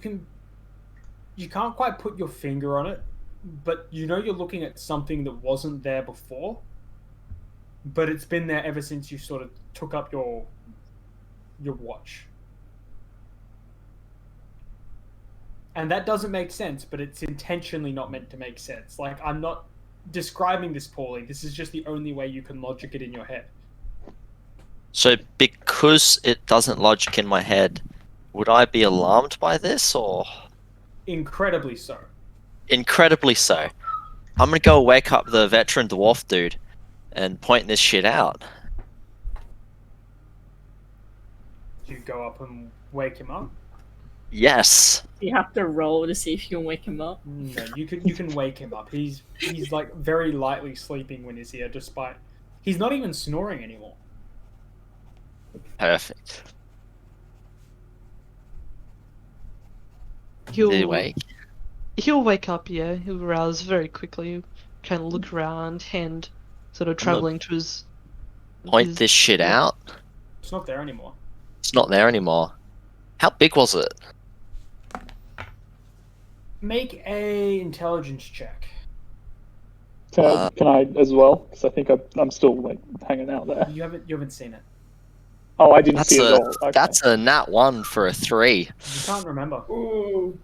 you can't quite put your finger on it, but you know you're looking at something that wasn't there before, but it's been there ever since you sort of took up your watch. And that doesn't make sense, but it's intentionally not meant to make sense. Like, I'm not describing this poorly. This is just the only way you can logic it in your head.
So because it doesn't logic in my head, would I be alarmed by this or?
Incredibly so.
Incredibly so. I'm gonna go wake up the veteran dwarf dude and point this shit out.
You go up and wake him up.
Yes.
You have to roll to see if you can wake him up.
No, you can wake him up. He's like very lightly sleeping when he's here, despite he's not even snoring anymore.
Perfect.
He'll
Anyway,
he'll wake up, yeah. He'll rouse very quickly, kind of look around, hand sort of traveling to his.
point this shit out.
It's not there anymore.
It's not there anymore. How big was it?
Make a intelligence check.
Can I as well? Because I think I'm still hanging out there.
You haven't seen it.
Oh, I didn't see it at all. Okay.
That's a nat 1 for a 3.
You can't remember.
Ooh.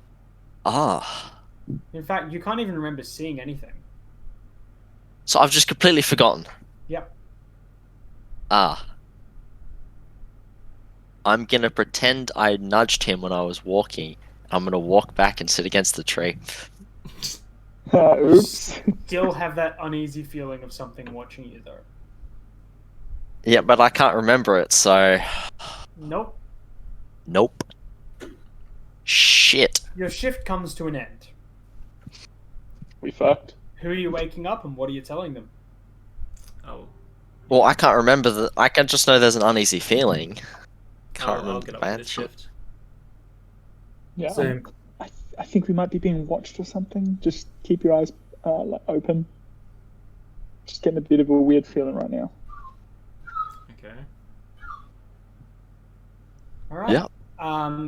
Ah.
In fact, you can't even remember seeing anything.
So I've just completely forgotten.
Yep.
Ah. I'm gonna pretend I nudged him when I was walking. I'm gonna walk back and sit against the tree.
Oops.
Still have that uneasy feeling of something watching you, though.
Yeah, but I can't remember it, so...
Nope.
Nope. Shit.
Your shift comes to an end.
We fucked.
Who are you waking up and what are you telling them?
Oh.
Well, I can't remember the... I can just know there's an uneasy feeling. Can't
I'll
remember
get
the
up for
bad
this
shit.
shift.
Yeah.
Same.
I think we might be being watched or something. Just keep your eyes open. Just getting a bit of a weird feeling right now.
Okay.
All right.
Yep.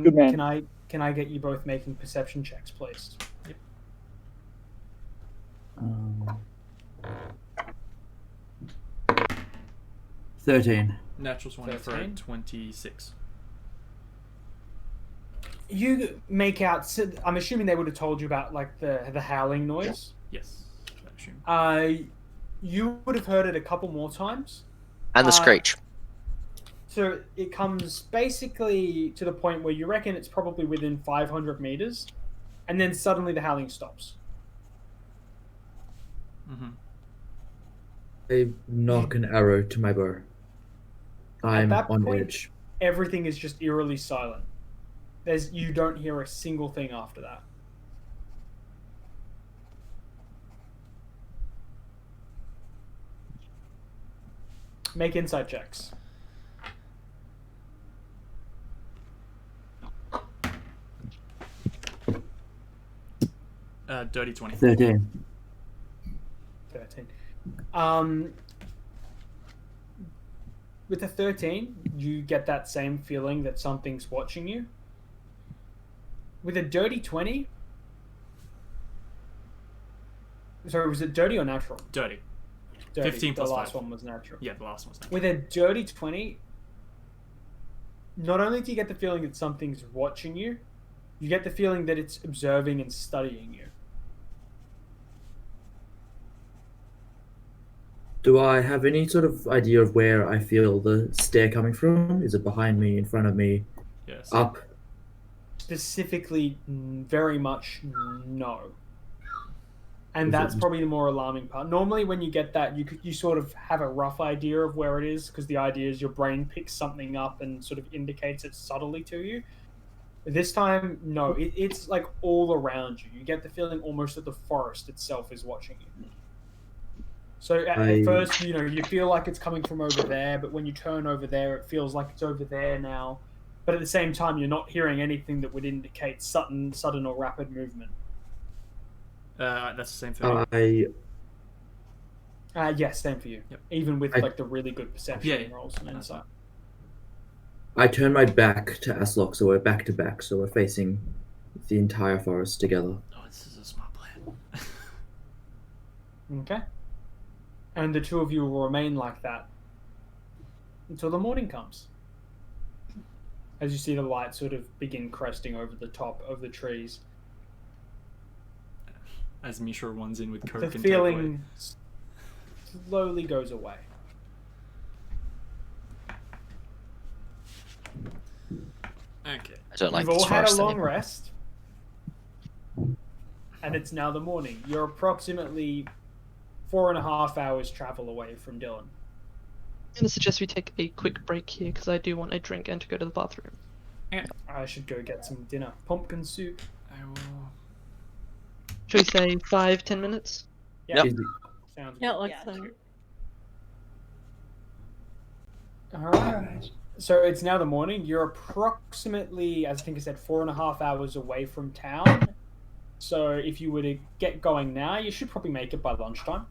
Good man.
Can I get you both making perception checks, please?
13.
Natural 20 for a
13.
26.
You make out. So I'm assuming they would have told you about like the howling noise.
Yes. I assume.
You would have heard it a couple more times.
And the screech.
So it comes basically to the point where you reckon it's probably within 500 meters, and then suddenly the howling stops.
Mm-hmm.
I knock an arrow to my bow. I'm
that
on
point-
edge.
Everything is just eerily silent. You don't hear a single thing after that. Make insight checks.
Dirty 20.
13.
13. With the 13, you get that same feeling that something's watching you. With a dirty 20... Sorry, was it dirty or natural?
Dirty.
Dirty.
15 plus
the last
5.
one was natural.
Yeah, the last one's natural.
With a dirty 20, not only do you get the feeling that something's watching you, you get the feeling that it's observing and studying you.
Do I have any sort of idea of where I feel the stare coming from? Is it behind me, in front of me,
Yes.
up?
Specifically, very much no. And
Is
that's
it-
probably the more alarming part. Normally, when you get that, you sort of have a rough idea of where it is, because the idea is your brain picks something up and sort of indicates it subtly to you. This time, no, it's like all around you. You get the feeling almost that the forest itself is watching you. So at first, you feel like it's coming from over there, but when you turn over there, it feels like it's over there now. But at the same time, you're not hearing anything that would indicate sudden or rapid movement.
That's the same thing.
Yes, same for you.
Yep.
Even with like the really good perception
Yeah.
rolls and insight.
I turn my back to Aslok, so we're back to back, so we're facing the entire forest together.
Oh, this is a smart plan.
Okay. And the two of you will remain like that until the morning comes. As you see the light sort of begin cresting over the top of the trees.
As Mishra runs in with coke
The
and
feeling slowly goes away.
takeaway. Okay.
I don't like
You've
this
all had a
forest
long
anymore.
rest. And it's now the morning. You're approximately 4.5 hours travel away from Dylan.
I'm going to suggest we take a quick break here because I do want a drink and to go to the bathroom.
I should go get some dinner. Pumpkin soup.
I will.
Shall we say 5-10 minutes?
Yeah.
Easy.
Sounds
Yeah,
good.
like
Yeah,
so.
true.
Alright. So it's now the morning. You're approximately, as I think I said, 4.5 hours away from town. So if you were to get going now, you should probably make it by lunchtime.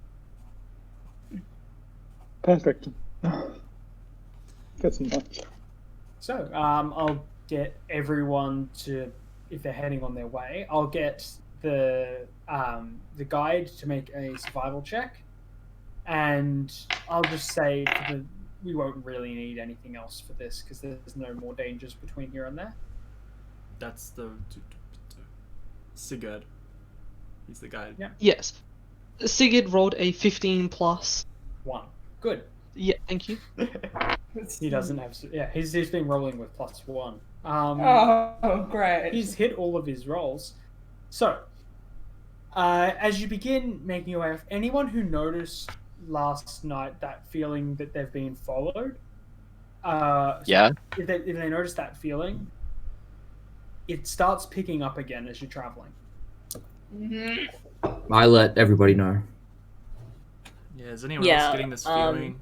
Perfect. Got some lunch.
So I'll get everyone to, if they're heading on their way, I'll get the guide to make a survival check, and I'll just say for we won't really need anything else for this because there's no more dangers between here and there.
That's the Sigurd. He's the guy.
Yeah.
Yes. Sigurd rolled a 15 plus.
1. Good.
Yeah, thank you.
He doesn't have. Yeah, he's been rolling with +1.
Oh, great.
He's hit all of his rolls. So, as you begin making your way off, anyone who noticed last night that feeling that they've been followed,
Yeah.
if they notice that feeling, it starts picking up again as you're traveling.
I let everybody know.
Yeah, is anyone
Yeah,
else getting this feeling?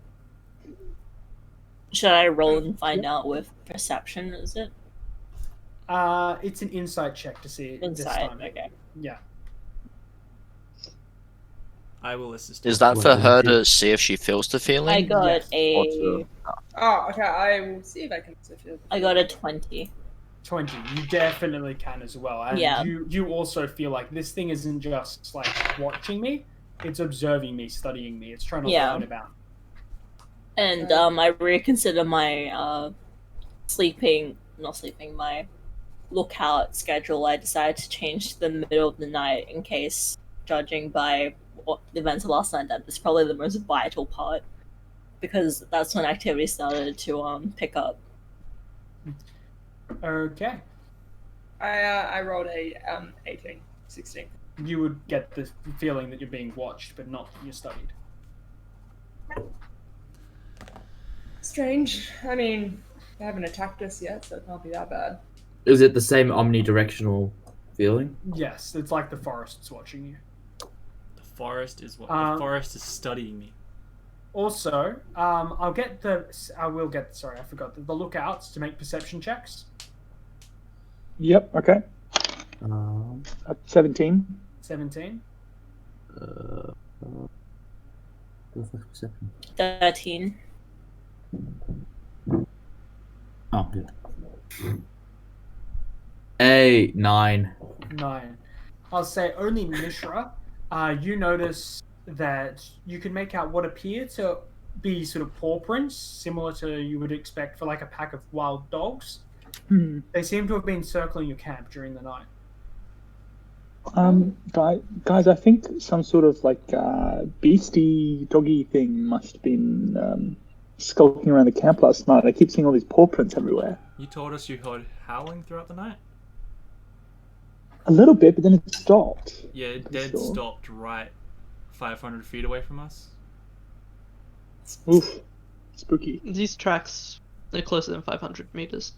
Should I roll and find out with perception? Is it
It's an insight check to see this
inside?
time.
Okay.
Yeah.
I will assist.
Is that for her to see if she feels the feeling?
I got
Yes.
Or to-
Oh, okay. I will see if I can.
I got a 20.
20. You definitely can as well. And
Yeah.
you also feel like this thing isn't just like watching me, it's observing me, studying me. It's trying to
Yeah.
learn about.
And I reconsider my my lookout schedule. I decided to change to the middle of the night in case, judging by what the events of last night, that is probably the most vital part because that's when activity started to pick up.
Okay.
I rolled a 18, 16.
You would get the feeling that you're being watched, but not that you're studied.
Strange. I mean, they haven't attacked us yet, so it can't be that bad.
Is it the same omnidirectional feeling?
Yes, it's like the forest's watching you.
The forest is what?
Um,
The forest is studying me.
Also, I forgot the lookouts to make perception checks.
Yep. Okay. 17.
17.
Perception.
13.
Oh, yeah. 8, 9.
9. I'll say only Mishra. You notice that you can make out what appear to be sort of paw prints, similar to you would expect for like a pack of wild dogs. They seem to have been circling your camp during the night.
Guys, I think some sort of like beastie doggy thing must have been skulking around the camp last night. I keep seeing all these paw prints everywhere.
You told us you heard howling throughout the night?
A little bit, but then it stopped.
Yeah, it
For
dead
sure.
stopped right 500 feet away from us.
Oof. Spooky.
These tracks are closer than 500 meters.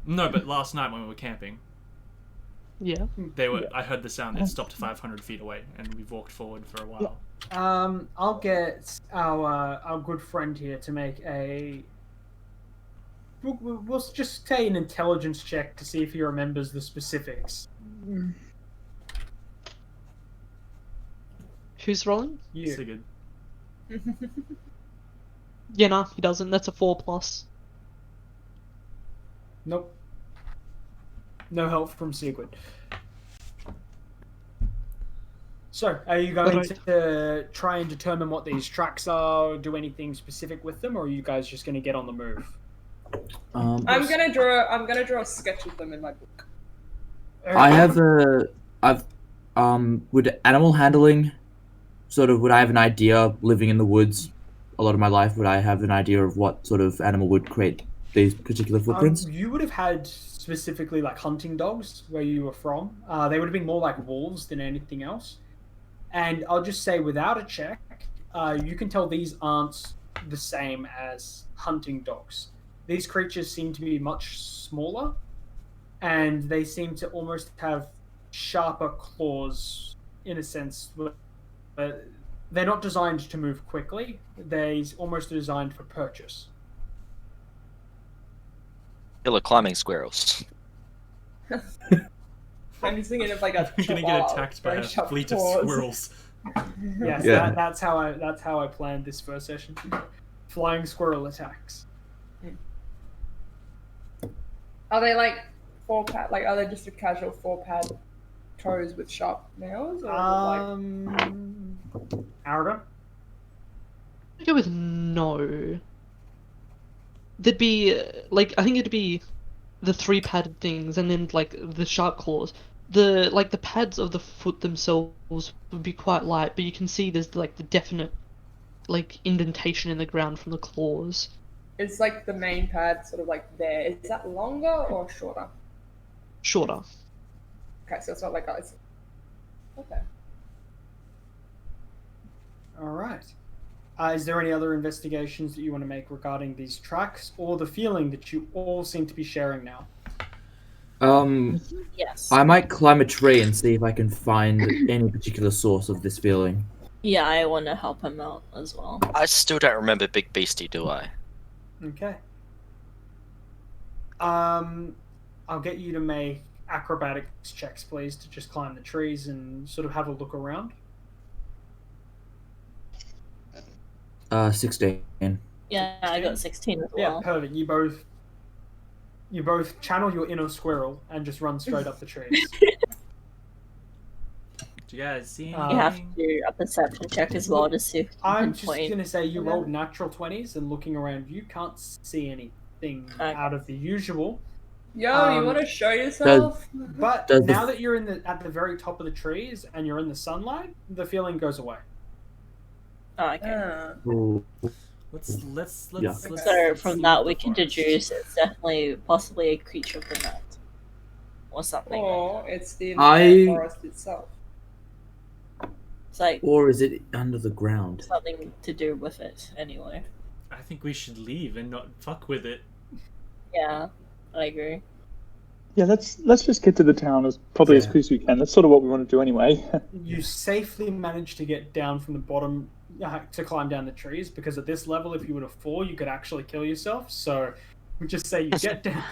No, but last night when we were camping,
Yeah.
they were. I heard the sound. It stopped 500 feet away, and we've walked forward for a while.
I'll get our good friend here to make a. We'll just say an intelligence check to see if he remembers the specifics.
Who's rolling?
You.
Sigurd.
Yeah, nah, he doesn't. That's a 4 plus.
Nope. No help from Sigurd. So, are you going
Right.
to try and determine what these tracks are, do anything specific with them, or are you guys just going to get on the move?
I'm gonna draw a sketch of them in my book.
I have would animal handling, would I have an idea living in the woods a lot of my life, would I have an idea of what sort of animal would create these particular footprints?
You would have had specifically like hunting dogs where you were from. They would have been more like wolves than anything else. And I'll just say, without a check, you can tell these aren't the same as hunting dogs. These creatures seem to be much smaller, and they seem to almost have sharper claws, in a sense. But they're not designed to move quickly. They're almost designed for purchase.
Killer climbing squirrels.
I'm just thinking of like a.
We're gonna get attacked by a
very sharp
fleet of
claws.
squirrels.
Yes,
Yeah.
that's how I planned this first session. Flying squirrel attacks.
Are they like 4-pad? Like, are they just a casual 4-pad toes with sharp nails, or
Arda?
I go with no. there'd be like I think it'd be the 3 padded things, and then like the sharp claws. The pads of the foot themselves would be quite light, but you can see there's like the definite like indentation in the ground from the claws.
Is like the main pad sort of like there? Is that longer or shorter?
Shorter.
Okay, so it's not like guys. Okay.
All right. Is there any other investigations that you want to make regarding these tracks, or the feeling that you all seem to be sharing now?
Yes.
I might climb a tree and see if I can find any particular source of this feeling.
Yeah, I want to help him out as well.
I still don't remember Big Beastie, do I?
Okay. I'll get you to make acrobatics checks, please, to just climb the trees and sort of have a look around.
16.
Yeah, I got 16 as
Yeah,
well.
perfect. You both channel your inner squirrel and just run straight up the trees.
Do you guys see
You
anything?
have to do a perception check as well to see if you
I'm
can
just
point.
gonna say you rolled natural 20s, and looking around, you can't see anything out of the usual.
Yo, you want to show yourself?
But
Does the-
now that you're at the very top of the trees and you're in the sunlight, the feeling goes away.
Oh, okay.
Ooh.
Let's
Yeah.
So from that we can deduce it's definitely possibly a creature of the night. Or something.
Or it's the
I-
entire forest itself.
It's like
Or is it under the ground?
something to do with it anyway.
I think we should leave and not fuck with it.
Yeah, I agree.
Yeah, let's just get to the town as probably as
Yeah.
quick as we can. That's sort of what we want to do anyway.
You safely manage to get down from the bottom to climb down the trees, because at this level, if you were to fall, you could actually kill yourself. So we just say you get down,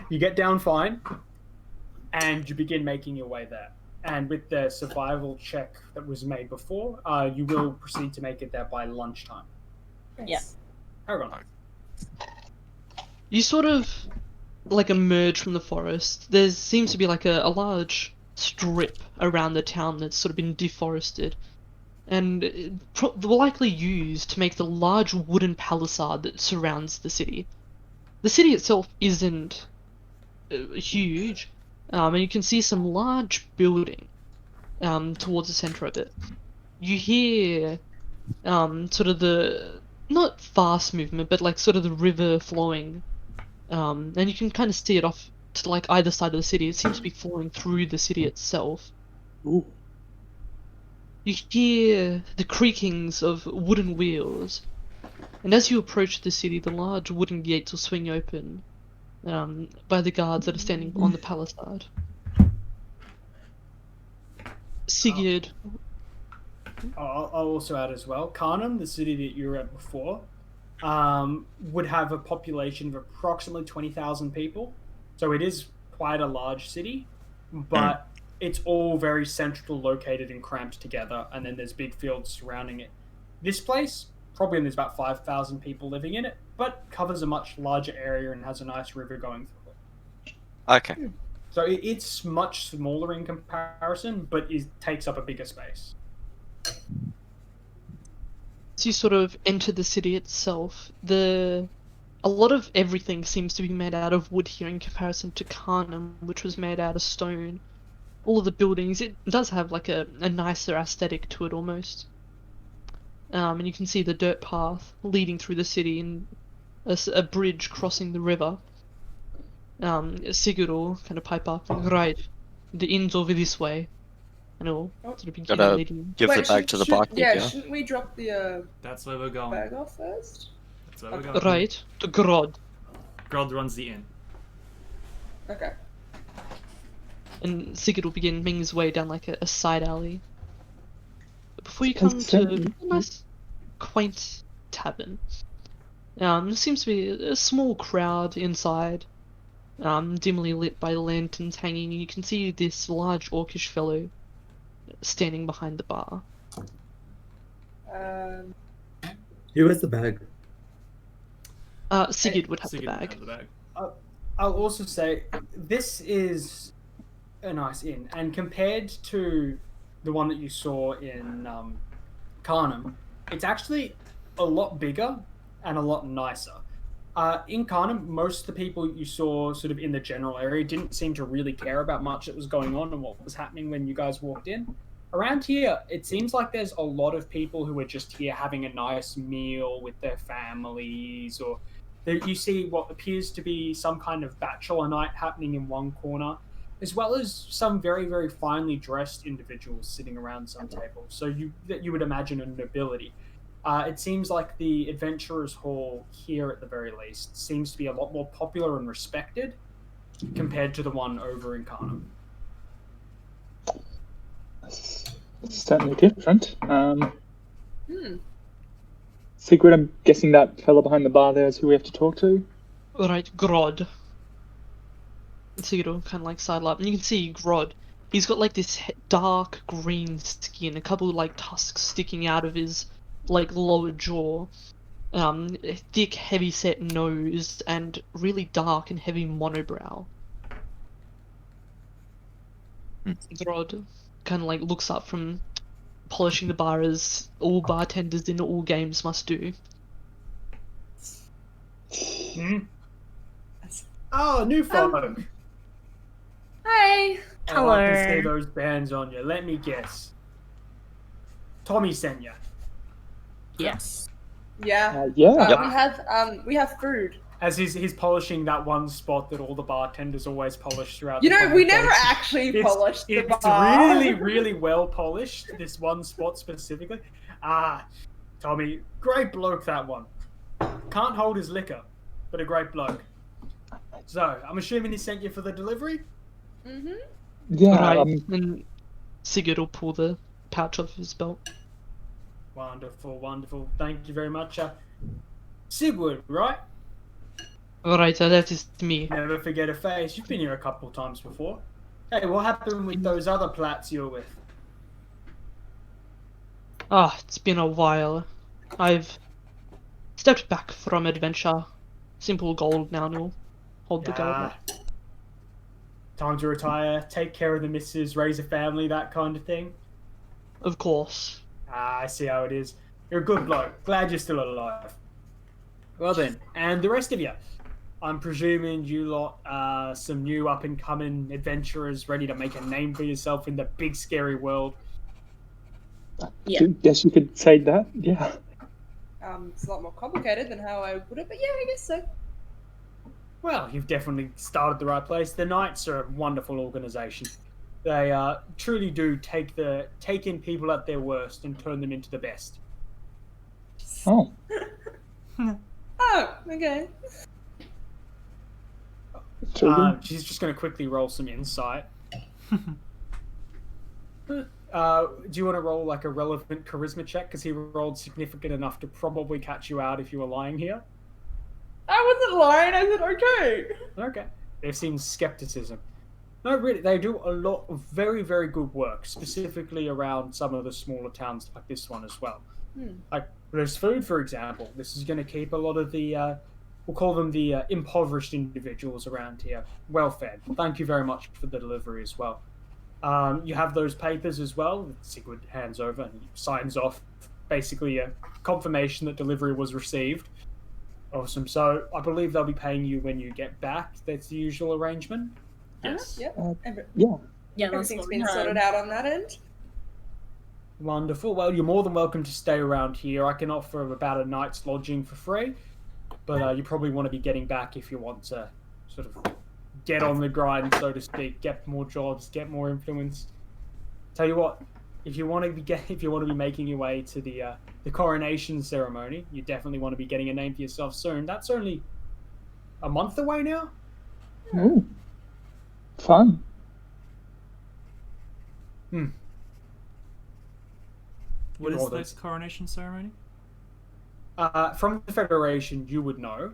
you get down fine, and you begin making your way there. And with the survival check that was made before, you will proceed to make it there by lunchtime.
Yeah.
Hold on.
You sort of like emerge from the forest. There seems to be like a large strip around the town that's sort of been deforested, and likely used to make the large wooden palisade that surrounds the city. The city itself isn't huge, and you can see some large building towards the center of it. You hear sort of the not fast movement, but like sort of the river flowing, and you can kind of see it off to like either side of the city. It seems to be flowing through the city itself.
Ooh.
You hear the creakings of wooden wheels, and as you approach the city, the large wooden gates will swing open by the guards that are standing on the palisade. Sigurd.
I'll also add as well, Karnam, the city that you were at before, would have a population of approximately 20,000 people. So it is quite a large city, but it's all very central located and cramped together, and then there's big fields surrounding it. This place, probably there's about 5,000 people living in it, but covers a much larger area and has a nice river going through it.
Okay.
So it's much smaller in comparison, but it takes up a bigger space.
As you sort of enter the city itself, a lot of everything seems to be made out of wood here in comparison to Karnam, which was made out of stone. All of the buildings, it does have like a nicer aesthetic to it almost. And you can see the dirt path leading through the city and a bridge crossing the river. Sigurd will kind of pipe up, right, the inn's over this way. And he'll sort of begin
Gotta
leading.
give the bag to the barkeep, yeah?
Shouldn't we drop the
That's where we're going.
bag off first?
That's where we're
Okay.
going.
Right, to Grod.
Grod runs the inn.
Okay.
And Sigurd will begin making his way down like a side alley. But before you come to a nice, quaint tavern, there seems to be a small crowd inside, dimly lit by lanterns hanging. You can see this large orcish fellow standing behind the bar.
Who has the bag?
Sigurd would have
Sigurd
the
would
bag.
have the bag.
I'll also say this is a nice inn, and compared to the one that you saw in Karnam, it's actually a lot bigger and a lot nicer. In Carnum, most of the people you saw sort of in the general area didn't seem to really care about much that was going on and what was happening when you guys walked in. Around here, it seems like there's a lot of people who are just here having a nice meal with their families, or you see what appears to be some kind of bachelor night happening in one corner, as well as some very, very finely dressed individuals sitting around some table. So you would imagine a nobility. It seems like the Adventurers Hall here, at the very least, seems to be a lot more popular and respected compared to the one over in Carnum.
It's certainly different. Sigrid, I'm guessing that fella behind the bar there is who we have to talk to.
Right, Grod. Sigrid will kind of like sidle up, and you can see Grod. He's got like this dark green skin, a couple of like tusks sticking out of his like lower jaw, a thick, heavy-set nose, and really dark and heavy monobrow. Grod kind of like looks up from polishing the bar, as all bartenders in all games must do.
Oh, new folk.
Hi.
I like to see those bands on you. Let me guess. Tommy sent you.
Yes.
Yeah. We have food.
As he's polishing that one spot that all the bartenders always polish throughout.
You
the
know, we never
conversation.
actually polished the
It's
bar.
really, really well polished. This one spot specifically. Tommy, great bloke that one. Can't hold his liquor, but a great bloke. So I'm assuming he sent you for the delivery.
Mm-hmm.
Yeah.
Right, and Sigurd will pull the pouch off his belt.
Wonderful, wonderful. Thank you very much. Sigurd, right?
Alright, that is me.
Never forget a face. You've been here a couple of times before. Hey, what happened with those other plats you were with?
It's been a while. I've stepped back from adventure. Simple gold now, and will hold the gold.
Time to retire, take care of the missus, raise a family, that kind of thing?
Of course.
I see how it is. You're a good bloke. Glad you're still alive. Well then, and the rest of you. I'm presuming you lot some new up-and-coming adventurers ready to make a name for yourself in the big, scary world.
Yeah.
Guess you could say that, yeah.
It's a lot more complicated than how I put it, but yeah, I guess so.
Well, you've definitely started the right place. The Knights are a wonderful organisation. They truly do take in people at their worst and turn them into the best.
Oh.
Oh, okay.
She's just going to quickly roll some insight. Do you want to roll like a relevant charisma check? Because he rolled significant enough to probably catch you out if you were lying here.
I wasn't lying, I said okay.
Okay. There seems skepticism. No, really, they do a lot of very, very good work, specifically around some of the smaller towns like this one as well. Like, there's food, for example. This is going to keep a lot of the, we'll call them the impoverished individuals around here well fed. Thank you very much for the delivery as well. You have those papers as well that Sigurd hands over and he signs off, basically a confirmation that delivery was received. Awesome. So I believe they'll be paying you when you get back. That's the usual arrangement.
Yes.
Yep.
Yeah.
Yeah,
Everything's been sorted out on that end.
Wonderful. Well, you're more than welcome to stay around here. I can offer about a night's lodging for free, but you probably want to be getting back if you want to sort of get on the grind, so to speak, get more jobs, get more influence. Tell you what, if you want to be making your way to the Coronation Ceremony, you definitely want to be getting a name for yourself soon. That's only a month away now.
Ooh. Fun.
What is this coronation ceremony?
From the Federation, you would know,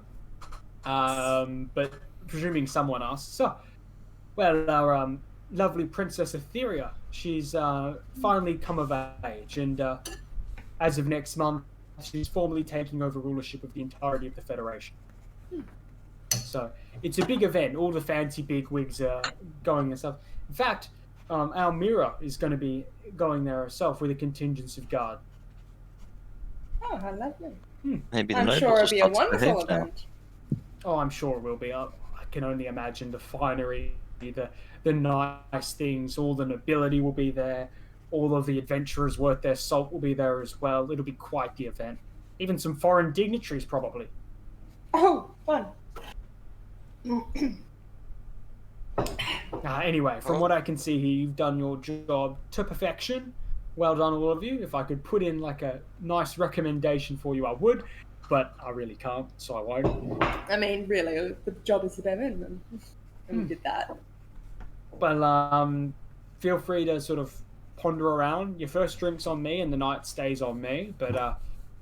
but presuming someone else. So, well, our lovely Princess Etheria, she's finally come of age, and as of next month, she's formally taking over rulership of the entirety of the Federation. So, it's a big event. All the fancy bigwigs are going and stuff. In fact, our Mira is going to be going there herself with a contingent of guard.
Oh, how lovely.
Maybe
I'm sure it'll be a wonderful event.
Oh, I'm sure it will be. I can only imagine the finery, the nice things, all the nobility will be there. All of the adventurers worth their salt will be there as well. It'll be quite the event. Even some foreign dignitaries, probably.
Oh, fun.
Anyway, from what I can see here, you've done your job to perfection. Well done, all of you. If I could put in like a nice recommendation for you, I would, but I really can't, so I won't.
I mean, really, the job is the bare minimum, and we did that.
But feel free to sort of ponder around. Your first drink's on me, and the night stays on me. But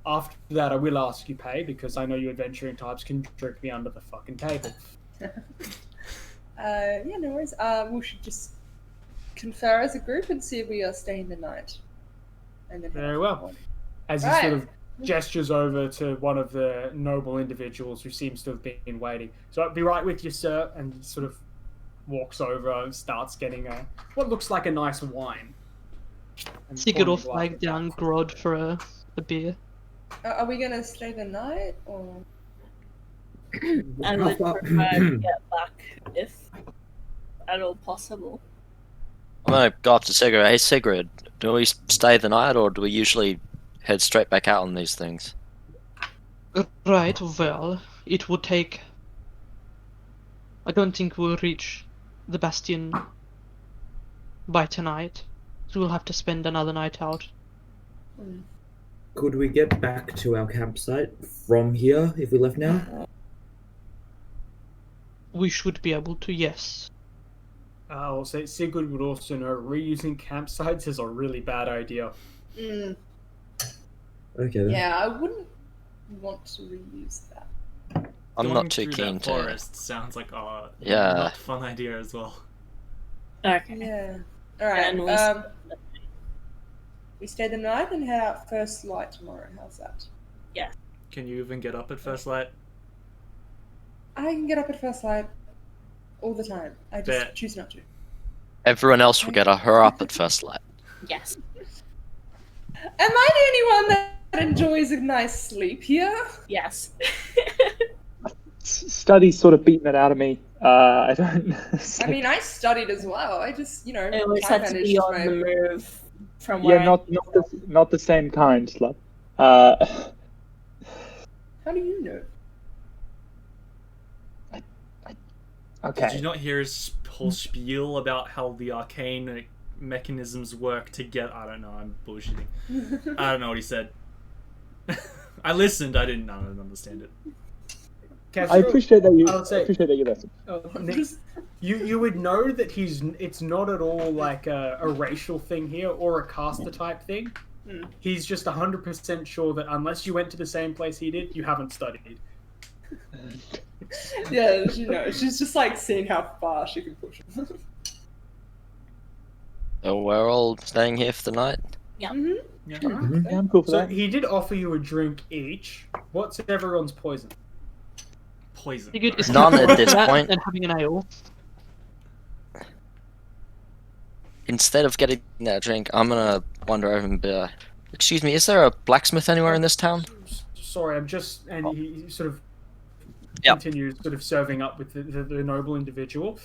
after that, I will ask you pay because I know you adventuring types can drink me under the fucking table.
Yeah, no worries. We should just confer as a group and see if we are staying the night. And then
Very well. As he sort of gestures over to one of the noble individuals who seems to have been waiting. So I'll be right with you, sir, and he sort of walks over and starts getting what looks like a nice wine.
Sigurd will flag down Grod for a beer.
Are we gonna stay the night, or?
I would prefer to get back if at all possible.
I'm gonna go up to Sigurd. Hey Sigurd, do we stay the night or do we usually head straight back out on these things?
Right, well, it would take... I don't think we'll reach the Bastion by tonight, so we'll have to spend another night out.
Could we get back to our campsite from here if we left now?
We should be able to, yes.
I'll say Sigurd would also know reusing campsites is a really bad idea.
Mm.
Okay then.
Yeah, I wouldn't want to reuse that.
I'm
Going
not too
through
keen
that
to.
forest sounds like
Yeah.
not a fun idea as well.
Okay.
Yeah. Alright,
And
we stay the night and head out first light tomorrow. How's that?
Can you even get up at first light?
I can get up at first light all the time. I just
Bet.
choose not to.
Everyone else will get a her up at first light.
yes.
Am I the only one that enjoys a nice sleep here?
Yes.
Study's sort of beating it out of me. I don't.
I mean, I studied as well. I just,
I always
time
had to
managed
be on
my-
the move from where
Yeah, not the same kind, slut.
How do you know?
Okay.
Did you not hear his whole spiel about how the arcane mechanisms work to get? I don't know. I'm bullshitting. I don't know what he said. I listened. I didn't understand it.
Cass,
I appreciate that you.
I would say-
appreciate that you listen.
Nick, you would know that it's not at all like a racial thing here or a caster type thing. He's just 100% sure that unless you went to the same place he did, you haven't studied.
Yeah, she's just like seeing how far she can push him.
So we're all staying here for the night?
Mm-hmm.
Yeah.
Yeah, I'm cool for
So
that.
he did offer you a drink each. What's everyone's poison?
Poison.
Sigurd is
None
taking
at this
that
point.
and having an ale.
Instead of getting that drink, I'm gonna wander over and be like, excuse me, is there a blacksmith anywhere in this town?
Sorry, I'm just... And he sort of
Yep.
continues sort of serving up with the noble individual.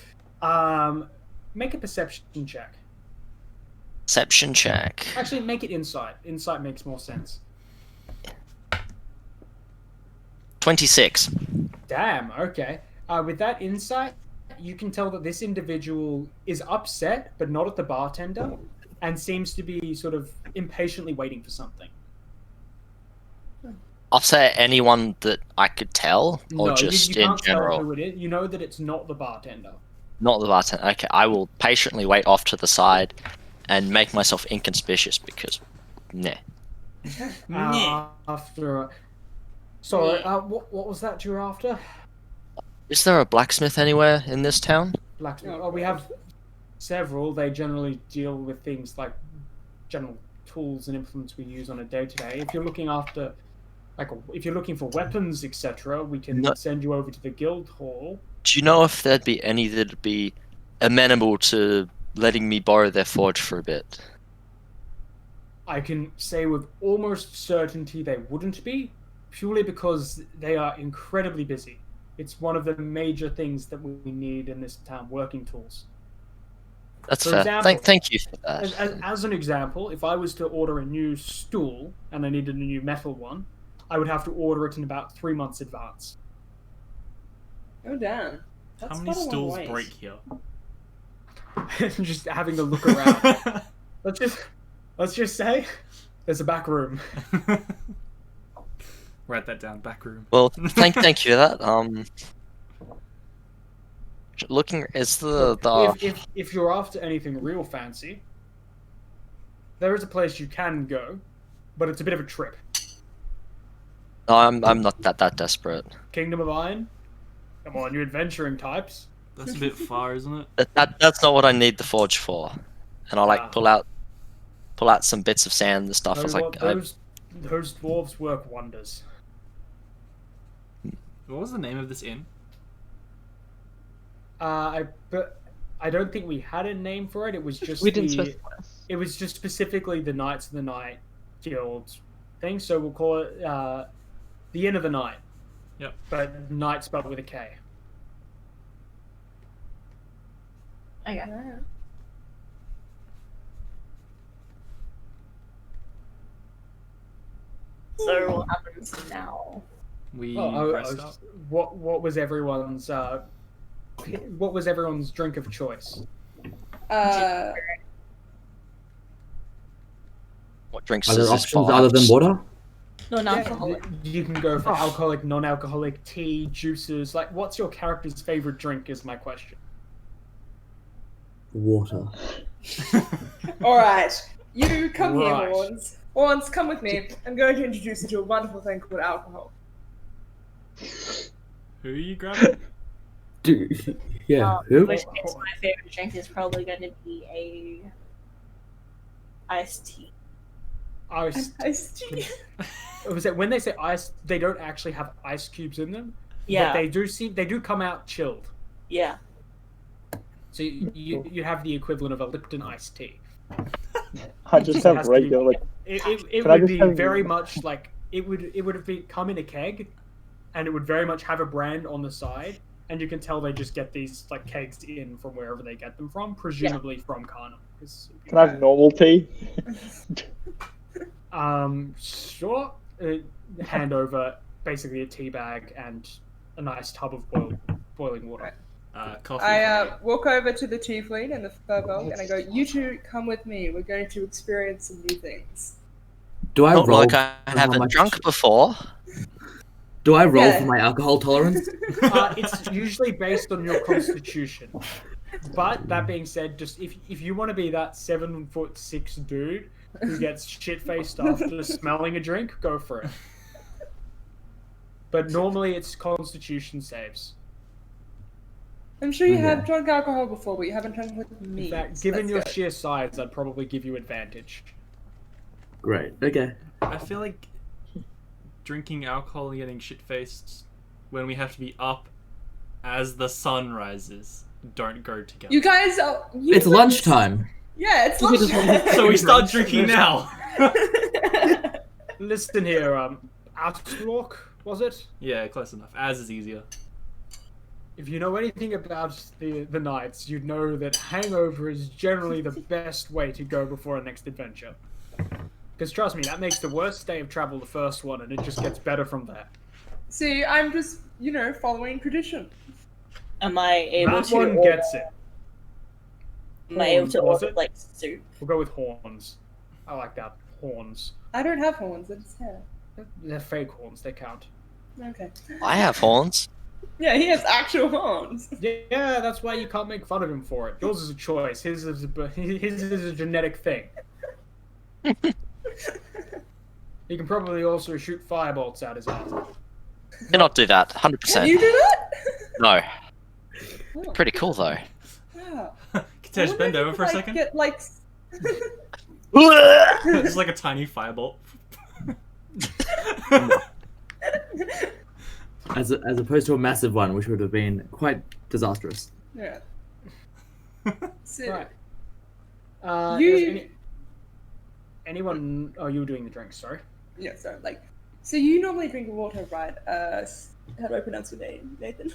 Make a perception check.
Perception check.
Actually, make it insight. Insight makes more sense.
26.
Damn, okay. With that insight, you can tell that this individual is upset, but not at the bartender, and seems to be sort of impatiently waiting for something.
Upset anyone that I could tell, or
No,
just
you
in
can't tell
general?
who it is. You know that it's not the bartender.
Not the bartender. Okay, I will patiently wait off to the side and make myself inconspicuous because, nah.
After... Sorry, what was that you were after?
Is there a blacksmith anywhere in this town?
Blacksmith. Oh, we have several. They generally deal with things like general tools and implements we use on a day-to-day. If you're looking after... if you're looking for weapons, etc., we can send you over to the guild hall.
Do you know if there'd be any that'd be amenable to letting me borrow their forge for a bit?
I can say with almost certainty they wouldn't be, purely because they are incredibly busy. It's one of the major things that we need in this town, working tools.
That's
For
fair.
example,
Thank you for that.
As an example, if I was to order a new stool and I needed a new metal one, I would have to order it in about 3 months advance.
Oh damn.
How
That's
many
quite a long
stools
wait.
break here?
Just having to look around. Let's just say there's a back room.
Write that down. Back room.
Well, thank you for that. Looking is
If you're after anything real fancy, there is a place you can go, but it's a bit of a trip.
No, I'm not that desperate.
Kingdom of Iron? Come on, you adventuring types.
That's a bit far, isn't it?
That's not what I need the forge for. And I
Ah.
pull out some bits of sand and stuff. I was like,
those dwarves work wonders.
What was the name of this inn?
But I don't think we had a name for it. It was just
We didn't specify.
it was just specifically the Knights of the Night Guild thing. So we'll call it the Inn of the Night.
Yep.
But night spelled with a K.
Okay.
Alright.
So what happens now?
We
Well,
rest up.
what was everyone's drink of choice?
what drinks
Are there
is this
options
for?
other than water?
Non-alcoholic.
You can go for alcoholic, non-alcoholic, tea, juices. Like, what's your character's favorite drink? Is my question.
Water.
Alright. You come
Right.
here, Horns. Horns, come with me. I'm going to introduce you to a wonderful thing called alcohol.
Who are you grabbing?
Dude, yeah. Who?
Which means my favorite drink is probably going to be a iced tea.
Iced was it when they say ice? They don't actually have ice cubes in them.
Yeah.
But they do come out chilled.
Yeah.
So you have the equivalent of a Lipton iced tea.
I just
It has
have
to be-
regular.
It
Can I
would
just
be
have-
very much like it would have come in a keg, and it would very much have a brand on the side, and you can tell they just get these like kegs in from wherever they get them from, presumably from Karnam.
Can I have normal tea?
Sure. Hand over basically a tea bag and a nice tub of boiling water.
Coffee.
I walk over to the tiefling and the furbolg and I go, you two come with me. We're going to experience some new things.
Do I
Not
roll?
like I
for how
haven't
much-
drunk before.
Do I roll
Yeah.
for my alcohol tolerance?
It's usually based on your constitution. But that being said, just if you want to be that 7'6" dude who gets shit faced after smelling a drink, go for it. But normally it's constitution saves.
I'm sure you have
Yeah.
drunk alcohol before, but you haven't drunk with me.
In fact,
so
given
that's
your
good.
sheer size, I'd probably give you advantage.
Great. Okay.
I feel like drinking alcohol and getting shit faced when we have to be up as the sun rises don't go together.
You guys are.
It's lunchtime.
Yeah, it's
We just
lunchtime.
So we start drinking now.
Listen here, Outlook, was it?
Yeah, close enough. As is easier.
If you know anything about the Knights, you'd know that hangover is generally the best way to go before a next adventure. Because trust me, that makes the worst day of travel the first one, and it just gets better from there.
See, I'm just, following tradition.
Am I able
That
to
one
order,
gets it.
am I able to
Was
order
it?
like soup?
We'll go with horns. I like that. Horns.
I don't have horns, it's hair.
They're fake horns, they count.
Okay.
I have horns.
Yeah, he has actual horns.
Yeah, that's why you can't make fun of him for it. Yours is a choice. His is a genetic thing. He can probably also shoot firebolts out his ass.
Cannot do that.
Can
100%.
you do that?
No.
Oh,
Pretty cool though.
wow.
Kitesh, bend over for a second.
Get, like...
Just like a tiny firebolt.
As opposed to a massive one, which would have been quite disastrous.
yeah. So,
Right.
You-
Anyone? Oh, you were doing the drinks. Sorry.
yeah, so, like, So you normally drink water, right? How do I pronounce your name, Nathan?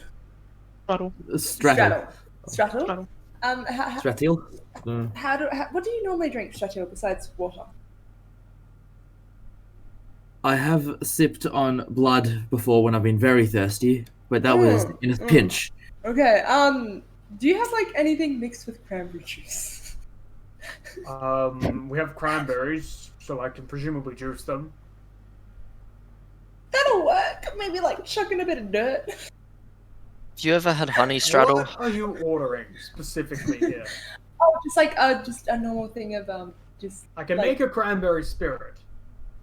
Straddle.
Straddle.
Straddle.
Straddle.
Stratil?
What do you normally drink, Stratil, besides water?
I have sipped on blood before when I've been very thirsty, but that was in a pinch.
Okay. Do you have like anything mixed with cranberry juice?
We have cranberries, so I can presumably juice them.
That'll work. Maybe like chucking a bit of dirt.
Have you ever had honey, Straddle?
What are you ordering specifically here?
Oh, just a normal thing of just.
I can
like,
make a cranberry spirit.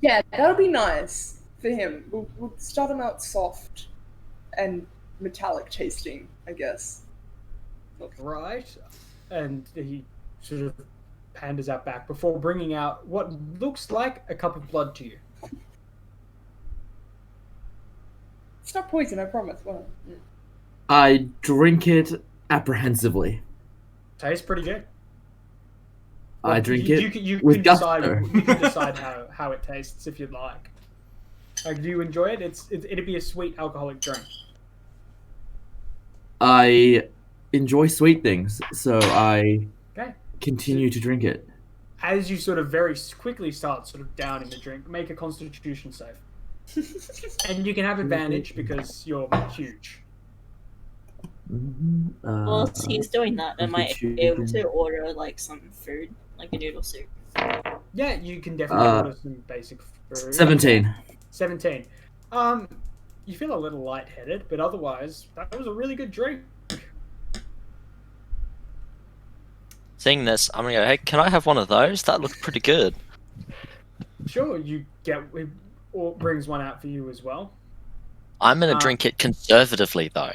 Yeah, that'll be nice for him. We'll start him out soft and metallic tasting, I guess.
Right. And he sort of panders out back before bringing out what looks like a cup of blood to you.
It's not poison, I promise. Well,
I drink it apprehensively.
Tastes pretty good.
I drink it
You
with
can
gusto.
decide how it tastes if you'd like. Like, do you enjoy it? It'd be a sweet alcoholic drink.
I enjoy sweet things, so I
Okay.
continue to drink it.
As you sort of very quickly start sort of downing the drink, make a Constitution save, and you can have advantage because you're huge.
Whilst he's doing that, am I able to order like some food, like a noodle soup?
Yeah, you can definitely order some basic food.
17.
17. You feel a little lightheaded, but otherwise, that was a really good drink.
Seeing this, I'm gonna go, hey, can I have one of those? That looked pretty good.
Sure, it brings one out for you as well.
I'm gonna drink it conservatively, though.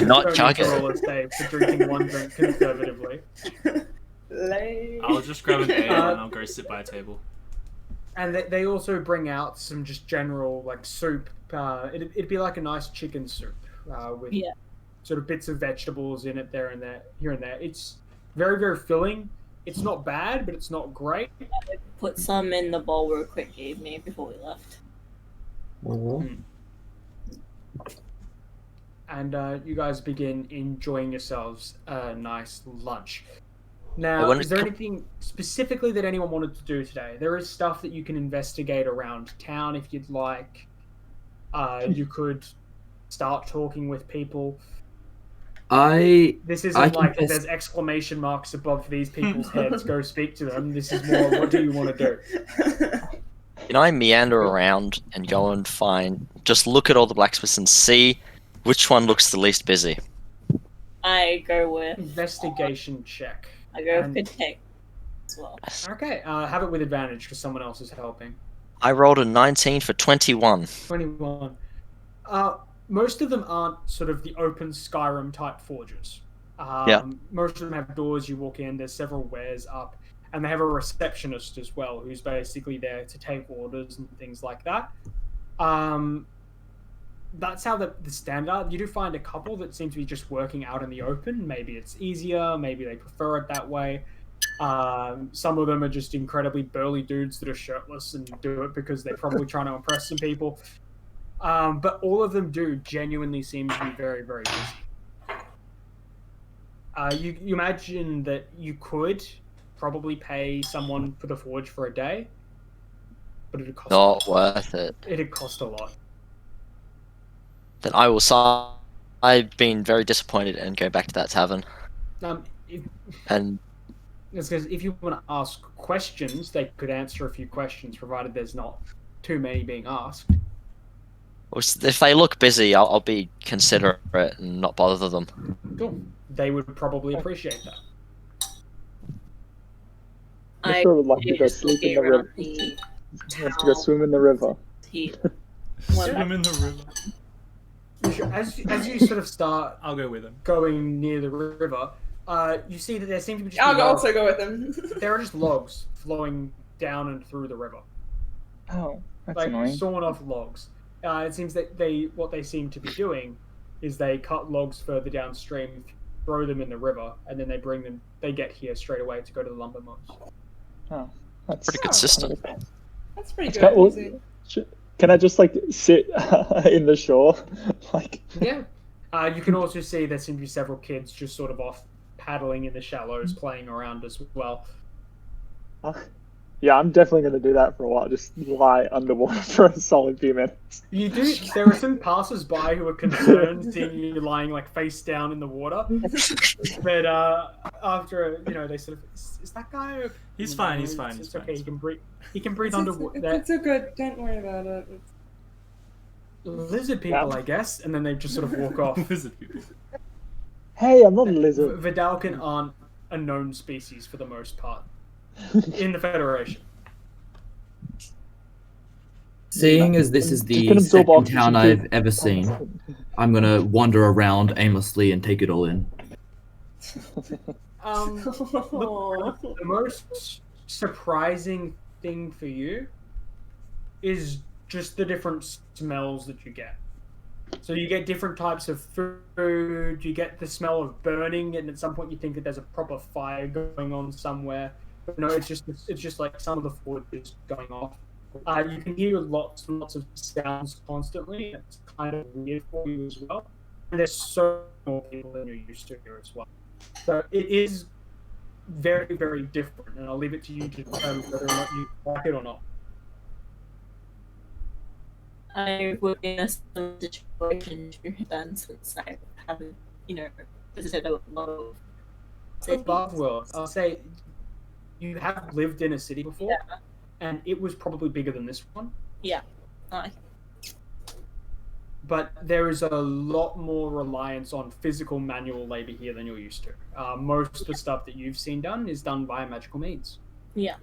Not
Don't
chug
need to roll
it.
a save for drinking one drink conservatively.
I'll just grab an ale and I'll go sit by a table.
And they also bring out some just general like soup. It'd be like a nice chicken soup with sort of bits of vegetables in it here and there. It's very, very filling. It's not bad, but it's not great.
I put some in the bowl real quick gave me before we left.
And you guys begin enjoying yourselves a nice lunch. Now, is there anything specifically that anyone wanted to do today? There is stuff that you can investigate around town if you'd like. You could start talking with people. This isn't like there's exclamation marks above these people's heads. Go speak to them. This is more, what do you want to do?
Can I meander around and go and just look at all the blacksmiths and see which one looks the least busy?
I go with
investigation check.
I go with detect as well.
Okay, have it with advantage because someone else is helping.
I rolled a 19 for 21.
21. Most of them aren't sort of the open Skyrim type forges. Most of them have doors you walk in, there's several wares up, and they have a receptionist as well who's basically there to take orders and things like that. That's how the standard. You do find a couple that seem to be just working out in the open. Maybe it's easier, maybe they prefer it that way. Some of them are just incredibly burly dudes that are shirtless and do it because they're probably trying to impress some people. But all of them do genuinely seem to be very, very busy. You imagine that you could probably pay someone for the forge for a day, but it'd cost
not worth it.
It'd cost a lot.
Then I will sigh. I've been very disappointed and go back to that tavern.
It's because if you want to ask questions, they could answer a few questions, provided there's not too many being asked.
If they look busy, I'll be considerate and not bother them.
Cool. They would probably appreciate that.
I would like to go sleep in the river. Wants to go swim in the river.
Swim in the river.
As you sort of start,
I'll go with him.
Going near the river, you see that there seem to be just
I'll also go with them.
There are just logs flowing down and through the river.
Oh, that's
like
annoying.
sawn off logs. It seems that what they seem to be doing is they cut logs further downstream, throw them in the river, and then they get here straight away to go to the lumber mills.
Oh, that's
pretty consistent.
That's pretty good.
Can I just like sit in the shore? Like,
Yeah. You can also see there seem to be several kids just sort of off paddling in the shallows, playing around as well.
yeah, I'm definitely gonna do that for a while. Just lie underwater for a solid few minutes.
You do. There are some passers-by who are concerned seeing you lying like face down in the water. But after they sort of, is that guy? Okay?
He's fine. He's fine.
It's
He's fine.
okay.
He's
He can breathe. He can breathe
It's
underwater.
so good. Don't worry about it.
Lizard people,
Yeah.
I guess, and then they just sort of walk off.
Lizard people.
Hey, I'm not a lizard.
Vidalcan aren't a known species for the most part in the Federation.
Seeing as this is
You
the
can absorb
second
oxygen
town
too.
I've ever seen, I'm gonna wander around aimlessly and take it all in.
The most surprising thing for you is just the different smells that you get. So you get different types of food, you get the smell of burning, and at some point you think that there's a proper fire going on somewhere. But no, it's just like some of the food is going off. You can hear lots and lots of sounds constantly. It's kind of weird for you as well. And there's so more people than you're used to here as well. So it is very, very different, and I'll leave it to you to determine whether or not you like it or not.
I would be in a similar situation then, since I haven't, visited a lot of cities.
Above world, I'll say you have lived in a city before,
Yeah.
and it was probably bigger than this one.
Yeah. Aye.
But there is a lot more reliance on physical manual labor here than you're used to. Most of the stuff that you've seen done is done via magical means.
Yeah.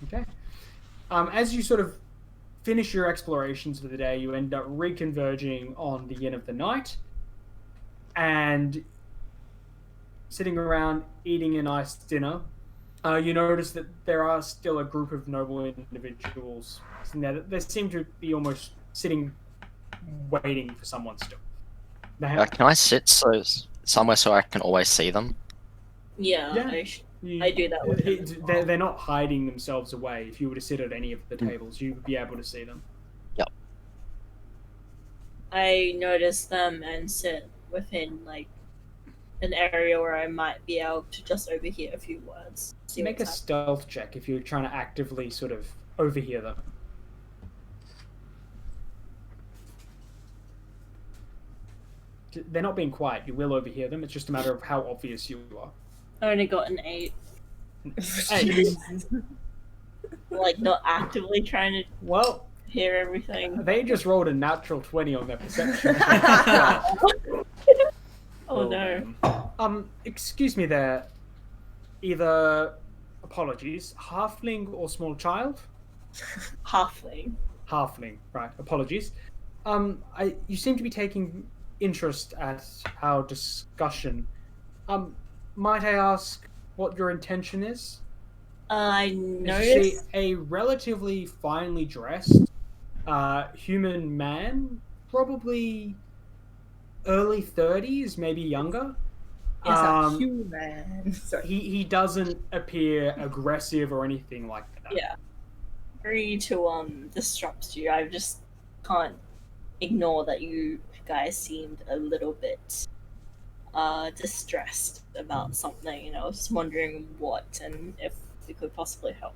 Okay. As you sort of finish your explorations for the day, you end up reconverging on the Inn of the Night and sitting around eating a nice dinner. You notice that there are still a group of noble individuals sitting there. They seem to be almost sitting, waiting for someone still. They have,
Can I sit somewhere so I can always see them?
Yeah.
Yeah.
I do that with
they're not hiding themselves away. If you were to sit at any of the tables, you would be able to see them.
Yep.
I notice them and sit within like an area where I might be able to just overhear a few words. See
Make a
what's
stealth check if you're trying to actively sort of overhear them. They're not being quiet. You will overhear them. It's just a matter of how obvious you are.
I only got an 8.
Hey,
Like not actively trying to
well,
hear everything.
they just rolled a natural 20 on their perception.
Oh no.
man.
Excuse me there. Either, apologies, halfling or small child?
Halfling.
Halfling, right, apologies. You seem to be taking interest at our discussion. Might I ask what your intention is?
I
You see
noticed.
a relatively finely dressed human man, probably early 30s, maybe younger.
It's a human. Sorry.
He doesn't appear aggressive or anything like that.
Yeah. Agree to disrupt you. I just can't ignore that you guys seemed a little bit distressed about something, and I was wondering what and if we could possibly help.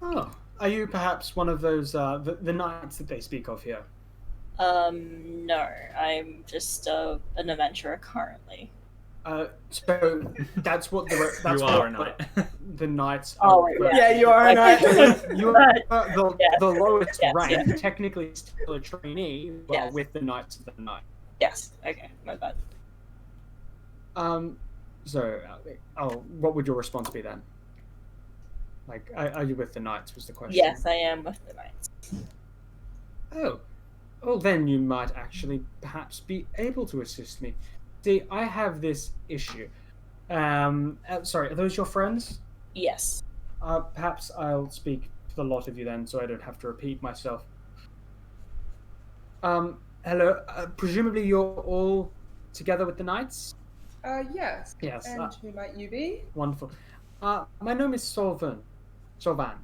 Oh, are you perhaps one of those the knights that they speak of here?
No, I'm just an adventurer currently.
So that's what that's
You
what
are a knight.
the knights.
Oh,
are
right,
Yeah, you are a knight.
You are the lowest
Yes.
rank, technically still a trainee, but
Yes.
with the knights of the night.
Yes. Okay. My bad.
So, what would your response be then? Like, are you with the knights? Was the question?
Yes, I am with the knights.
Oh, well, then you might actually perhaps be able to assist me. See, I have this issue. Sorry, are those your friends?
Yes.
Perhaps I'll speak for the lot of you then, so I don't have to repeat myself. Hello. Presumably you're all together with the knights?
Yes.
Yes.
And who might you be?
Wonderful. My name is Solvin. Solvan.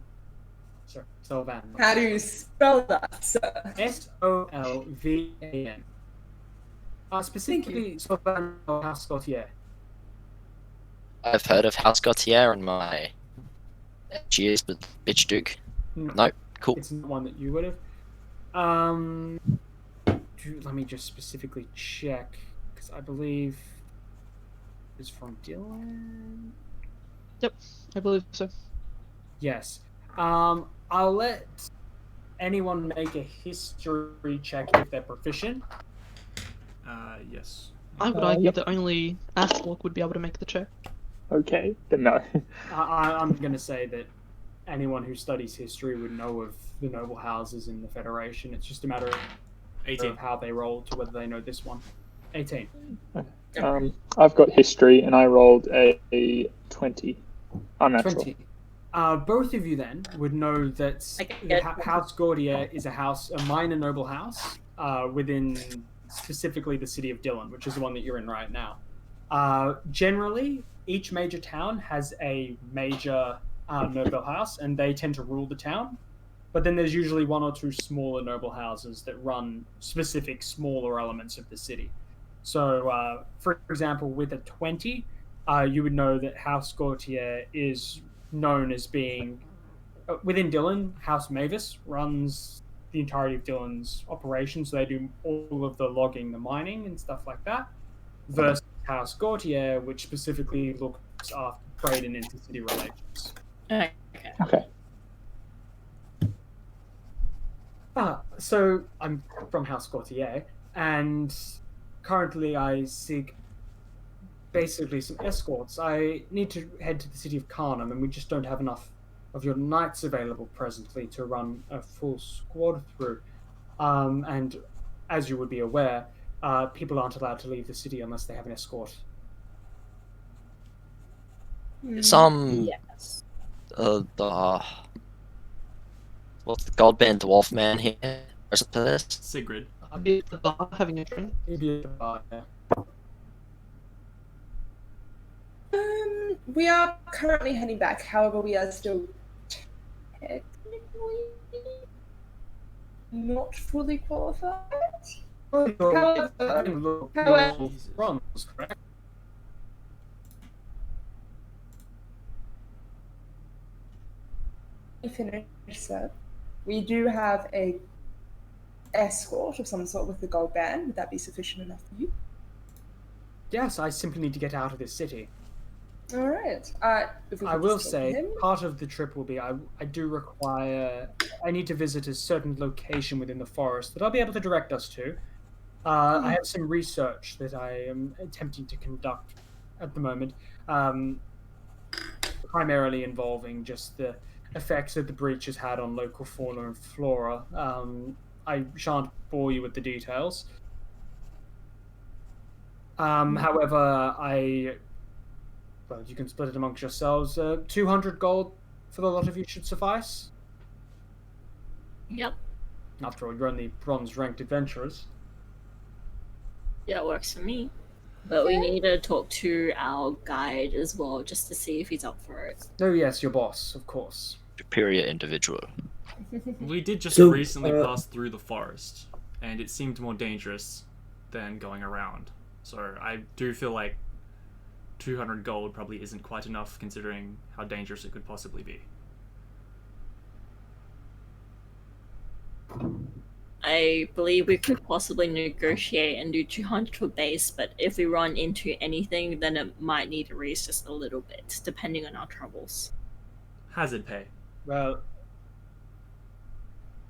Sorry, Solvan.
How do you spell that, sir?
Solvan. Specifically, Solvan or House Gautier.
I've heard of House Gautier in my years with Bitch Duke. No, cool.
It's not one that you would have. Let me just specifically check, because I believe it's from Dylan.
Yep, I believe so.
Yes. I'll let anyone make a history check if they're proficient.
Yes.
I would argue that only Aslok would be able to make the check.
Okay, then no.
I'm going to say that anyone who studies history would know of the noble houses in the Federation. It's just a matter
18.
of how they roll to whether they know this one. 18.
I've got history, and I rolled a 20. I'm natural.
20. Both of you then would know that House Gautier is a minor noble house within specifically the city of Dillon, which is the one that you're in right now. Generally, each major town has a major noble house, and they tend to rule the town. But then there's usually one or two smaller noble houses that run specific smaller elements of the city. So, for example, with a 20, you would know that House Gautier is known as being, within Dillon, House Mavis runs the entirety of Dillon's operations. So they do all of the logging, the mining, and stuff like that. Versus House Gautier, which specifically looks after trade and intercity relations.
Okay.
So I'm from House Gautier, and currently I seek basically some escorts. I need to head to the city of Carnham, and we just don't have enough of your knights available presently to run a full squad through. And as you would be aware, people aren't allowed to leave the city unless they have an escort.
Yes.
What's the Godband Dwarf man here? Or something to this?
Sigrid.
I'd be at the bar having a drink.
We are currently heading back. However, we are still technically not fully qualified. However,
Bronze, correct?
finish, sir. We do have a escort of some sort with the gold band. Would that be sufficient enough for you?
Yes, I simply need to get out of this city.
All right. If we
I
could
will
just take
say,
him.
part of the trip will be I do require... I need to visit a certain location within the forest that I'll be able to direct us to. I have some research that I am attempting to conduct at the moment, primarily involving just the effects that the breach has had on local fauna and flora. I shan't bore you with the details. However, well, you can split it amongst yourselves. 200 gold for the lot of you should suffice.
Yep.
After all, you're only bronze-ranked adventurers.
Yeah, it works for me. But we need to talk to our guide as well, just to see if he's up for it.
Oh yes, your boss, of course.
Superior individual.
We did just
So,
recently pass through the forest, and it seemed more dangerous than going around. So I do feel like 200 gold probably isn't quite enough, considering how dangerous it could possibly be.
I believe we could possibly negotiate and do 200 for base, but if we run into anything, then it might need to raise just a little bit, depending on our troubles.
Hazard pay.
Well,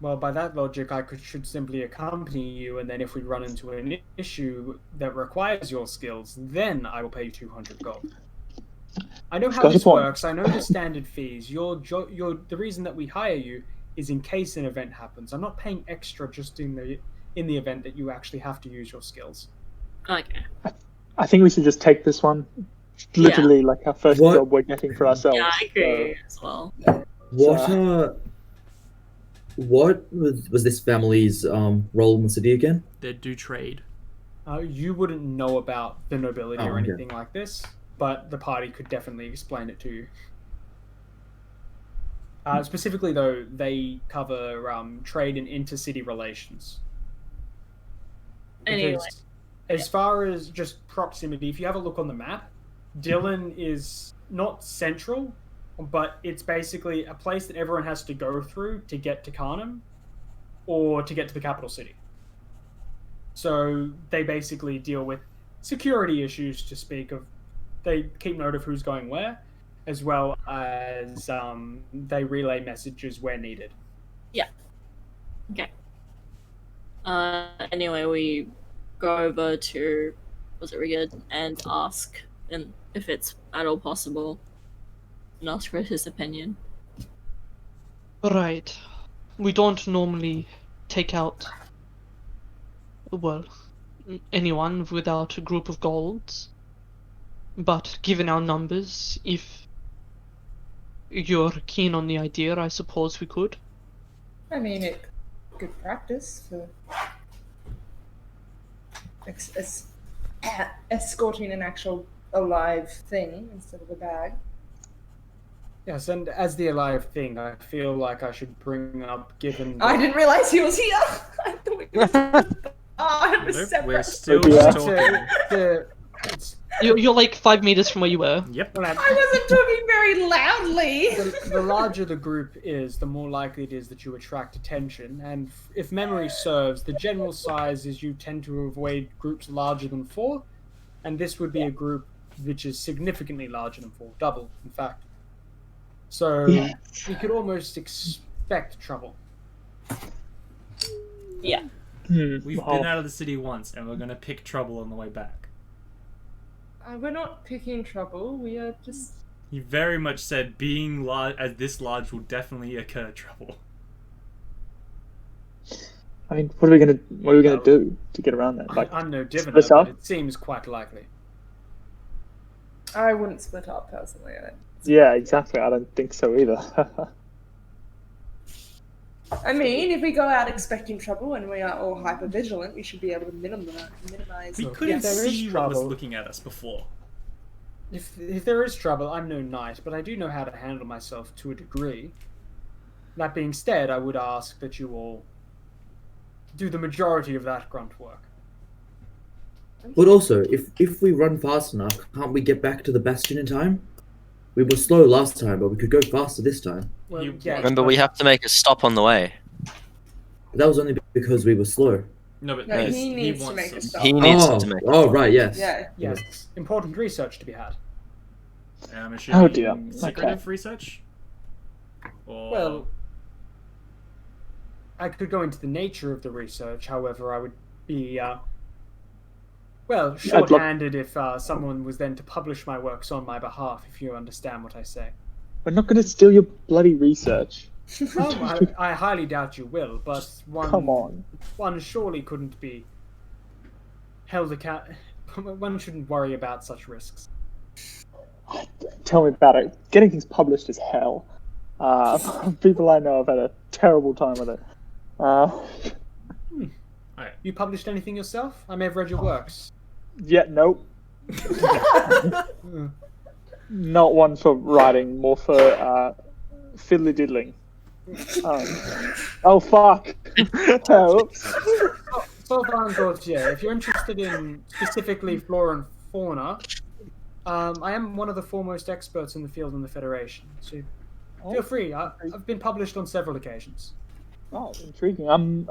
by that logic, should simply accompany you, and then if we run into an issue that requires your skills, then I will pay you 200 gold. I know how this works. I know the standard fees. The reason that we hire you is in case an event happens. I'm not paying extra just in the event that you actually have to use your skills.
Okay.
I think we should just take this one. Literally, like our first job we're getting for ourselves.
Yeah, I agree as well.
What was this family's role in the city again?
They do trade.
You wouldn't know about the nobility or anything like this, but the party could definitely explain it to you. Specifically, though, they cover trade and intercity relations.
Anyway,
Because as far as just proximity, if you have a look on the map, Dillon is not central, but it's basically a place that everyone has to go through to get to Carnum or to get to the capital city. So they basically deal with security issues, to speak of. They keep note of who's going where, as well as they relay messages where needed.
okay. Anyway, we go over to Rigid and ask if it's at all possible, and ask for his opinion.
Right. We don't normally take out, well, anyone without a group of golds. But given our numbers, if you're keen on the idea, I suppose we could.
I mean, it's good practice for escorting an actual alive thing instead of a bag.
Yes, and as the alive thing, I feel like I should bring up, given...
I didn't realize he was here! I thought it was
Nope,
separate.
we're still
Yeah.
talking.
You're like 5 meters from where you were.
Yep.
I wasn't talking very loudly!
The larger the group is, the more likely it is that you attract attention, and if memory serves, the general size is you tend to avoid groups larger than 4, and this would be a group which is significantly larger than 4, double, in fact. So
Yes.
we could almost expect trouble.
Yeah.
We've
Wow.
been out of the city once, and we're gonna pick trouble on the way back.
We're not picking trouble, we are just...
You very much said being as this large will definitely occur trouble.
I mean, what are we gonna do to get around that? Like,
I'm no diviner,
split up?
but it seems quite likely.
I wouldn't split up, personally.
yeah, exactly. I don't think so either.
I mean, if we go out expecting trouble and we are all hyper-vigilant, we should be able to minimize...
We
Look,
couldn't
if there is
see what was
trouble-
looking at us before.
If there is trouble, I'm no knight, but I do know how to handle myself to a degree. That being said, I would ask that you all do the majority of that grunt work.
But also, if we run fast enough, can't we get back to the bastion in time? We were slow last time, but we could go faster this time.
Well,
You-
yeah,
Remember,
but-
we have to make a stop on the way.
But that was only because we were slow.
No, but
No,
yes,
he needs to
wants
make a
us.
stop.
He needs
oh,
to make.
oh, right, yes.
Yeah.
Yes, important research to be had.
I'm assuming
Oh, dear.
secretive research? Or...
Well, I could go into the nature of the research, however, I would be, well, short-handed if someone was then to publish my works on my behalf, if you understand what I say.
We're not gonna steal your bloody research.
Oh, I highly doubt you will, but
Come on.
one surely couldn't be held account. One shouldn't worry about such risks.
Tell me about it. Getting things published is hell. People I know have had a terrible time with it.
You published anything yourself? I may have read your works.
Yeah, nope. Not one for writing, more for fiddly diddling. Oh fuck! Oops.
So far and good, yeah. If you're interested in specifically flora and fauna, I am one of the foremost experts in the field in the Federation, so feel free. I've been published on several occasions.
Oh, intriguing. I'm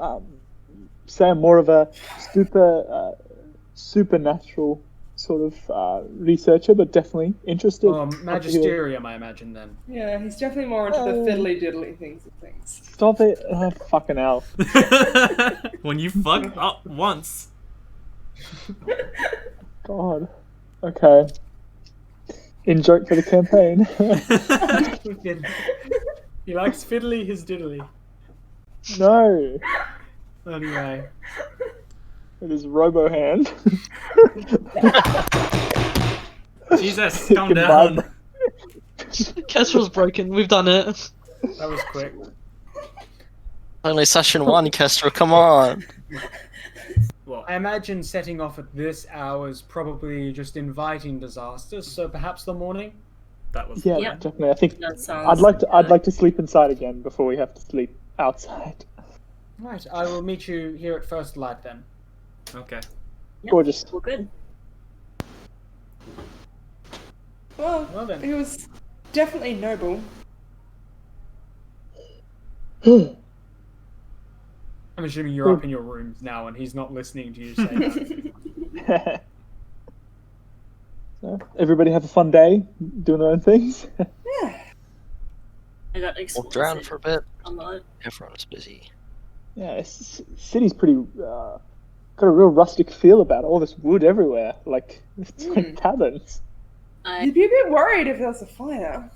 say I'm more of a supernatural sort of researcher, but definitely interested.
Magisterium, I imagine, then.
Yeah, he's definitely more into the fiddly-diddly things of things.
Stop it! Oh, fucking hell.
When you fuck up once.
God. Okay. In joke for the campaign.
He likes fiddly his diddly.
No.
Anyway.
It is Robo Hand.
Jesus, calm
Goodbye.
down.
Kestrel's broken. We've done it.
That was quick.
Only session 1, Kestrel, come on.
Well,
I imagine setting off at this hour is probably just inviting disasters, so perhaps the morning?
that was
Yeah,
Yeah.
definitely. I think
That sounds.
I'd like to sleep inside again before we have to sleep outside.
Right, I will meet you here at first light then.
Okay.
Yep.
Gorgeous.
Well, good.
Well,
Well then.
it was definitely noble.
I'm assuming you're up in your rooms now and he's not listening to you say that.
So, everybody have a fun day doing their own things.
Yeah.
I got
Walked around
explicit
for a bit.
a lot.
Everyone was busy.
Yeah, city's pretty got a real rustic feel about it. All this wood everywhere, like it's like cabins.
You'd be a bit worried if there was a fire.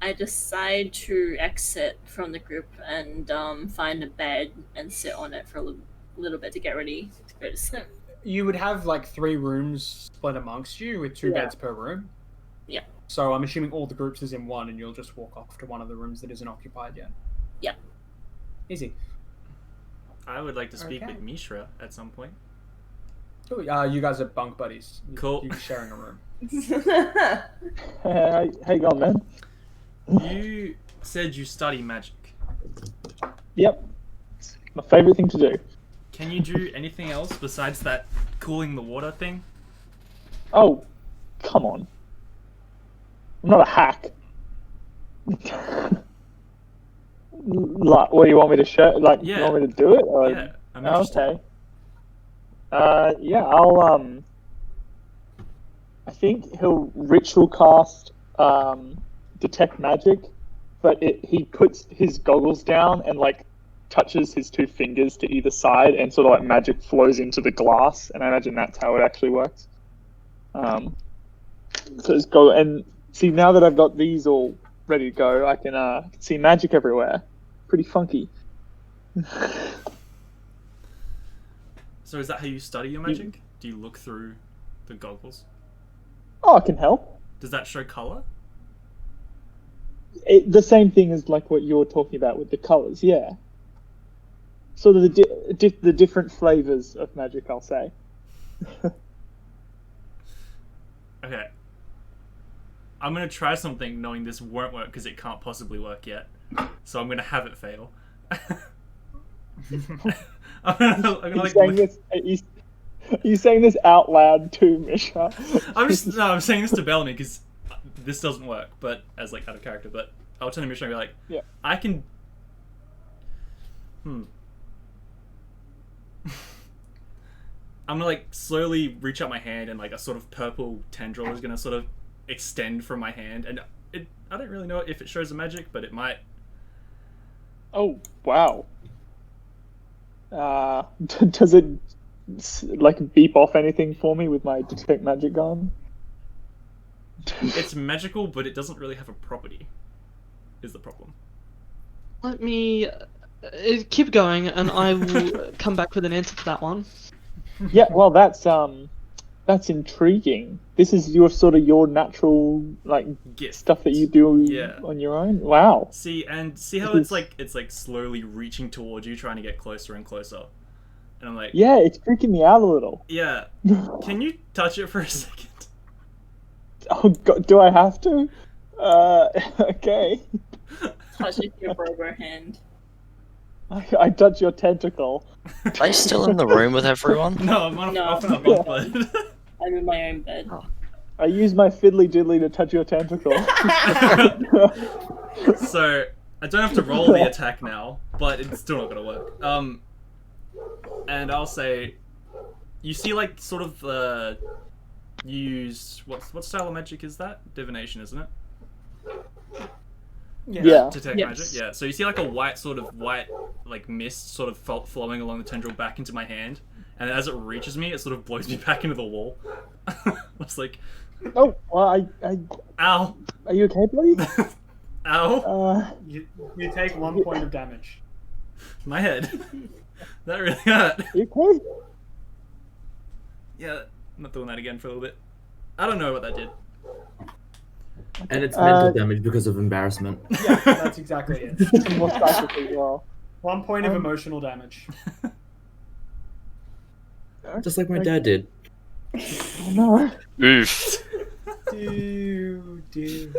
I decide to exit from the group and find a bed and sit on it for a little bit to get ready to go to sleep.
You would have like 3 rooms split amongst you with 2
Yeah.
beds per room.
Yeah.
So I'm assuming all the groups is in one and you'll just walk off to one of the rooms that isn't occupied yet.
Yeah.
Easy.
I would like to speak
Okay.
with Mishra at some point.
Cool. You guys are bunk buddies.
Cool.
You're sharing a room.
How you going, man?
You said you study magic.
Yep, it's my favorite thing to do.
Can you do anything else besides that cooling the water thing?
Oh, come on! I'm not a hack. Like, what do you want me to show? Like,
Yeah.
you want me to do it? Or...
Yeah, I'm interested.
Okay. Yeah, I'll I think he'll ritual cast detect magic, but he puts his goggles down and like touches his 2 fingers to either side, and sort of like magic flows into the glass, and I imagine that's how it actually works. So just go and see, now that I've got these all ready to go, I can see magic everywhere. Pretty funky.
So is that how you study your magic? Do you look through the goggles?
Oh, I can help.
Does that show color?
The same thing as like what you were talking about with the colors, yeah. Sort of the different flavors of magic, I'll say.
Okay. I'm gonna try something knowing this won't work because it can't possibly work yet. So I'm gonna have it fail. I'm gonna
Are
like.
you saying this out loud too, Misha?
I'm saying this to Bellamy because this doesn't work, but as like out of character. But I'll turn to Misha and be like,
Yeah.
I can. I'm gonna like slowly reach out my hand, and like a sort of purple tendril is gonna sort of extend from my hand, and I don't really know if it shows a magic, but it might.
Oh, wow. Does it like beep off anything for me with my detect magic gun?
It's magical, but it doesn't really have a property. Is the problem?
Let me keep going, and I will come back with an answer to that one.
Yeah, well, that's intriguing. This is your natural like
Gift.
stuff that you do
Yeah.
on your own. Wow.
See how
This
it's like slowly reaching towards you, trying to get closer and closer. And I'm like,
Yeah, it's freaking me out a little.
yeah. Can you touch it for a second?
Oh God, do I have to? Okay.
Touch it with your rubber hand.
I touch your tentacle.
Are you still in the room with everyone?
No, I'm on
No.
off on a bunk bed.
I'm in my own bed.
I use my fiddly diddly to touch your tentacle.
So I don't have to roll the attack now, but it's still not gonna work. And I'll say, you see, like sort of you use what style of magic is that? Divination, isn't it?
Yeah.
Detect
Yes.
magic, yeah. So you see like a white like mist sort of flowing along the tendril back into my hand, and as it reaches me, it sort of blows me back into the wall. It's like,
Oh, well,
ow,
are you okay, buddy?
ow,
You take 1 point of damage.
my head. That really hurt.
You okay?
Yeah, I'm not doing that again for a little bit. I don't know what that did.
And it's mental damage because of embarrassment.
Yeah, that's exactly it.
More psychic as well.
1 point of emotional damage.
Just like my dad did.
Oh, no.
Oof.
Dude. dear.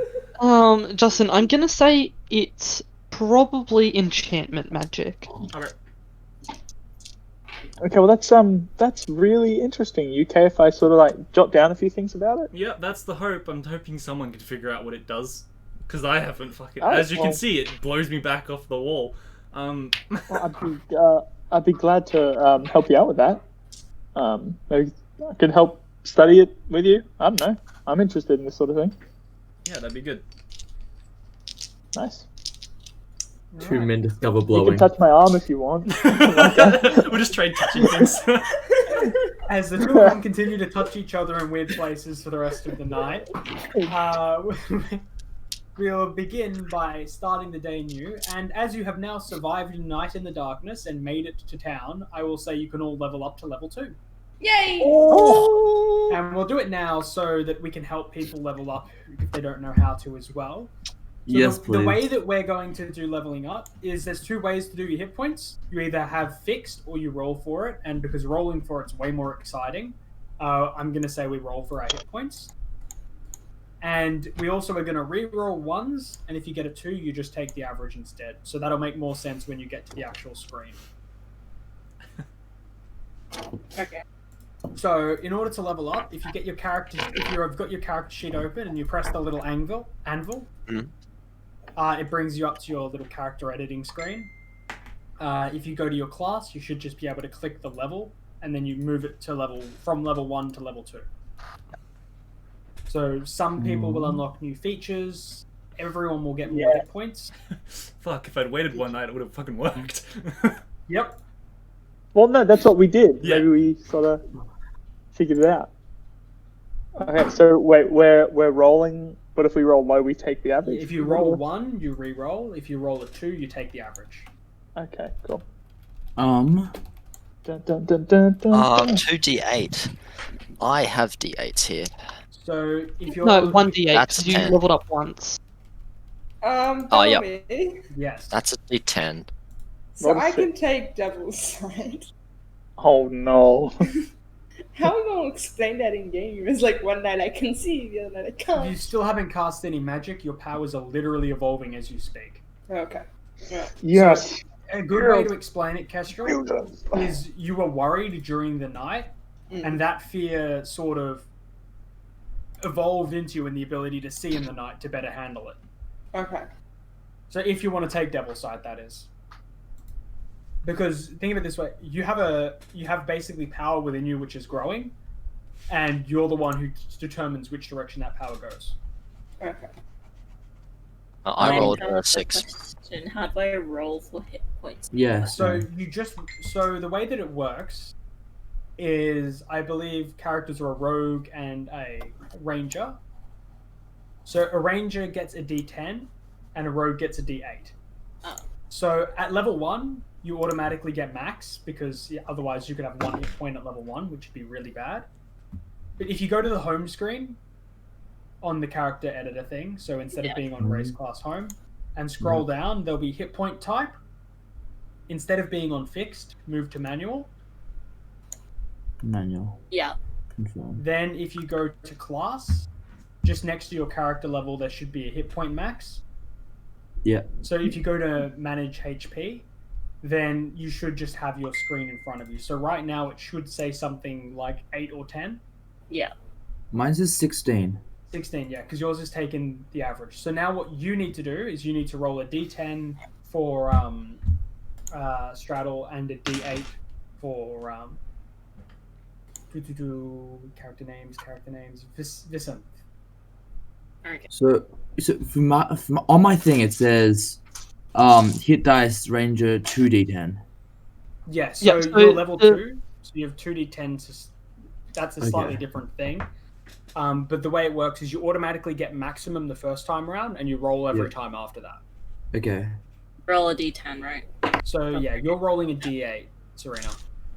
Justin, I'm gonna say it's probably enchantment magic.
Okay.
Okay, well that's really interesting. UK, if I sort of like jot down a few things about it.
Yeah, that's the hope. I'm hoping someone can figure out what it does. Because I haven't fucking...
Oh,
As you can
well.
see, it blows me back off the wall.
Well, I'd be glad to help you out with that. Maybe I could help study it with you. I don't know. I'm interested in this sort of thing.
Yeah, that'd be good.
Nice.
Two men discover
You
blowing.
can touch my arm if you want.
We'll just trade touching things.
As the two of them continue to touch each other in weird places for the rest of the night, we'll begin by starting the day new. And as you have now survived a night in the darkness and made it to town, I will say you can all level up to level 2.
Yay!
And we'll do it now so that we can help people level up if they don't know how to as well. So
Yes,
the
please.
way that we're going to do leveling up is there's 2 ways to do your hit points. You either have fixed or you roll for it, and because rolling for it's way more exciting, I'm going to say we roll for our hit points. And we also are going to re-roll ones, and if you get a 2, you just take the average instead. So that'll make more sense when you get to the actual screen.
Okay.
So in order to level up, if you get your character, if you've got your character sheet open and you press the little anvil, it brings you up to your little character editing screen. If you go to your class, you should just be able to click the level, and then you move it to from level 1 to level 2. So some people will unlock new features. Everyone will get more hit points.
Fuck, if I'd waited one night, it would have fucking worked.
Yep.
Well, no, that's what we did.
Yeah.
Maybe we sort of figured it out. Okay, so wait, we're rolling, but if we roll low, we take the average?
If you roll 1, you re-roll. If you roll a 2, you take the average.
Okay, cool.
Um,
Dun, dun, dun, dun, dun, dun.
2d8. I have d8s here.
So if you're...
No, 1d8,
That's
because you
10.
leveled up once.
Oh, yeah.
Me.
Yes.
That's a d10.
So
Roll a
I can
six.
take devil's side.
Oh no.
How am I going to explain that in game? It's like one night I can see, the other night I
If you
can't.
still haven't cast any magic, your powers are literally evolving as you speak.
Okay. Yeah.
Yes.
A good way to explain it, Kestrel, is you were worried during the night, and that fear sort of evolved into you in the ability to see in the night to better handle it.
Okay.
So if you want to take Devil's Side, that is. Because think of it this way, you have basically power within you which is growing, and you're the one who determines which direction that power goes.
Okay.
I rolled
have
a
a
6.
question. How do I roll for hit points?
yes.
So the way that it works is, I believe characters are a rogue and a ranger. So a ranger gets a D10 and a rogue gets a D8.
Oh.
So at level 1, you automatically get max, because otherwise you could have 1 hit point at level 1, which would be really bad. But if you go to the home screen on the character editor thing, so instead of being on race class home, and scroll down, there'll be hit point type. Instead of being on fixed, move to manual.
Manual.
Yeah.
Confirm.
Then if you go to class, just next to your character level, there should be a hit point max.
Yeah.
So if you go to manage HP, then you should just have your screen in front of you. So right now it should say something like 8 or 10.
Yeah.
Mine says 16.
16, yeah, because yours is taking the average. So now what you need to do is you need to roll a d10 for straddle and a d8 for character names. Viscent.
Okay.
So on my thing it says, hit dice ranger 2d10.
Yeah, so
Yeah, so
you're level
the-
2, so you have 2d10s. That's a slightly different thing. But the way it works is you automatically get maximum the first time around, and you roll every time after that.
Okay.
Roll a d10, right?
So yeah, you're rolling a d8, Serena,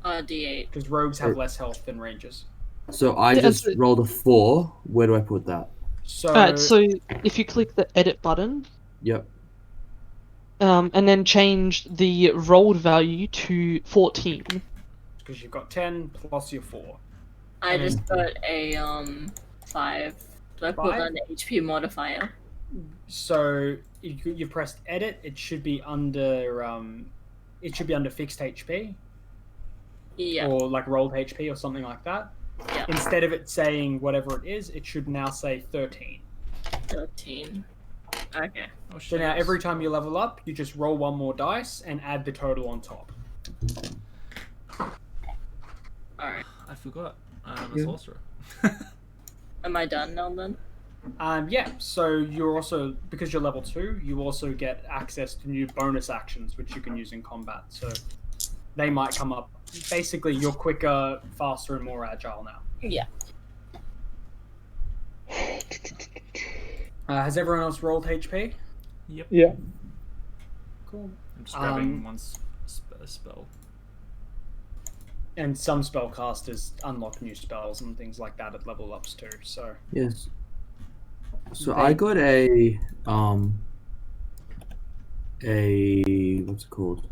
D8.
because rogues have less health than rangers.
So I
Yeah,
just
so-
rolled a 4. Where do I put that?
So,
Alright, so if you click the edit button,
Yep.
and then change the rolled value to 14.
because you've got 10 plus your 4.
I just got a 5 Do I put
5?
on the HP modifier?
So you pressed edit. It should be under fixed HP
Yeah.
or like rolled HP or something like that.
Yeah.
Instead of it saying whatever it is, it should now say 13.
13. Okay.
Oh,
So now every time you level up, you just roll one more dice and add the total on top.
Alright.
I forgot. I'm a sorcerer.
Am I done now then?
Yeah, so you're also, because you're level 2, you also get access to new bonus actions which you can use in combat. So they might come up. Basically, you're quicker, faster, and more agile now.
Yeah.
Has everyone else rolled HP?
Yep.
Yeah.
Cool.
I'm just grabbing one spell.
And some spellcasters unlock new spells and things like that at level ups too. So
Yes. So I got a what's it called?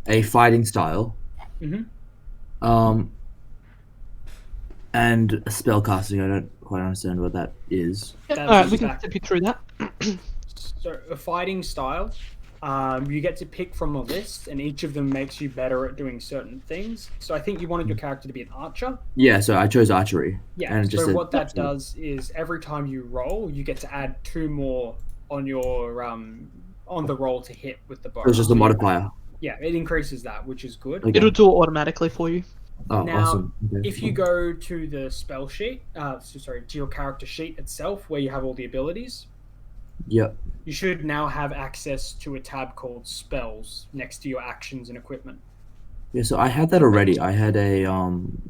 A fighting style.
Mhm.
And a spell casting. I don't quite understand what that is.
That's
Alright, we can
exact-
step you through that.
So a fighting style, you get to pick from a list, and each of them makes you better at doing certain things. So I think you wanted your character to be an archer.
Yeah, so I chose archery.
Yeah.
And it just
So
said
what that
archery.
does is every time you roll, you get to add 2 more on your on the roll to hit with the bow.
It was just a modifier.
Yeah, it increases that, which is good.
Okay.
It'll do it automatically for you.
Oh,
Now,
awesome. Okay.
If you go to the spell sheet, to your character sheet itself, where you have all the abilities,
Yep.
you should now have access to a tab called Spells next to your actions and equipment.
Yeah, so I had that already. I had a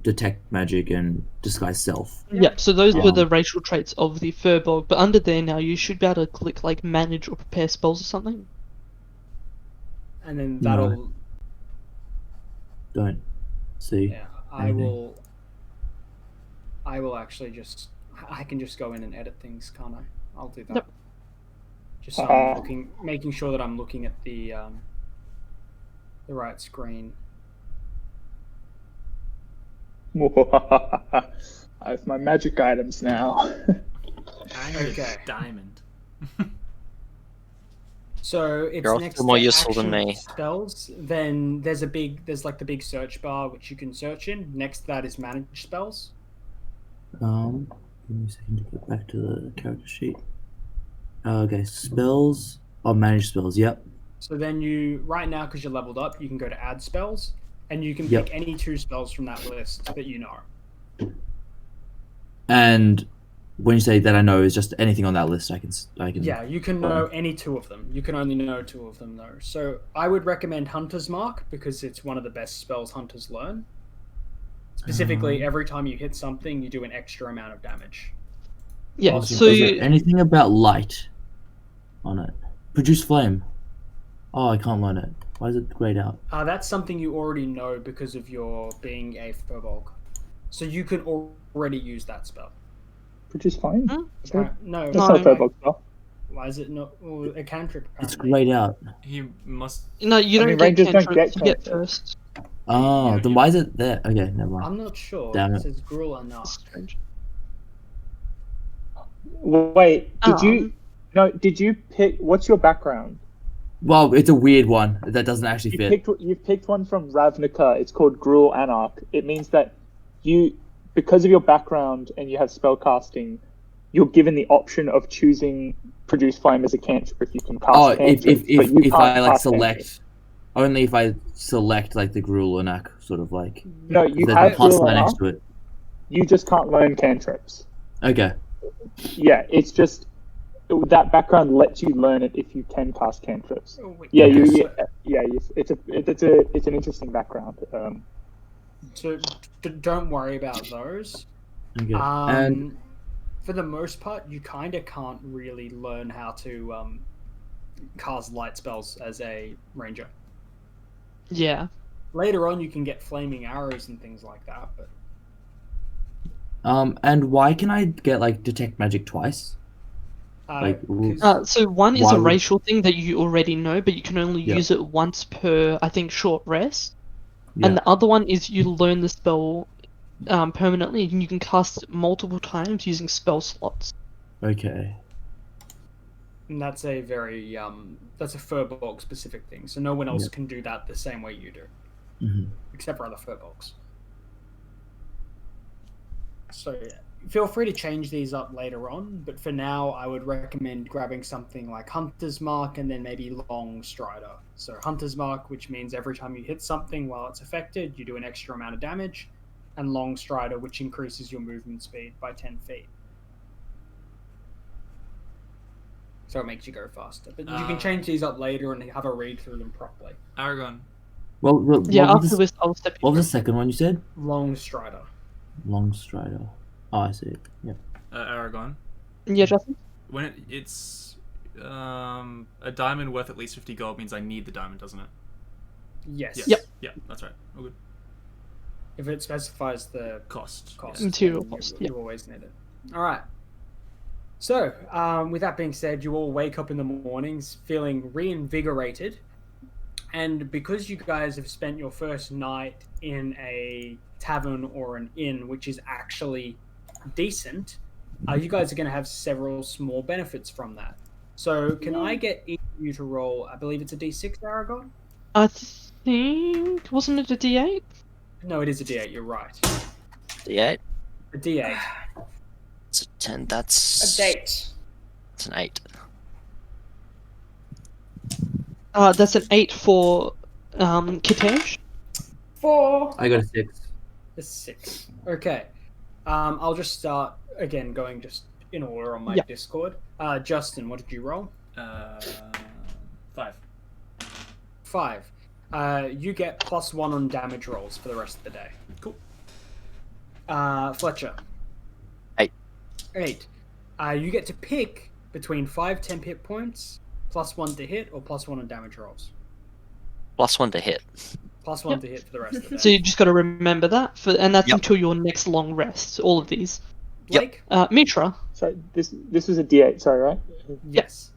detect magic and disguise self.
Yep, so those were
Um,
the racial traits of the Furbolg, but under there now you should be able to click like manage or prepare spells or something.
And then
No.
that'll...
Don't see.
Yeah, I
anything.
will actually just... I can just go in and edit things, can't I? I'll do that.
Yep.
Just so I'm making sure that I'm looking at the right screen.
I have my magic items now.
I need
Okay.
a diamond.
So it's
You're also
next
more
to
useful than
action
me.
spells. Then there's like the big search bar which you can search in. Next to that is manage spells.
Give me a second to get back to the character sheet. Okay, spells. Oh, manage spells. Yep.
So then you right now, because you're leveled up, you can go to add spells, and you can
Yep.
pick any 2 spells from that list that you know.
And when you say that I know is just anything on that list, I can.
Yeah, you can know any 2 of them. You can only know 2 of them though. So I would recommend Hunter's Mark because it's one of the best spells hunters learn. Specifically, every time you hit something, you do an extra amount of damage.
Yeah,
Awesome.
so
Is there anything about light on it? Produce flame. Oh, I can't learn it. Why is it grayed out?
That's something you already know because of your being a Furbolg. So you can already use that spell.
Produce flame?
Hmm?
Is that-
No,
That's
No.
not a Furbolg spell.
why is it not? Well, a cantrip.
It's
apparently.
grayed out.
He must.
no, you
I
don't
mean,
get
rangers don't
cantrips,
get
you get
cantrips.
first.
Oh,
Yeah,
then
yeah.
why is it there? Okay, never mind.
I'm not sure.
Damn
It
it.
says Gruel or not.
That's strange.
Wait, did you pick, what's your background?
Well, it's a weird one that doesn't actually fit.
You picked one from Ravnica. It's called Gruel Anarch. It means that because of your background and you have spellcasting, you're given the option of choosing Produce Flame as a cantrip if you can cast
Oh,
cantrips. but you
if
can't
I like
cast
select,
cantrips.
only if I select like the Gruulanak sort of like.
No, you
There's
have
a plus
Gruel
sign next
Anarch.
to it.
You just can't learn cantrips.
Okay.
Yeah, it's just that background lets you learn it if you can cast cantrips.
Oh, wait,
Yeah,
okay,
it's an interesting background.
So don't worry about those.
Okay. And
For the most part, you kind of can't really learn how to cast light spells as a ranger.
Yeah.
Later on, you can get flaming arrows and things like that, but
and why can I get like detect magic twice? Like,
'cause-
So one is
Why
a
would-
racial thing that you already know, but you can only
Yeah.
use it once per, I think, short rest.
Yeah.
And the other one is you learn the spell permanently, and you can cast it multiple times using spell slots.
Okay.
And that's a very that's a furbolg specific thing. So no one else
Yep.
can do that the same way you do,
hmm
except for other furbolgs. So yeah, feel free to change these up later on, but for now, I would recommend grabbing something like Hunter's Mark and then maybe Long Strider. So Hunter's Mark, which means every time you hit something while it's affected, you do an extra amount of damage, and Long Strider, which increases your movement speed by 10 feet. So it makes you go faster. But you can change these up later and have a read through them properly.
Aragon.
Well,
Yeah,
what was
after
the,
this, I'll step you
what was
through.
the second one you said?
Long Strider.
Long Strider. Oh, I see. Yeah.
Aragon.
Yeah, Justin?
When it's a diamond worth at least 50 gold means I need the diamond, doesn't it?
Yes.
Yes.
Yep.
Yeah, that's right. All good.
If it specifies the
Cost.
cost,
Material
then
cost,
you always need it. All right. So, with that being said, you all wake up in the mornings feeling reinvigorated, and because you guys have spent your first night in a tavern or an inn, which is actually decent, you guys are going to have several small benefits from that. So, can I get each of you to roll? I believe it's a D6, Aragon.
I think... Wasn't it a D8?
No, it is a D8. You're right.
D8.
A D8.
It's a 10. That's
A date.
It's an 8.
That's an 8 for Kitesh.
4.
I got a 6.
A 6. Okay. I'll just start again, going just in order on my
Yeah.
Discord. Justin, what did you roll?
5.
5. You get +1 on damage rolls for the rest of the day.
Cool.
Fletcher.
8.
8. You get to pick between 5-10 hit points, +1 to hit, or +1 on damage rolls.
+1 to hit.
+1
Yep.
to hit for the rest of the day.
So you just got to remember that, and that's
Yep.
until your next long rest. All of these.
Blake?
Mitra.
So this was a D8, sorry, right?
Yes.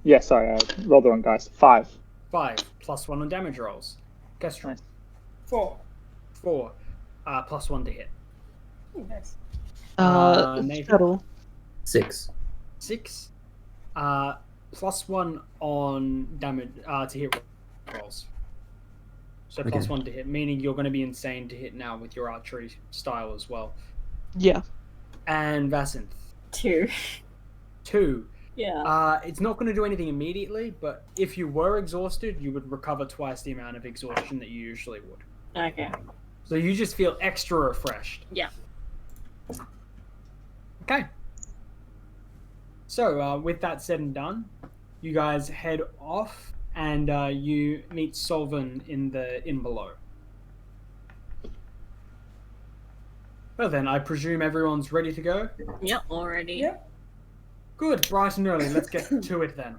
Yeah, sorry, I rolled the wrong dice. 5.
5. +1 on damage rolls. Kestron.
Nice.
4.
4. +1 to hit.
Nice.
Nathan?
Settle.
6.
6. +1 on damage to hit rolls. So
Okay.
+1 to hit, meaning you're going to be insane to hit now with your archery style as well.
Yeah.
And Vasinth.
2.
2.
Yeah.
It's not going to do anything immediately, but if you were exhausted, you would recover twice the amount of exhaustion that you usually would.
Okay.
So you just feel extra refreshed.
Yeah.
Okay. So, with that said and done, you guys head off, and you meet Solvin in the inn below. Well then, I presume everyone's ready to go?
Yep, already.
Yep.
Good, bright and early. Let's get to it then.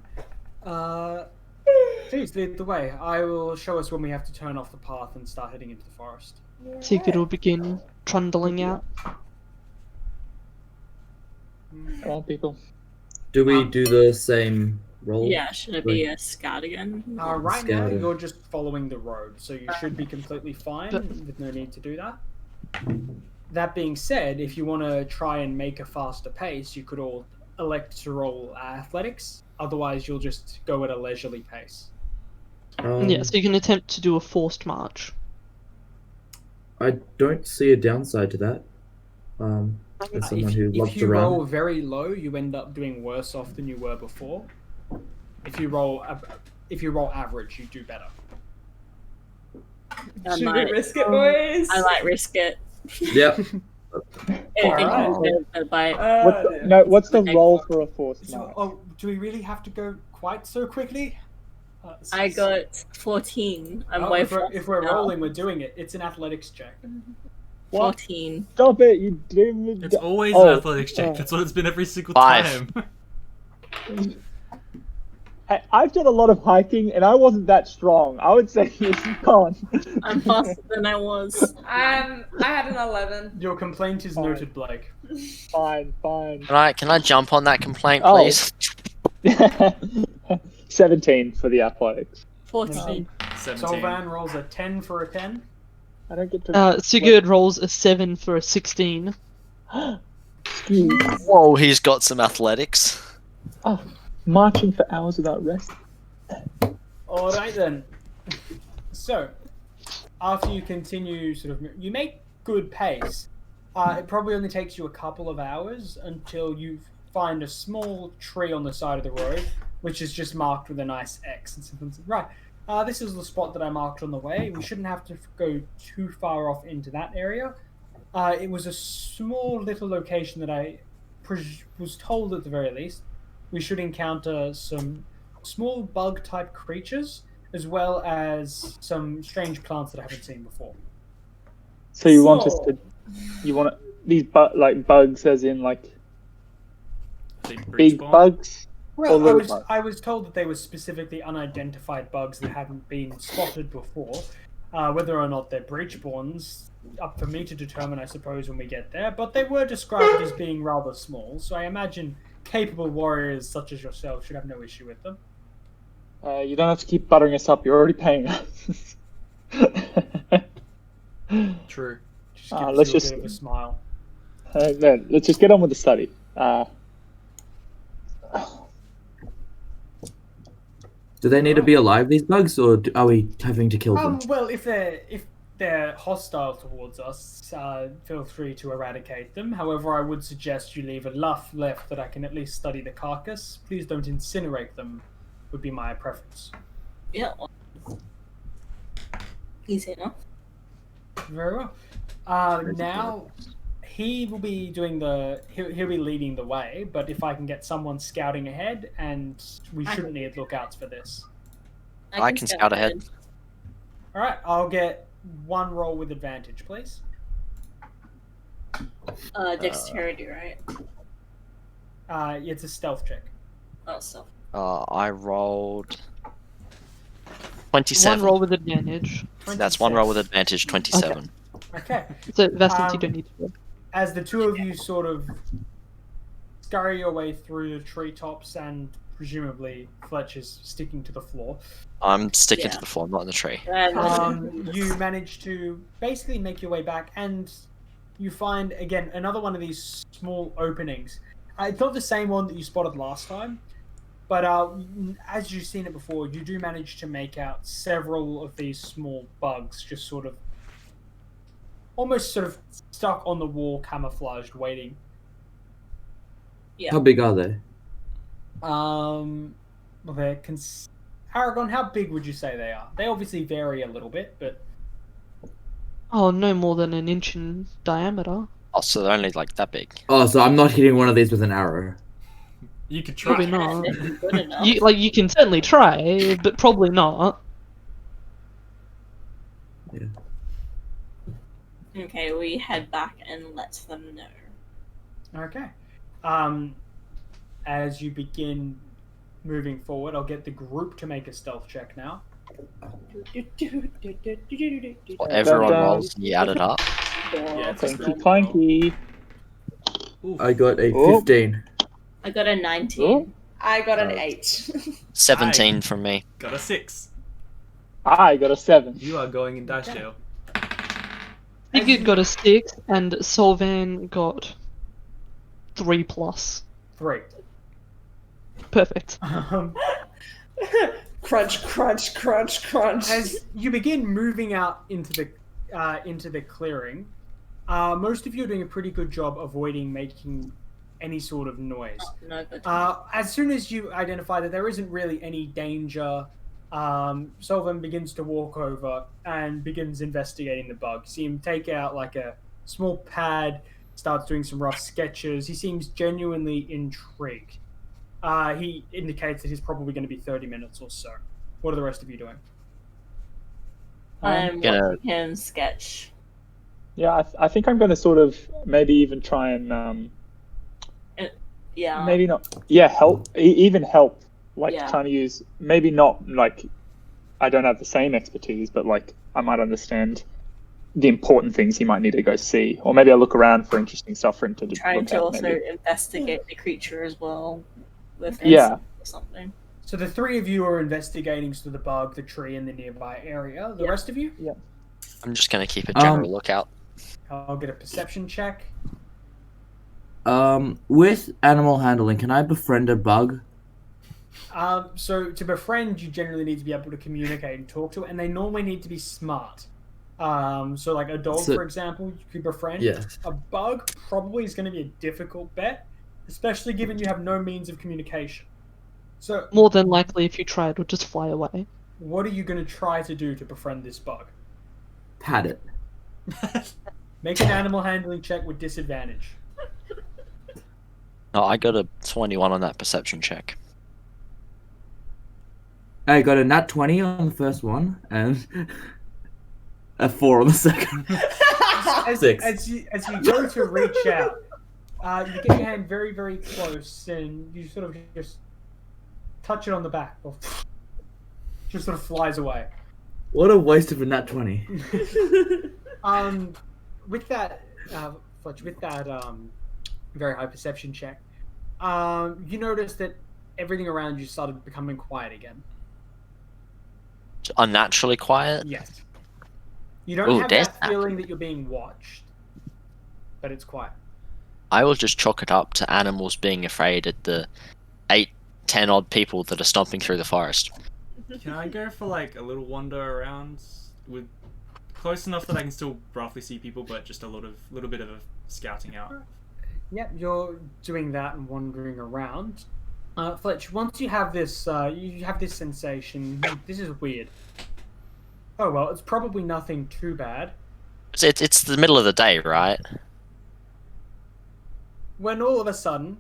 Please lead the way. I will show us when we have to turn off the path and start heading into the forest.
Sigurd will begin trundling out.
Come on, people.
Do we do the same roll?
Yeah, should it be a scout again?
Right now,
Scouter.
you're just following the road, so you should be completely fine with no need to do that. That being said, if you want to try and make a faster pace, you could all elect to roll athletics. Otherwise, you'll just go at a leisurely pace.
Yeah, so you can attempt to do a forced march.
I don't see a downside to that. As someone who loves
If
to
you
run.
roll very low, you end up doing worse off than you were before. If you roll average, you do better.
I
Should
might,
we risk it, boys?
I might risk it.
Yep.
Anything
Alright.
a bite.
What's the
Okay.
roll for a forced
So,
march?
do we really have to go quite so quickly?
I got 14. I'm way
if we're rolling, we're doing it. It's an athletics check.
14.
Stop it! You didn't.
It's always
Oh,
an athletics check.
oh.
That's what it's been every single
5.
time.
Hey, I've done a lot of hiking, and I wasn't that strong. I would say you can't.
I'm faster than I was.
I had an 11.
Your complaint is
Fine.
noted, Blake.
Fine.
Can I jump on that complaint,
Oh.
please?
17 for the athletics.
14.
17.
Solvan rolls a 10 for a 10.
I don't get to.
Sigurd rolls a 7 for a 16.
Whoa, he's got some athletics.
Oh, marching for hours without rest.
All right then. So, after you continue, you make good pace. It probably only takes you a couple of hours until you find a small tree on the side of the road, which is just marked with a nice X. And something right. This is the spot that I marked on the way. We shouldn't have to go too far off into that area. It was a small little location that I was told at the very least we should encounter some small bug-type creatures as well as some strange plants that I haven't seen before.
So you want us to? You want these like bugs, as in like big bugs?
Well, I was told that they were specifically unidentified bugs that hadn't been spotted before. Whether or not they're breachborns, up for me to determine, I suppose, when we get there. But they were described as being rather small, so I imagine capable warriors such as yourself should have no issue with them.
You don't have to keep buttering us up. You're already paying us.
True.
Just gives you a bit of a smile.
Man, let's just get on with the study.
Do they need to be alive, these bugs, or are we having to kill them?
Well, if they're hostile towards us, feel free to eradicate them. However, I would suggest you leave enough left that I can at least study the carcass. Please don't incinerate them, would be my preference.
Yeah. Easy enough.
Very well. Now, he will be doing he'll be leading the way, but if I can get someone scouting ahead, and we shouldn't need lookouts for this.
I can scout ahead.
Alright, I'll get one roll with advantage, please.
Dexterity, right?
It's a stealth check.
Oh, stealth.
I rolled 27.
One roll with advantage.
That's one roll with advantage, 27.
Okay.
So Vassant, you don't need to roll.
As the two of you sort of scurry your way through the treetops, and presumably Fletch is sticking to the floor.
I'm sticking to the floor, not in the tree.
You manage to basically make your way back, and you find, again, another one of these small openings. It's not the same one that you spotted last time, but as you've seen it before, you do manage to make out several of these small bugs just almost stuck on the wall, camouflaged, waiting.
Yeah.
How big are they?
Well, Aragon, how big would you say they are? They obviously vary a little bit, but...
Oh, no more than an inch in diameter.
Oh, so they're only like that big.
Oh, so I'm not hitting one of these with an arrow.
You could try.
Probably not.
Good enough.
You can certainly try, but probably not.
Yeah.
Okay, we head back and let them know.
Okay. As you begin moving forward, I'll get the group to make a stealth check now.
Well, everyone rolls and you add it up.
Yeah, it's
Clanky, clanky.
I got a
Oh.
15.
I got a 19.
Oh.
I got an 8.
17 from me.
got a 6.
I got a 7.
You are going in dice jail.
Sigurd got a 6, and Solvan got 3+.
3.
Perfect.
Crunch, crunch, crunch, crunch.
As you begin moving out into the clearing, most of you are doing a pretty good job avoiding making any sort of noise.
No good.
As soon as you identify that there isn't really any danger, Solvan begins to walk over and begins investigating the bug. You see him take out like a small pad, starts doing some rough sketches. He seems genuinely intrigued. He indicates that he's probably going to be 30 minutes or so. What are the rest of you doing?
I'm
gonna-
watching him sketch.
Yeah, I think I'm going to sort of maybe even try and
Yeah.
maybe not. Yeah, help. Even help. Like
Yeah.
trying to use maybe not like I don't have the same expertise, but like I might understand the important things he might need to go see, or maybe I'll look around for interesting stuff for him to
Trying
look
to
at,
also
maybe.
investigate the creature as well. With
Yeah.
insight or something.
So the three of you are investigating sort of the bug, the tree, and the nearby area. The
Yeah.
rest of you,
I'm just going to keep a general lookout.
I'll get a perception check.
With animal handling, can I befriend a bug?
So to befriend, you generally need to be able to communicate and talk to it, and they normally need to be smart. So like a dog,
So-
for example, you could befriend.
Yes.
A bug probably is going to be a difficult bet, especially given you have no means of communication. So
More than likely, if you try, it would just fly away.
what are you going to try to do to befriend this bug?
Pat it.
Make an animal handling check with disadvantage.
Oh, I got a 21 on that perception check.
I got a nat 20 on the first one, and a 4 on the second.
As
6.
you go to reach out, you get your hand very, very close, and you sort of just touch it on the back. Just sort of flies away.
What a waste of a nat 20.
With that, Fletch, with that very high perception check, you notice that everything around you started becoming quiet again.
Unnaturally quiet?
Yes. You don't
Ooh,
have
there's
that feeling that you're being watched, but it's quiet.
I will just chalk it up to animals being afraid at the 8-10 odd people that are stomping through the forest.
Can I go for like a little wander around with close enough that I can still roughly see people, but just a little bit of a scouting out?
Yep, you're doing that and wandering around. Fletch, once you have this sensation. This is weird. Oh well, it's probably nothing too bad.
It's the middle of the day, right?
When all of a sudden,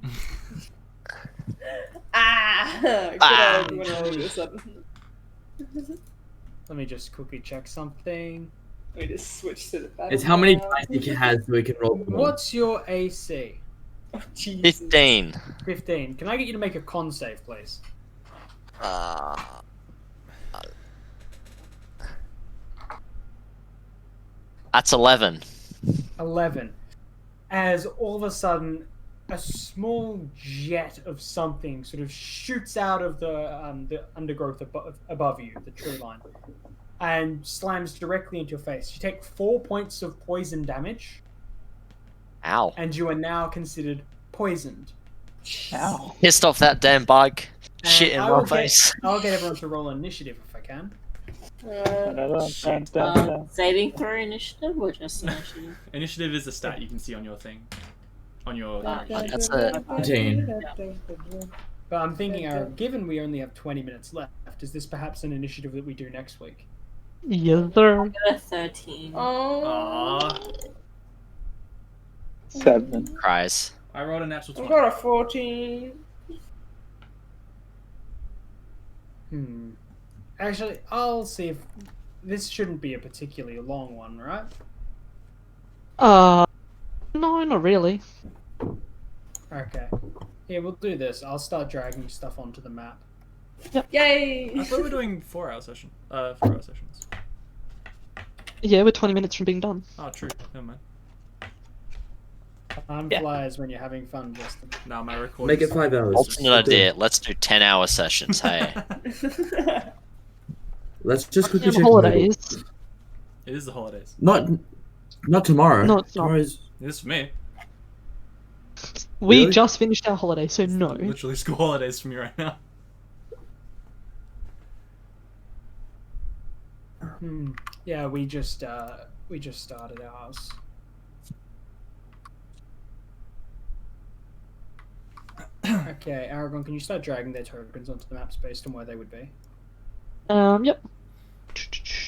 Good old when all of a sudden.
let me just quickly check something.
We just switch to the battle.
It's how many
now.
dice he has so we can roll them all.
What's your AC?
Oh, Jesus.
15.
15. Can I get you to make a con save, please?
That's 11.
11. As all of a sudden, a small jet of something sort of shoots out of the undergrowth above you, the tree line, and slams directly into your face. You take 4 points of poison damage,
Ow.
and you are now considered poisoned.
Ow.
Pissed off that damn bug.
And
Shit in
I
my
will
face.
I'll get everyone to roll initiative if I can.
Saving throw initiative or just initiative?
Initiative is a stat you can see on your thing. On your.
That's a
17.
But I'm thinking, given we only have 20 minutes left, is this perhaps an initiative that we do next week?
Yes, sir.
I got a 13.
Oh.
Aww.
7.
cries.
I rolled a natural
I've
20.
got a 14.
Actually, I'll see if this shouldn't be a particularly long one, right?
No, not really.
Okay. Yeah, we'll do this. I'll start dragging stuff onto the map.
Yay!
I thought we were doing 4-hour sessions.
Yeah, we're 20 minutes from being done.
Oh, true. Never mind.
Time
Yeah.
flies when you're having fun, Justin.
Now my record.
Make it 5 hours.
Alternate idea. Let's do 10-hour sessions, hey.
Let's just quickly
Damn
check.
holidays.
It is the holidays.
Not tomorrow.
No, it's not.
Tomorrow's
It is for me.
We
Really?
just finished our holiday, so no.
Literally school holidays for me right now.
Yeah, we just started ours. Okay, Aragon, can you start dragging their tokens onto the maps based on where they would be?
Yep.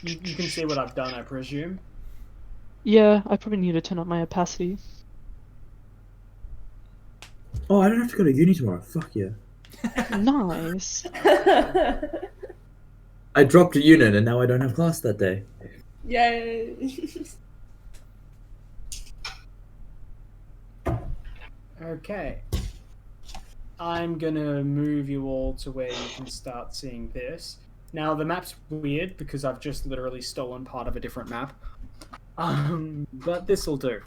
You can see what I've done, I presume.
Yeah, I probably need to turn up my opacity.
Oh, I don't have to go to uni tomorrow. Fuck yeah.
Nice.
I dropped a unit and now I don't have class that day.
Yay!
Okay. I'm gonna move you all to where you can start seeing this. Now, the map's weird because I've just literally stolen part of a different map. But this'll do.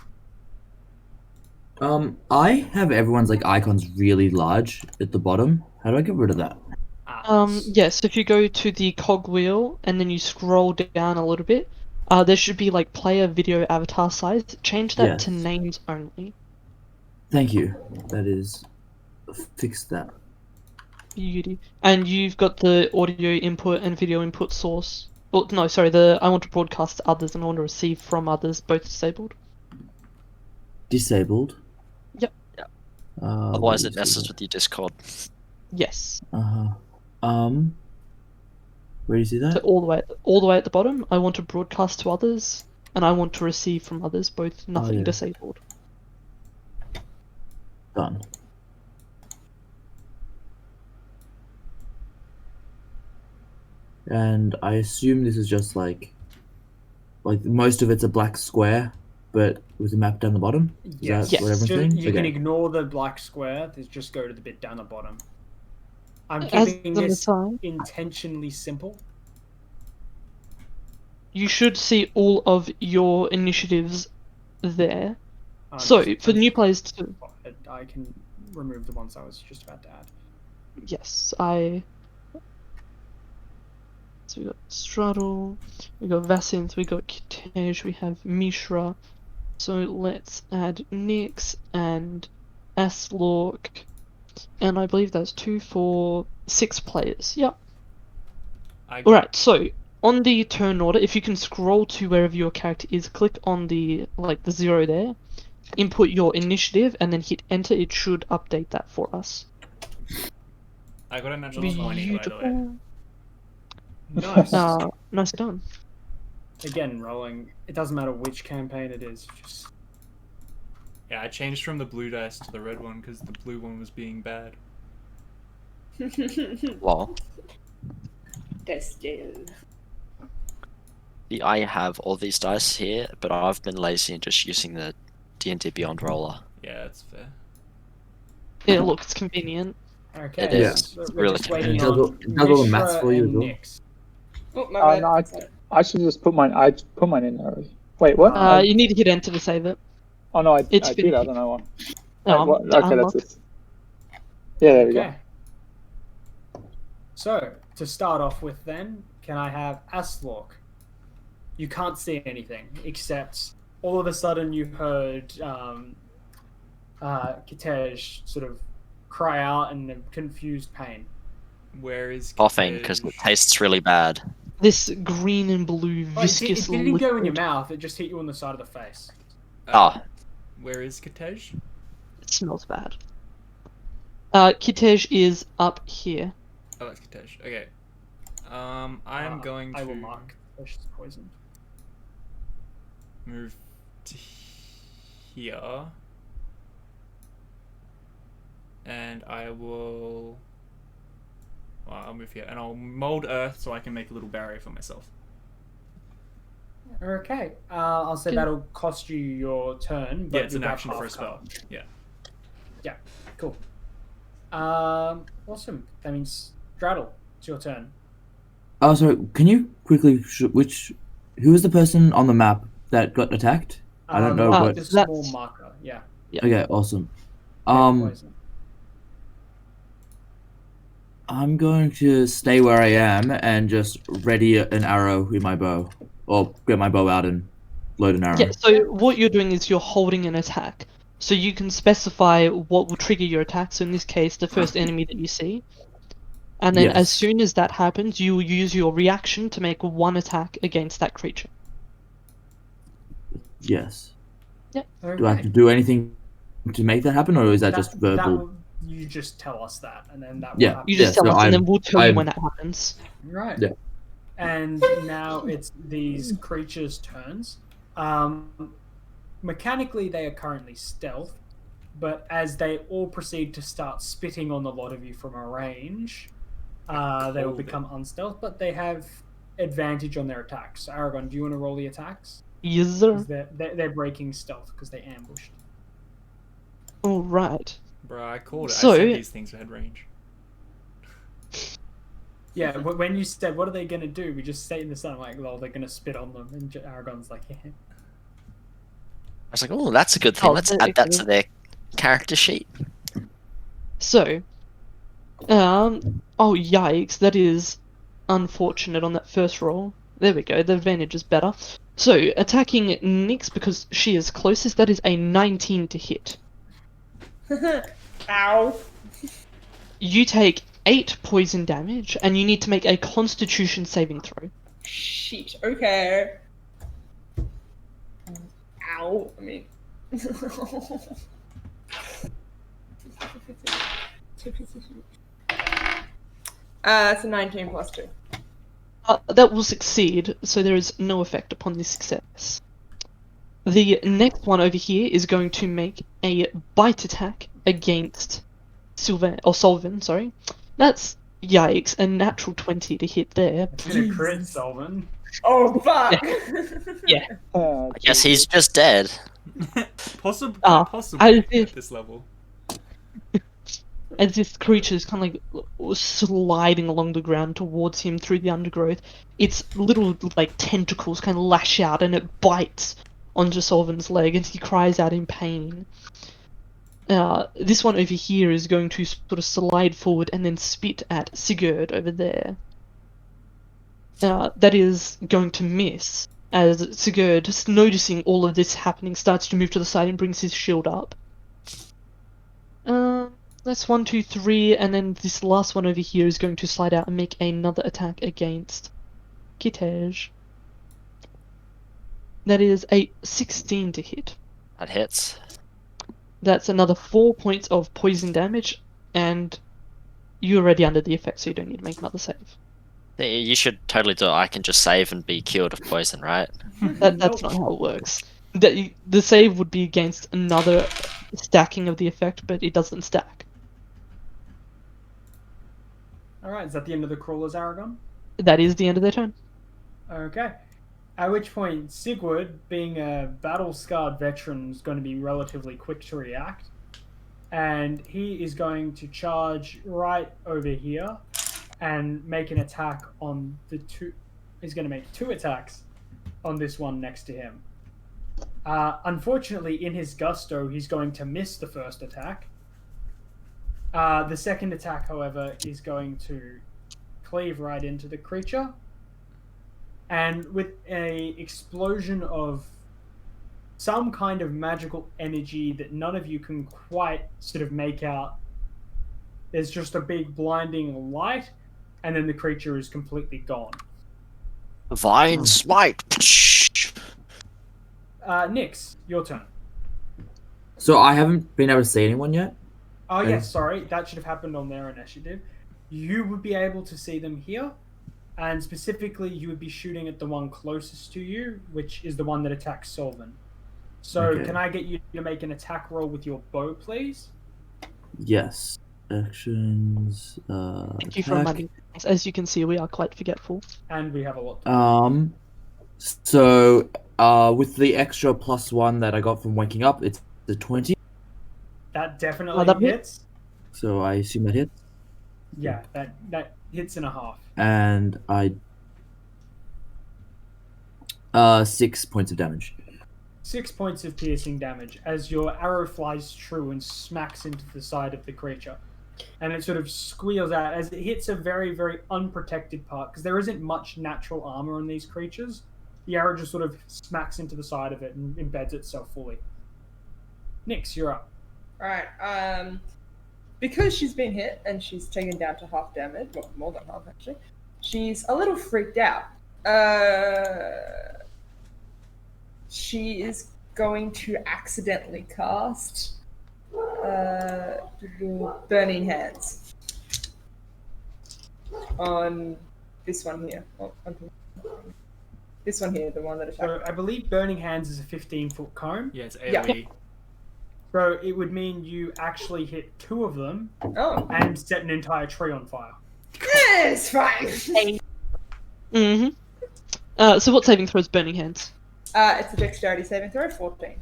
I have everyone's like icons really large at the bottom. How do I get rid of that?
Yes, if you go to the cogwheel and then you scroll down a little bit, there should be like player video avatar size. Change that to
Yes.
names only.
Thank you. That is... Fix that.
Beauty. And you've got the audio input and video input source. Oh, no, sorry, the I want to broadcast to others and I want to receive from others, both disabled.
Disabled?
Yep.
Otherwise, it messes with your Discord.
Yes.
Uh-huh. Where do you see
So
that?
all the way at the bottom, I want to broadcast to others, and I want to receive from others, both nothing
yeah.
disabled.
Done. And I assume this is just like most of it's a black square, but with a map down the bottom? Is
Yes.
that what everyone's saying?
You can
Okay.
ignore the black square. Just go to the bit down the bottom. I'm
As
keeping
an
this
aside,
intentionally simple.
you should see all of your initiatives there.
I'm
So,
just-
for
I'm
new
just-
players too.
I can remove the ones I was just about to add.
Yes, So we got Straddle, we got Vasinth, we got Kitej, we have Mishra. So let's add Nyx and Aslork. And I believe that's 2, 4, 6 players. Yep. Alright, so on the turn order, if you can scroll to wherever your character is, click on the the 0 there, input your initiative, and then hit enter. It should update that for us.
I got a natural 20, by the way.
Beautiful.
Nice.
Nicely done.
Again, rolling. It doesn't matter which campaign it is. Just
Yeah, I changed from the blue dice to the red one because the blue one was being bad.
Well,
Tested.
I have all these dice here, but I've been lazy and just using the D&D Beyond roller.
Yeah, that's fair.
Yeah, look, it's convenient.
okay.
It
is.
so
It's
we're
really
just waiting
convenient.
on
It does all the maths
Mishra
for you as
and
well.
Nyx.
Oh, my bad.
No, I should just put mine. I put mine in there already. Wait, what?
You need to hit enter to save it.
Oh no, I
it's
did.
been-
I don't know why.
Oh,
What? Okay,
unlock.
that's it. Yeah, there we go.
Okay. So, to start off with then, can I have Aslork? You can't see anything, except all of a sudden you heard Kitej sort of cry out in a confused pain.
Where is
Coughing because it tastes really bad.
This green and blue
Oh,
viscous
it didn't go in your
liquid.
mouth, it just hit you on the side of the face.
Ah,
Where is Kitej?
It smells bad. Kitej is up here.
Oh, that's Kitej. Okay. I'm going to
I will mark Kitej as poisoned.
move to here. And I will... Well, I'll move here. And I'll mold earth so I can make a little barrier for myself.
Okay, I'll say
Okay.
that'll cost you your turn. But
Yeah, it's an
you'll have
action for a
half
spell.
cover.
Yeah.
Cool. Awesome. That means Straddle, it's your turn.
Oh, sorry. Can you quickly... Who was the person on the map that got attacked? I don't know, but...
The small
That's-
marker, yeah.
Okay, awesome.
Poison.
I'm going to stay where I am and just ready an arrow with my bow. Or get my bow out and load an arrow.
Yeah, so what you're doing is you're holding an attack. So you can specify what will trigger your attack. So in this case, the first enemy that you see. And then as
Yes.
soon as that happens, you will use your reaction to make one attack against that creature.
Yes.
Okay.
Do I have to do anything to make that happen, or is that just verbal?
You just tell us that, and then that will
Yeah,
happen.
You just
Yeah,
tell
so
us, and then
I'm-
we'll tell you
I'm-
when that happens.
Right.
Yeah.
And now it's these creatures' turns. Mechanically, they are currently stealth, but as they all proceed to start spitting on the lot of you from a range, they will
called
become unstealth, but they have advantage on their attacks. So Aragon, do you want to roll the attacks?
Yes, sir.
'Cause they're breaking stealth because they ambushed.
All right.
Bruh, I called it.
So-
I said these things had range.
Yeah, when you said, what are they going to do? We just stayed in the sun, like, well, they're going to spit on them. And Aragon's like, yeah.
I was like, oh, that's a good thing.
Oh,
Let's
okay.
add that to their character sheet.
So, oh yikes, that is unfortunate on that first roll. There we go, the advantage is better. So, attacking Nyx because she is closest, that is a 19 to hit.
Ow.
You take 8 poison damage, and you need to make a Constitution saving throw.
Shit. Okay. Ow. I mean. It's a 19 plus 2.
That will succeed, so there is no effect upon this success. The next one over here is going to make a bite attack against Solvin, sorry. That's, yikes, a natural 20 to hit there.
It's gonna crit, Solvin.
Oh, fuck!
Yeah.
Oh,
I guess he's just dead.
Possibly
I
at
did-
this level.
As this creature is kind of like sliding along the ground towards him through the undergrowth, its little like tentacles kind of lash out and it bites onto Solvin's leg and he cries out in pain. This one over here is going to sort of slide forward and then spit at Sigurd over there. That is going to miss, as Sigurd, just noticing all of this happening, starts to move to the side and brings his shield up. That's 1, 2, 3, and then this last one over here is going to slide out and make another attack against Kitej. That is a 16 to hit.
That hits.
That's another 4 points of poison damage, and you're already under the effect, so you don't need to make another save.
You should totally do it. I can just save and be cured of poison, right?
That's not how it works. The save would be against another stacking of the effect, but it doesn't stack.
Alright, is that the end of the Crawler's Aragon?
That is the end of their turn.
Okay. At which point, Sigurd, being a battle-scarred veteran, is going to be relatively quick to react. And he is going to charge right over here and make an attack on the two... He's going to make 2 attacks on this one next to him. Unfortunately, in his gusto, he's going to miss the first attack. The second attack, however, is going to cleave right into the creature. And with a explosion of some kind of magical energy that none of you can quite sort of make out, there's just a big blinding light, and then the creature is completely gone.
Divine Smite!
Nyx, your turn.
So I haven't been able to see anyone yet.
Oh,
Okay.
yes, sorry. That should have happened on their initiative. You would be able to see them here, and specifically, you would be shooting at the one closest to you, which is the one that attacks Solvin. So,
Okay.
can I get you to make an attack roll with your bow, please?
Yes. Actions.
Thank you for
attack.
reminding us. As you can see, we are quite forgetful.
And we have a lot.
So, with the extra +1 that I got from waking up, it's the 20.
That definitely
that
hits.
So I assume that hits.
Yeah, that hits in a half.
And I 6 points of damage.
6 points of piercing damage as your arrow flies true and smacks into the side of the creature. And it sort of squeals out as it hits a very, very unprotected part, because there isn't much natural armor on these creatures. The arrow just sort of smacks into the side of it and embeds itself fully. Nyx, you're up.
Alright, because she's been hit and she's taken down to half damage, well, more than half actually, she's a little freaked out. She is going to accidentally cast Burning Hands on this one here. This one here, the one that attacked.
So I believe Burning Hands is a 15-foot cone.
Yeah, it's
Yeah.
AoE.
So it would mean you actually hit 2 of them
Oh,
and set an entire tree on fire.
it's fine.
Mm-hmm. So what saving throws Burning Hands?
It's a dexterity saving throw, 14.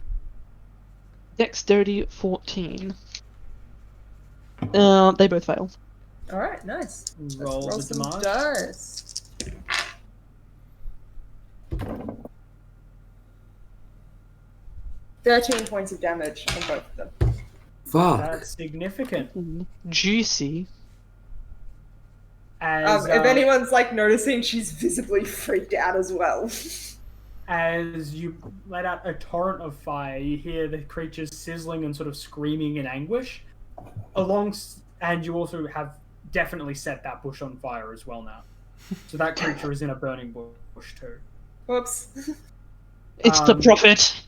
Dexterity 14. They both fail.
Alright, nice.
Roll
Let's
the
roll some
damage.
dice. "13 points of damage on both of them."
Fuck.
That's significant.
Juicy.
As
If anyone's like noticing, she's visibly freaked out as well.
As you let out a torrent of fire, you hear the creatures sizzling and sort of screaming in anguish. And you also have definitely set that bush on fire as well now. So that creature is in a burning bush too.
Whoops.
It's the prophet.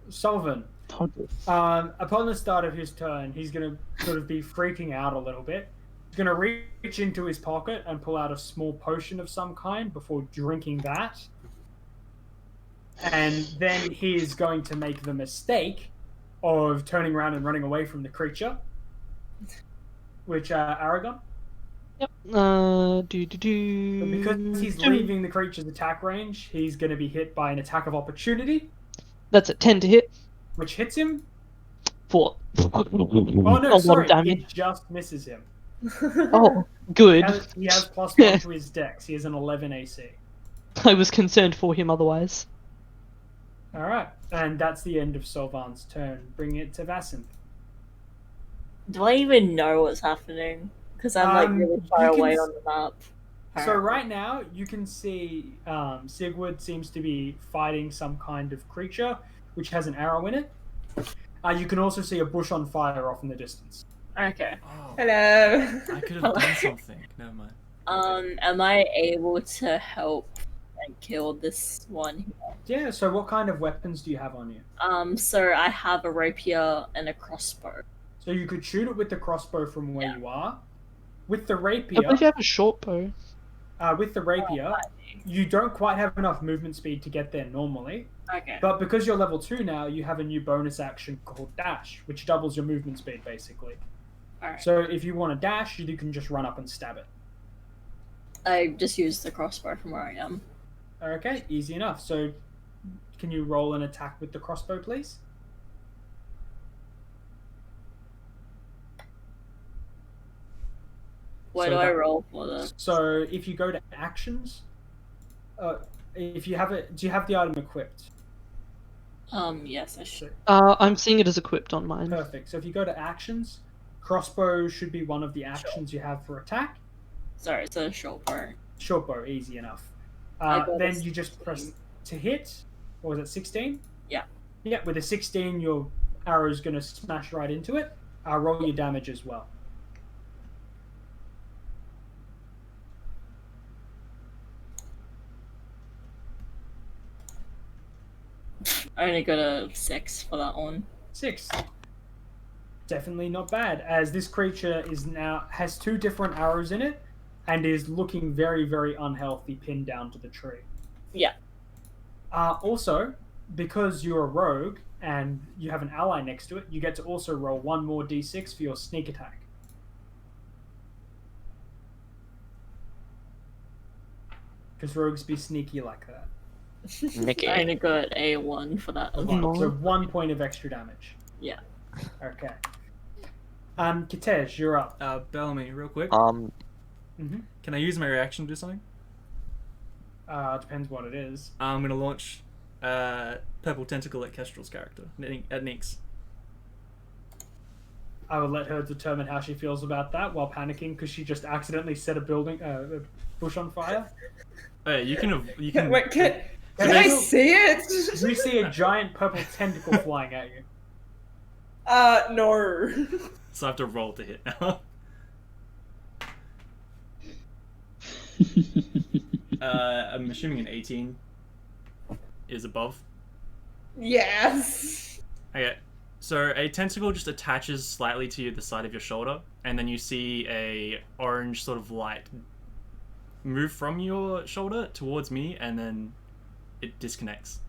Sullivan.
Toddler.
Upon the start of his turn, he's going to sort of be freaking out a little bit. He's going to reach into his pocket and pull out a small potion of some kind before drinking that. And then he is going to make the mistake of turning around and running away from the creature. Which, Aragon?
Yep.
But because he's leaving the creature's attack range, he's going to be hit by an attack of opportunity,
That's a 10 to hit.
which hits him.
4.
Oh no,
lot
sorry,
of damage.
it just misses him.
Oh, good.
He has +1 to his dex. He has an 11 AC.
I was concerned for him otherwise.
Alright, and that's the end of Solvan's turn. Bring it to Vassant.
Do I even know what's happening? Because I'm like really far
you can
away
s-
on the map.
So right now, you can see Sigurd seems to be fighting some kind of creature, which has an arrow in it. You can also see a bush on fire off in the distance.
Okay.
Oh,
Hello.
I could have done something. Never mind.
Am I able to help and kill this one?
Yeah, so what kind of weapons do you have on you?
So I have a rapier and a crossbow.
So you could shoot it with the crossbow from where
Yeah.
you are. With the
I
rapier,
believe you have a short bow.
You don't quite have enough movement speed to get there normally.
Okay.
But because you're level 2 now, you have a new bonus action called Dash, which doubles your movement speed, basically.
Alright.
So if you want to dash, you can just run up and stab it.
I just used the crossbow from where I am.
Okay, easy enough. So can you roll an attack with the crossbow, please?
What
So
do I
that-
roll for this?
So if you go to actions, if you have it, do you have the item equipped?
Yes, I should.
I'm seeing it as equipped on mine.
Perfect. So if you go to actions, crossbow should be one of the actions you have for attack.
Sorry, it's a short bow.
Short bow, easy enough.
I got
Then
a
you just press to hit. What was it, 16?
Yeah.
Yeah, with a 16, your arrow's going to smash right into it. Roll your damage as well.
I only got a 6 for that one.
6. Definitely not bad, as this creature has 2 different arrows in it and is looking very, very unhealthy, pinned down to the tree.
Yeah.
Also, because you're a rogue and you have an ally next to it, you get to also roll 1 more d6 for your sneak attack. Because rogues be sneaky like that.
Nicky.
I only got a 1 for that. as well.
No.
So 1 point of extra damage.
Yeah.
Okay. Kitej, you're up.
Bellamy, real quick.
Mm-hmm.
Can I use my reaction to do something?
Depends what it is.
I'm gonna launch Purple Tentacle at Kestrel's character, at Nyx.
I will let her determine how she feels about that while panicking because she just accidentally set a bush on fire.
Oh yeah, you can.
Wait, can
Can
I
you-
see it?
You see a giant purple tentacle flying at you.
No.
So I have to roll to hit now. I'm assuming an 18 is above.
Yes.
Okay, so a tentacle just attaches slightly to the side of your shoulder, and then you see a orange sort of light move from your shoulder towards me, and then it disconnects.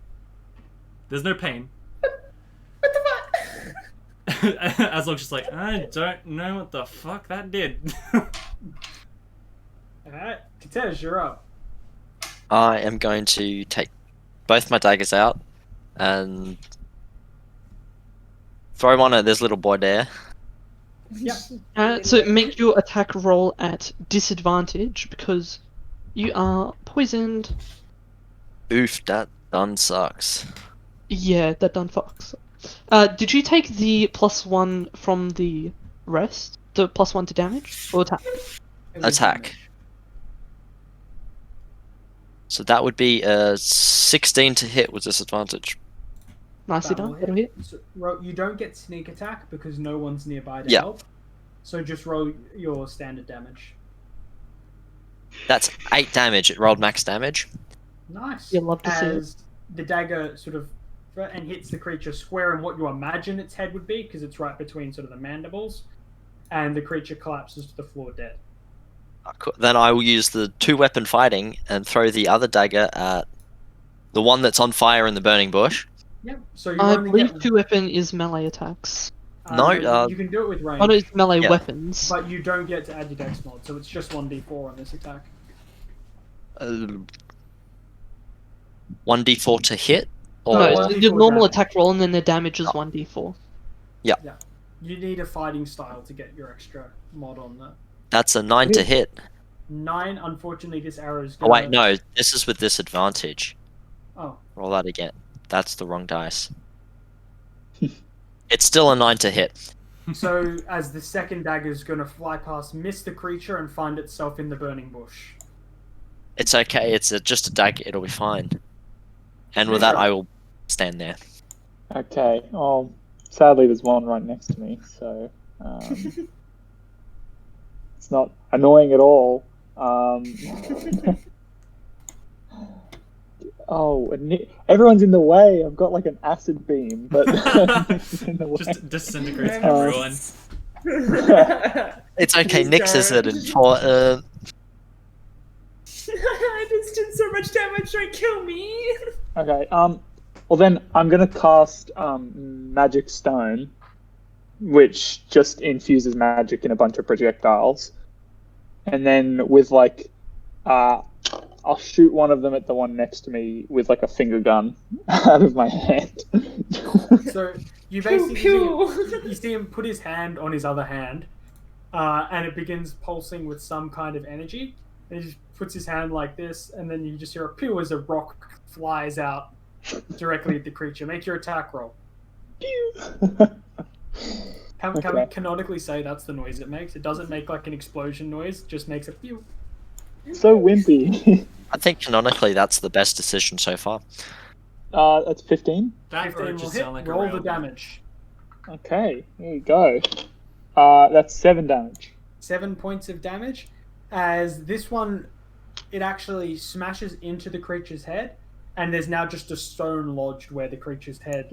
There's no pain.
What the fuck?
Aslog's just like, I don't know what the fuck that did.
Alright, Kitej, you're up.
I am going to take both my daggers out and throw one at this little boy there.
Yeah.
So make your attack roll at disadvantage because you are poisoned.
Oof, that done sucks.
Yeah, that done fucks. Did you take the +1 from the rest? The +1 to damage or attack?
Attack. So that would be a 16 to hit with disadvantage.
Nicely
That will
done. That'll hit.
So, you don't get sneak attack because no one's nearby to
Yeah.
help. So just roll your standard damage.
That's 8 damage. It rolled max damage.
Nice.
You'll love to see it.
As the dagger sort of and hits the creature square in what you imagine its head would be, because it's right between sort of the mandibles, and the creature collapses to the floor dead.
Then I will use the 2-weapon fighting and throw the other dagger at the one that's on fire in the burning bush.
Yep. So you
I
only
believe
get
2-weapon is melee attacks.
No,
you can do it with range,
Oh no, it's melee
Yeah.
weapons.
but you don't get to add your dex mod, so it's just 1d4 on this attack.
1d4 to hit?
No,
Or...
it's
1d4
the normal
damage.
attack roll and then the damage is 1d4.
You need a fighting style to get your extra mod on that.
That's a 9 to hit.
9, unfortunately, this arrow is
Oh
gonna...
wait, no, this is with disadvantage.
Oh,
Roll that again. That's the wrong dice. It's still a 9 to hit.
so as the second dagger is going to fly past, miss the creature, and find itself in the burning bush.
It's okay, it's just a dagger, it'll be fine. And with that, I will stand there.
Okay. Oh, sadly, there's one right next to me, so it's not annoying at all. Oh, everyone's in the way. I've got like an acid beam, but it's in the way.
Just disintegrates
Uh,
everyone.
It's okay,
Please
Nyx isn't
don't.
important.
I just did so much damage, don't kill me!
Okay. Well then, I'm gonna cast Magic Stone, which just infuses magic in a bunch of projectiles, and then with like, I'll shoot one of them at the one next to me with like a finger gun out of my hand.
So you
Pew,
basically
pew.
you see him put his hand on his other hand, and it begins pulsing with some kind of energy. And he just puts his hand like this, and then you just hear a pew as a rock flies out directly at the creature. Make your attack roll. Can we
Okay.
canonically say that's the noise it makes? It doesn't make like an explosion noise, just makes a pew.
So wimpy.
I think canonically that's the best decision so far.
That's 15.
That
15
or it
will
just
hit.
sound like a
Roll the
railgun.
damage.
Okay, here we go. That's 7 damage.
7 points of damage. As this one, it actually smashes into the creature's head, and there's now just a stone lodged where the creature's head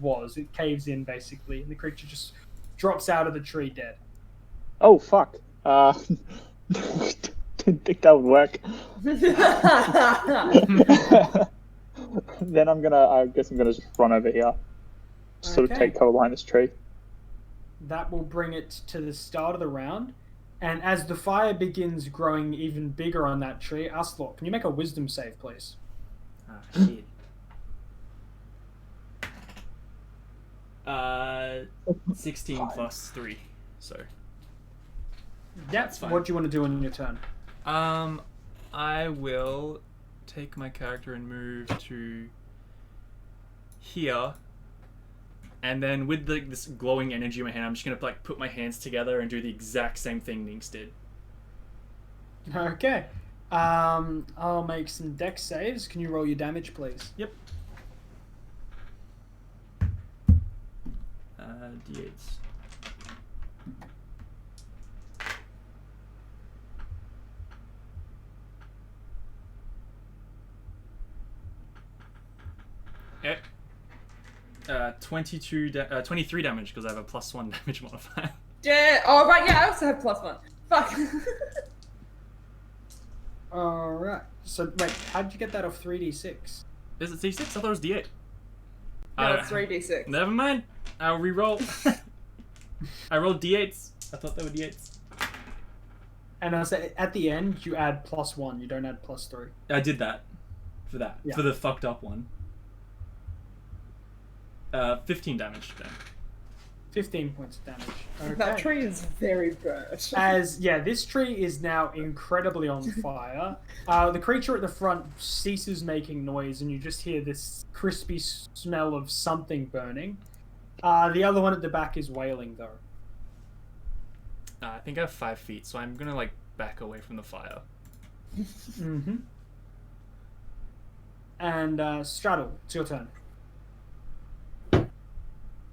was. It caves in basically, and the creature just drops out of the tree dead.
Oh fuck. Didn't think that would work. Then I guess I'm gonna just run over here. Sort of
Okay.
take cover behind this tree.
That will bring it to the start of the round. And as the fire begins growing even bigger on that tree, Aslot, can you make a wisdom save, please?
Ah, shit. 16 plus 3, so.
That's
fine.
what do you want to do on your turn?
I will take my character and move to here, and then with this glowing energy in my hand, I'm just gonna put my hands together and do the exact same thing Nynx did.
Okay. I'll make some dex saves. Can you roll your damage, please?
Yep. D8s. Okay. 23 damage because I have a +1 damage modifier.
Yeah, oh right, yeah, I also have +1. Fuck.
Alright. So, wait, how did you get that off 3d6?
Is it D6? I thought it was D8.
No, it's 3d6.
Never mind. I'll re-roll. I rolled D8s. I thought they were D8s.
And I say at the end, you add +1. You don't add +3.
I did that. For that.
Yeah.
For the fucked up one. 15 damage then.
15 points of damage. Okay.
That tree is very burnt.
This tree is now incredibly on fire. The creature at the front ceases making noise, and you just hear this crispy smell of something burning. The other one at the back is wailing, though.
I think I have 5 feet, so I'm gonna back away from the fire.
Mm-hmm. and Straddle, it's your turn.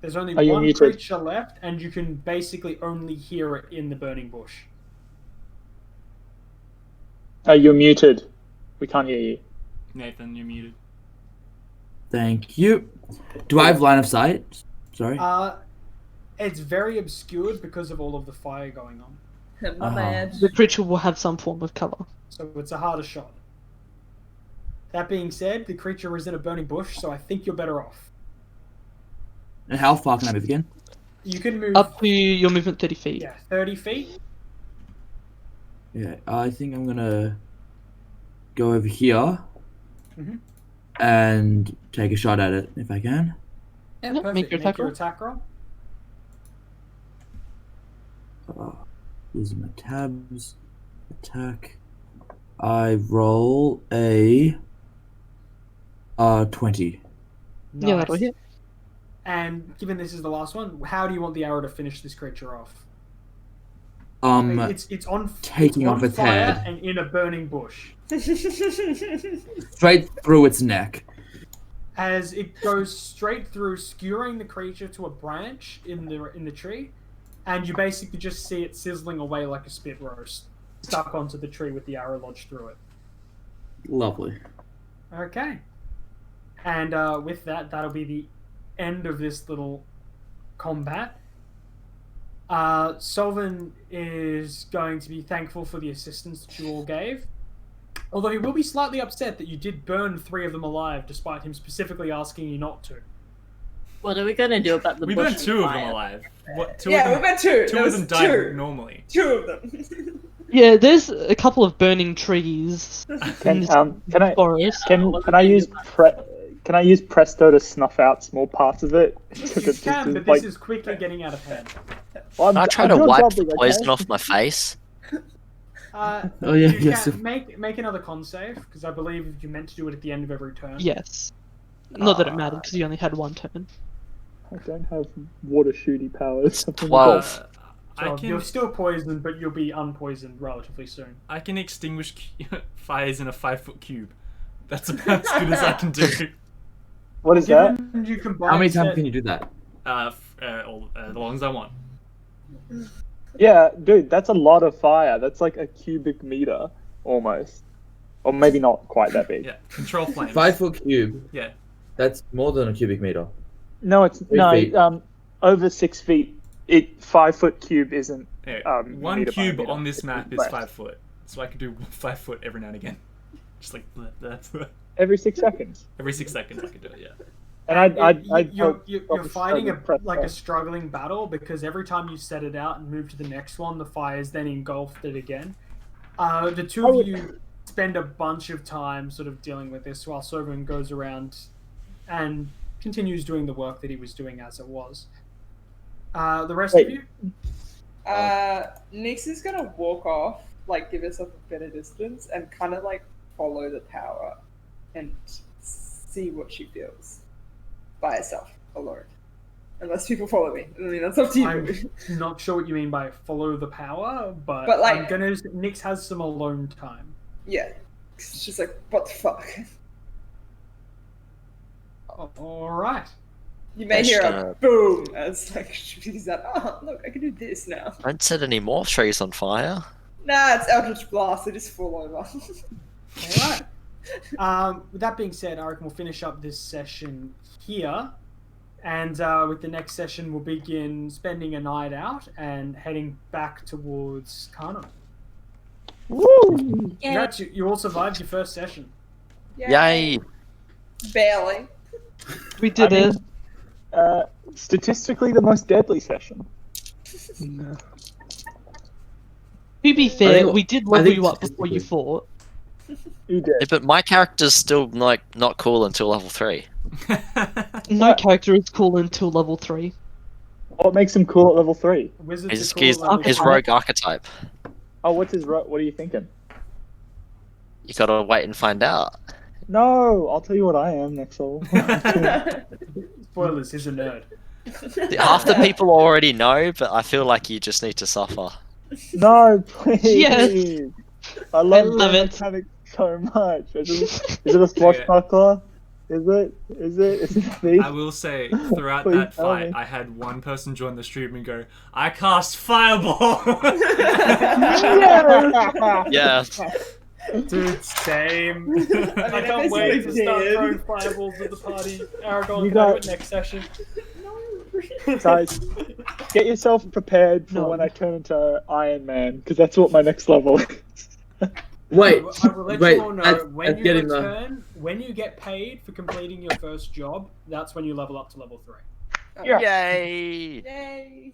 There's only
Are you
one
muted?
creature left, and you can basically only hear it in the burning bush.
You're muted. We can't hear you.
Nathan, you're muted.
Thank you. Do I have line of sight? Sorry.
It's very obscured because of all of the fire going on.
My bad.
The creature will have some form of cover.
So it's a harder shot. That being said, the creature is in a burning bush, so I think you're better off.
And how far can I move again?
You can move
Up to your movement 30 feet.
30 feet.
Yeah, I think I'm gonna go over here
Mhm.
and take a shot at it if I can.
Yeah,
Yep,
perfect.
make your attack roll.
attack roll.
Losing my tabs. Attack. I roll a 20.
Yeah, that'll
Nice.
hit.
And given this is the last one, how do you want the arrow to finish this creature off? It's on
taking
it's
off
on
its
fire
head.
and in a burning bush.
Straight through its neck.
As it goes straight through, skewering the creature to a branch in the tree, and you basically just see it sizzling away like a spit roast, stuck onto the tree with the arrow lodged through it.
Lovely.
Okay. And with that, that'll be the end of this little combat. Solvin is going to be thankful for the assistance that you all gave. Although he will be slightly upset that you did burn 3 of them alive, despite him specifically asking you not to.
What are we gonna do about the
We
bush
burned 2 of them
fire?
alive. What? 2
Yeah,
of
we
them,
went 2.
2
There
of them
was
died
2.
normally.
2 of them.
Yeah, there's a couple of burning trees in
Can
this
I
forest.
can I use can I use Presto to snuff out small parts of it?
You can, but this is quickly getting out of hand.
Well,
Can I try
I'm
to
doing
wipe
something,
the poison
okay?
off my face?
Oh, yeah,
you
yes.
can make another con save, because I believe you meant to do it at the end of every turn.
Yes. Not that it mattered, because you only had one turn.
I don't have water shooty powers.
12.
So you're still poisoned, but you'll be unpoisoned relatively soon.
I can extinguish fires in a 5-foot cube. That's about as good as I can do.
What is that?
Given you combine
How many times
set-
can you do that?
As long as I want.
Yeah, dude, that's a lot of fire. That's like a cubic meter, almost. Or maybe not quite that big.
Yeah, control flames.
5-foot cube.
Yeah.
That's more than a cubic meter.
No, it's
3 feet.
over 6 feet. 5-foot cube isn't.
Yeah, 1
meter by
cube
meter.
on this map is
Less.
5 foot. So I can do 5 foot every now and again. Just like that.
Every 6 seconds.
Every 6 seconds I can do it, yeah.
And
You're fighting
press
like a
that.
struggling battle, because every time you set it out and move to the next one, the fire's then engulfed it again. The two of you spend a bunch of time sort of dealing with this, while Sovereign goes around and continues doing the work that he was doing as it was. The rest of you?
Nix is gonna walk off, like give herself a better distance, and kind of like follow the tower and see what she feels by herself, alone. Unless people follow me. I mean, that's up to you.
I'm not sure what you mean by follow the power, but
like-
I'm gonna. Nix has some alone time.
Yeah. She's like, what the fuck?
All right.
You may
Just,
hear a boom as like she's like, oh look, I can do this now.
Don't set any more trees on fire.
Nah, it's Eldritch Blast. They just fall over.
All right. With that being said, I reckon we'll finish up this session here, and with the next session, we'll begin spending a night out and heading back towards Carno.
Woo!
Yeah.
Congrats, you all survived your first session.
Yay!
Barely.
We did
I mean,
it.
Statistically, the most deadly session.
To be fair,
think-
we did
I
level
think
you up before you
statistically-
fought.
You did.
Yeah, but my character's still like not cool until level 3.
No character is cool until level 3.
What makes him cool at level 3?
Wizards
His,
are cool
his,
at level
his
five.
rogue archetype.
Oh, what are you thinking?
You gotta wait and find out.
No, I'll tell you what I am, Nexel.
Spoilers, he's a nerd.
Half the people already know, but I feel like you just need to suffer.
No, please.
Yes.
I love
it.
mechanics. so much. Is it a swashbuckler? Is it? Is it a thief?
I will say, throughout
Please
that
tell
fight,
me.
I had one person join the stream and go, "I cast fireball."
Yeah.
Dude, same. I can't
I
wait to
basically
start
did.
throwing fireballs at the party. Aragon,
You
can I do
got-
it next session?
Guys, get yourself prepared for
No.
when I turn into Iron Man, because that's what my next level is.
Wait,
I will let
wait.
you all know
As
when you
getting the
return, when you get paid for completing your first job, that's when you level up to level 3.
Yay!
Yay!